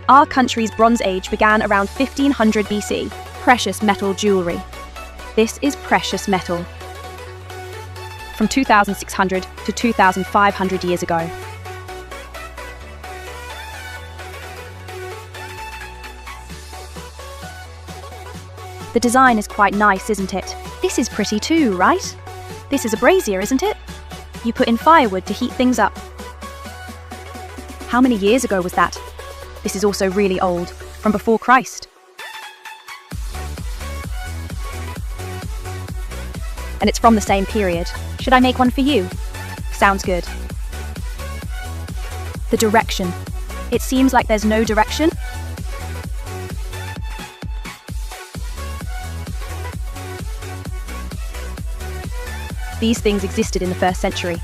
Our country's Bronze Age began around 1500 BC. Precious metal jewellery. This is precious metal. From 2,600 to 2,500 years ago. The design is quite nice, isn't it? This is pretty too, right? This is a brazier, isn't it? You put in firewood to heat things up. How many years ago was that? This is also really old, from before Christ. And it's from the same period. Should I make one for you? Sounds good. The direction. It seems like there's no direction. These things existed in the 1st century.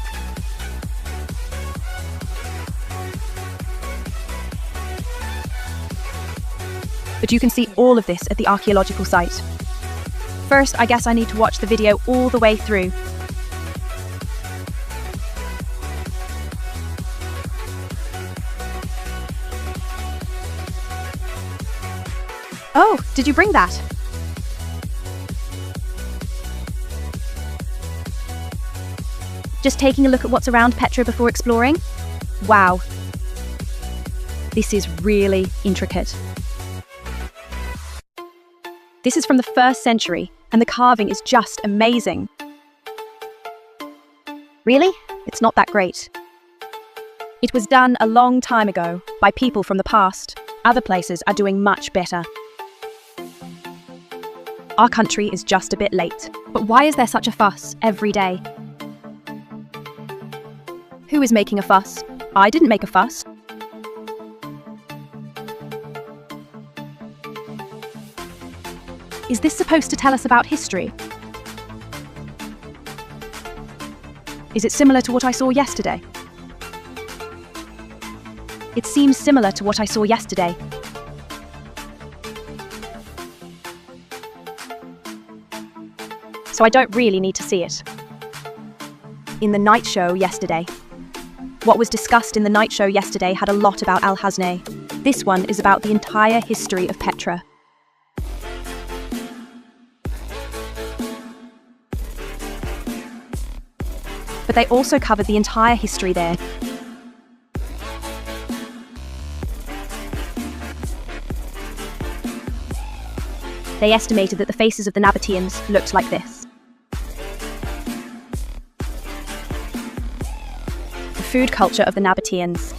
But you can see all of this at the archaeological site. First, I guess I need to watch the video all the way through. Oh, did you bring that? Just taking a look at what's around Petra before exploring? Wow. This is really intricate. This is from the 1st century, and the carving is just amazing. Really? It's not that great. It was done a long time ago, by people from the past. Other places are doing much better. Our country is just a bit late. But why is there such a fuss every day? Who is making a fuss? I didn't make a fuss. Is this supposed to tell us about history? Is it similar to what I saw yesterday? It seems similar to what I saw yesterday. So I don't really need to see it. In the night show yesterday. What was discussed in the night show yesterday had a lot about Al-Hazneh. This one is about the entire history of Petra. But they also covered the entire history there. They estimated that the faces of the Nabataeans looked like this. The food culture of the Nabataeans.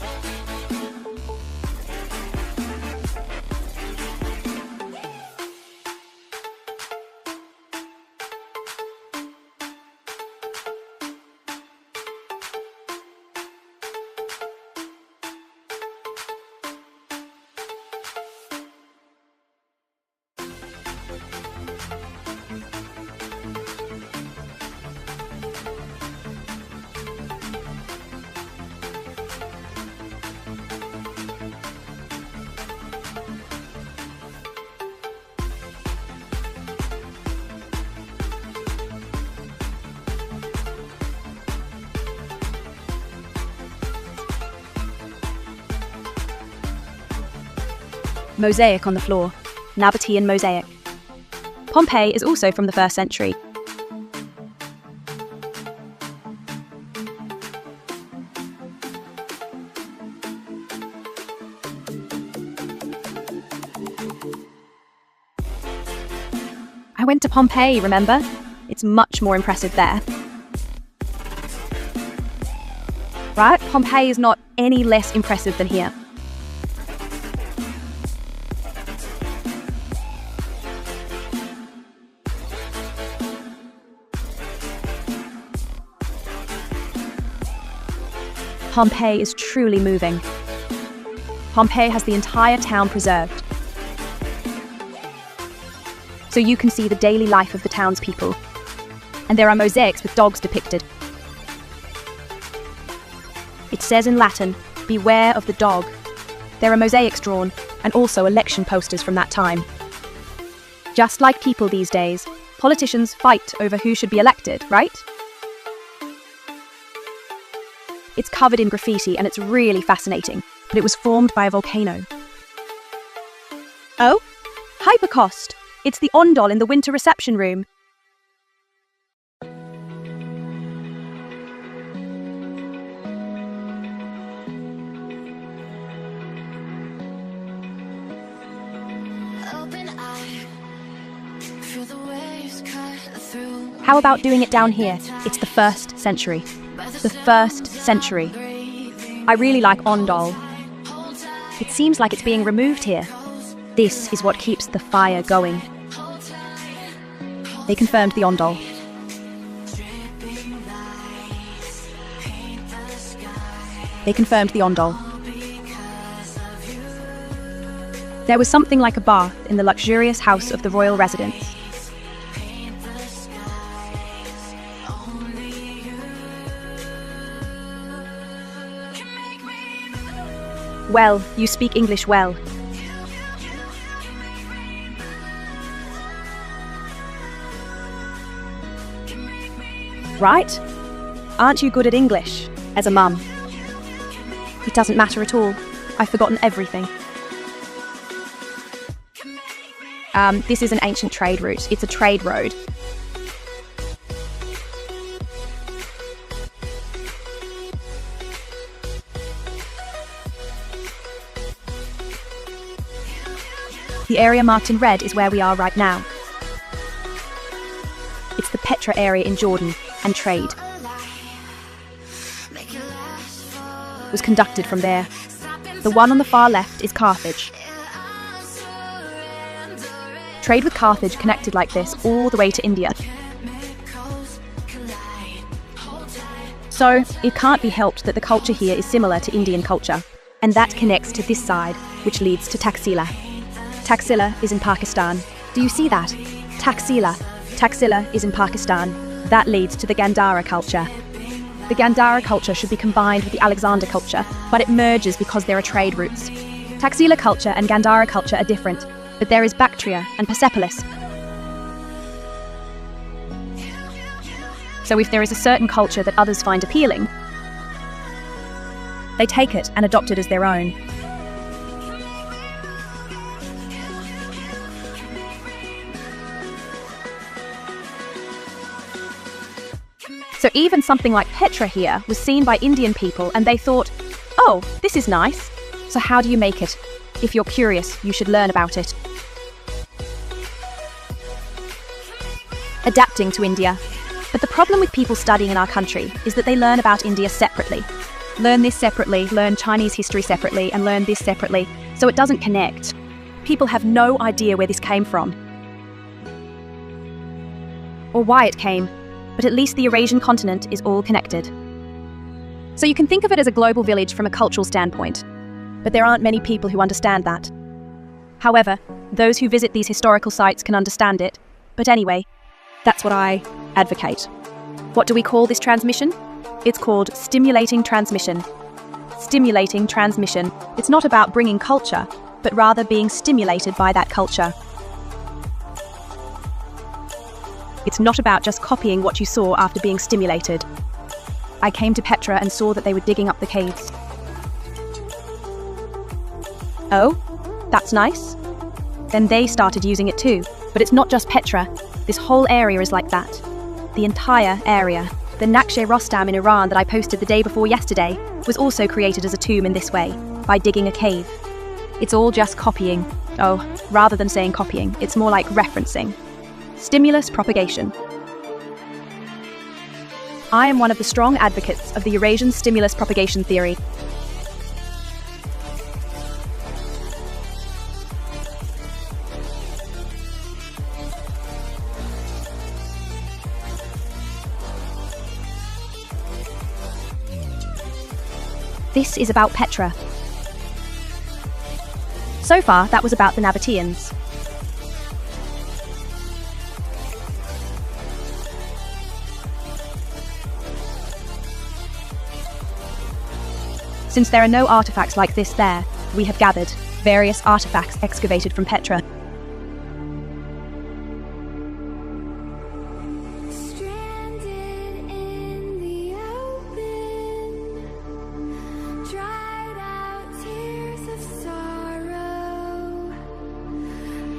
Mosaic on the floor. Nabataean mosaic. Pompeii is also from the 1st century. I went to Pompeii, remember? It's much more impressive there. Right? Pompeii is not any less impressive than here. Pompeii is truly moving. Pompeii has the entire town preserved. So you can see the daily life of the townspeople. And there are mosaics with dogs depicted. It says in Latin, "Beware of the dog." There are mosaics drawn, and also election posters from that time. Just like people these days, politicians fight over who should be elected, right? It's covered in graffiti and it's really fascinating, but it was formed by a volcano. Oh, Hypercost! It's the Ondol in the winter reception room. How about doing it down here? It's the 1st century. The 1st century. I really like Ondol. It seems like it's being removed here. This is what keeps the fire going. They confirmed the Ondol. They confirmed the Ondol. There was something like a bath in the luxurious house of the royal residence. Well, you speak English well. Right? Aren't you good at English, as a mum? It doesn't matter at all. I've forgotten everything. This is an ancient trade route. It's a trade road. The area marked in red is where we are right now. It's the Petra area in Jordan, and trade was conducted from there. The one on the far left is Carthage. Trade with Carthage connected like this all the way to India. So, it can't be helped that the culture here is similar to Indian culture, and that connects to this side, which leads to Taxila. Taxila is in Pakistan. Do you see that? Taxila. Taxila is in Pakistan. That leads to the Gandhara culture. The Gandhara culture should be combined with the Alexander culture, but it merges because there are trade routes. Taxila culture and Gandhara culture are different, but there is Bactria and Persepolis. So if there is a certain culture that others find appealing, they take it and adopt it as their own. So even something like Petra here was seen by Indian people and they thought, oh, this is nice. So how do you make it? If you're curious, you should learn about it. Adapting to India. But the problem with people studying in our country is that they learn about India separately. Learn this separately, learn Chinese history separately, and learn this separately, so it doesn't connect. People have no idea where this came from, or why it came, but at least the Eurasian continent is all connected. So you can think of it as a global village from a cultural standpoint, but there aren't many people who understand that. However, those who visit these historical sites can understand it, but anyway, that's what I advocate. What do we call this transmission? It's called stimulating transmission. Stimulating transmission. It's not about bringing culture, but rather being stimulated by that culture. It's not about just copying what you saw after being stimulated. I came to Petra and saw that they were digging up the caves. Oh, that's nice. Then they started using it too. But it's not just Petra. This whole area is like that. The entire area. The Naqsh Rostam in Iran that I posted the day before yesterday was also created as a tomb in this way, by digging a cave. It's all just copying. Oh, rather than saying copying, it's more like referencing. Stimulus propagation. I am one of the strong advocates of the Eurasian stimulus propagation theory. This is about Petra. So far, that was about the Nabataeans. Since there are no artifacts like this there, we have gathered various artifacts excavated from Petra. Stranded in the open, dried out tears of sorrow,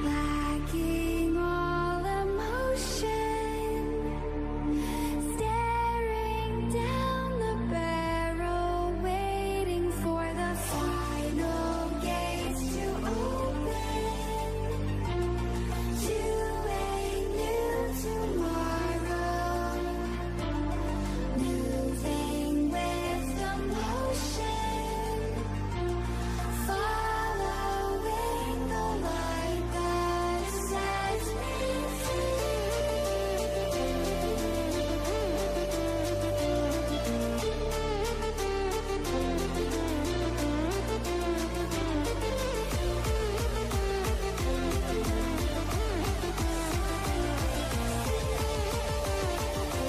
lacking all emotion, staring down the barrel, waiting for the final gates to open to a new tomorrow, moving with the motion, following the light that sets me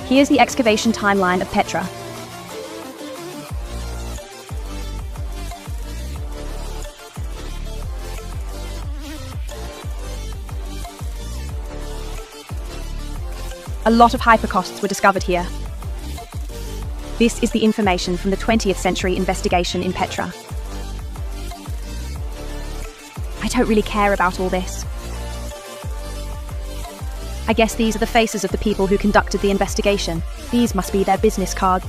Here's the excavation timeline of Petra. A lot of hypercosts were discovered here. This is the information from the 20th century investigation in Petra. I don't really care about all this. I guess these are the faces of the people who conducted the investigation. These must be their business cards.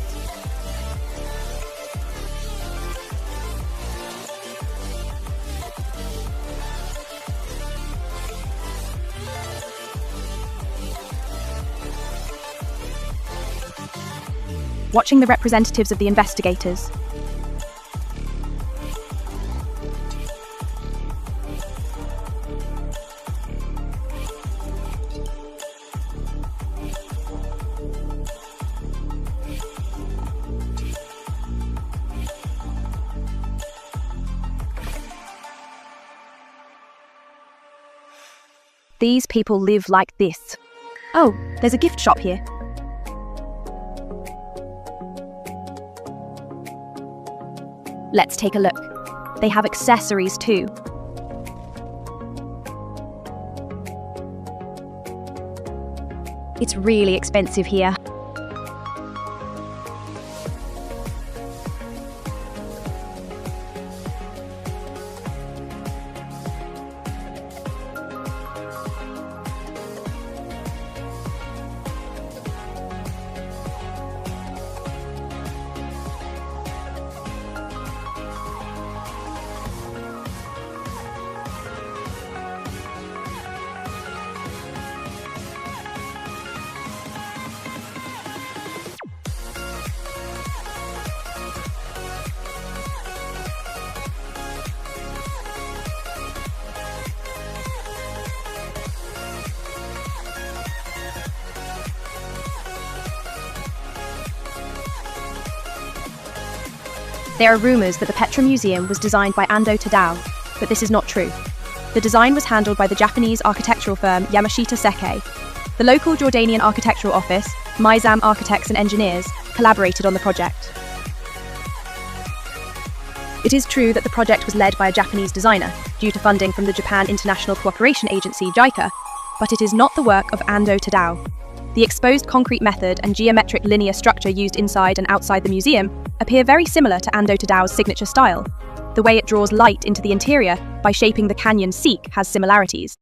Watching the representatives of the investigators. These people live like this. Oh, there's a gift shop here. Let's take a look. They have accessories too. It's really expensive here. There are rumours that the Petra Museum was designed by Ando Tadao, but this is not true. The design was handled by the Japanese architectural firm Yamashita Seikei. The local Jordanian architectural office, Mizam Architects and Engineers, collaborated on the project. It is true that the project was led by a Japanese designer, due to funding from the Japan International Cooperation Agency JICA, but it is not the work of Ando Tadao. The exposed concrete method and geometric linear structure used inside and outside the museum appear very similar to Ando Tadao's signature style. The way it draws light into the interior by shaping the canyon seek has similarities.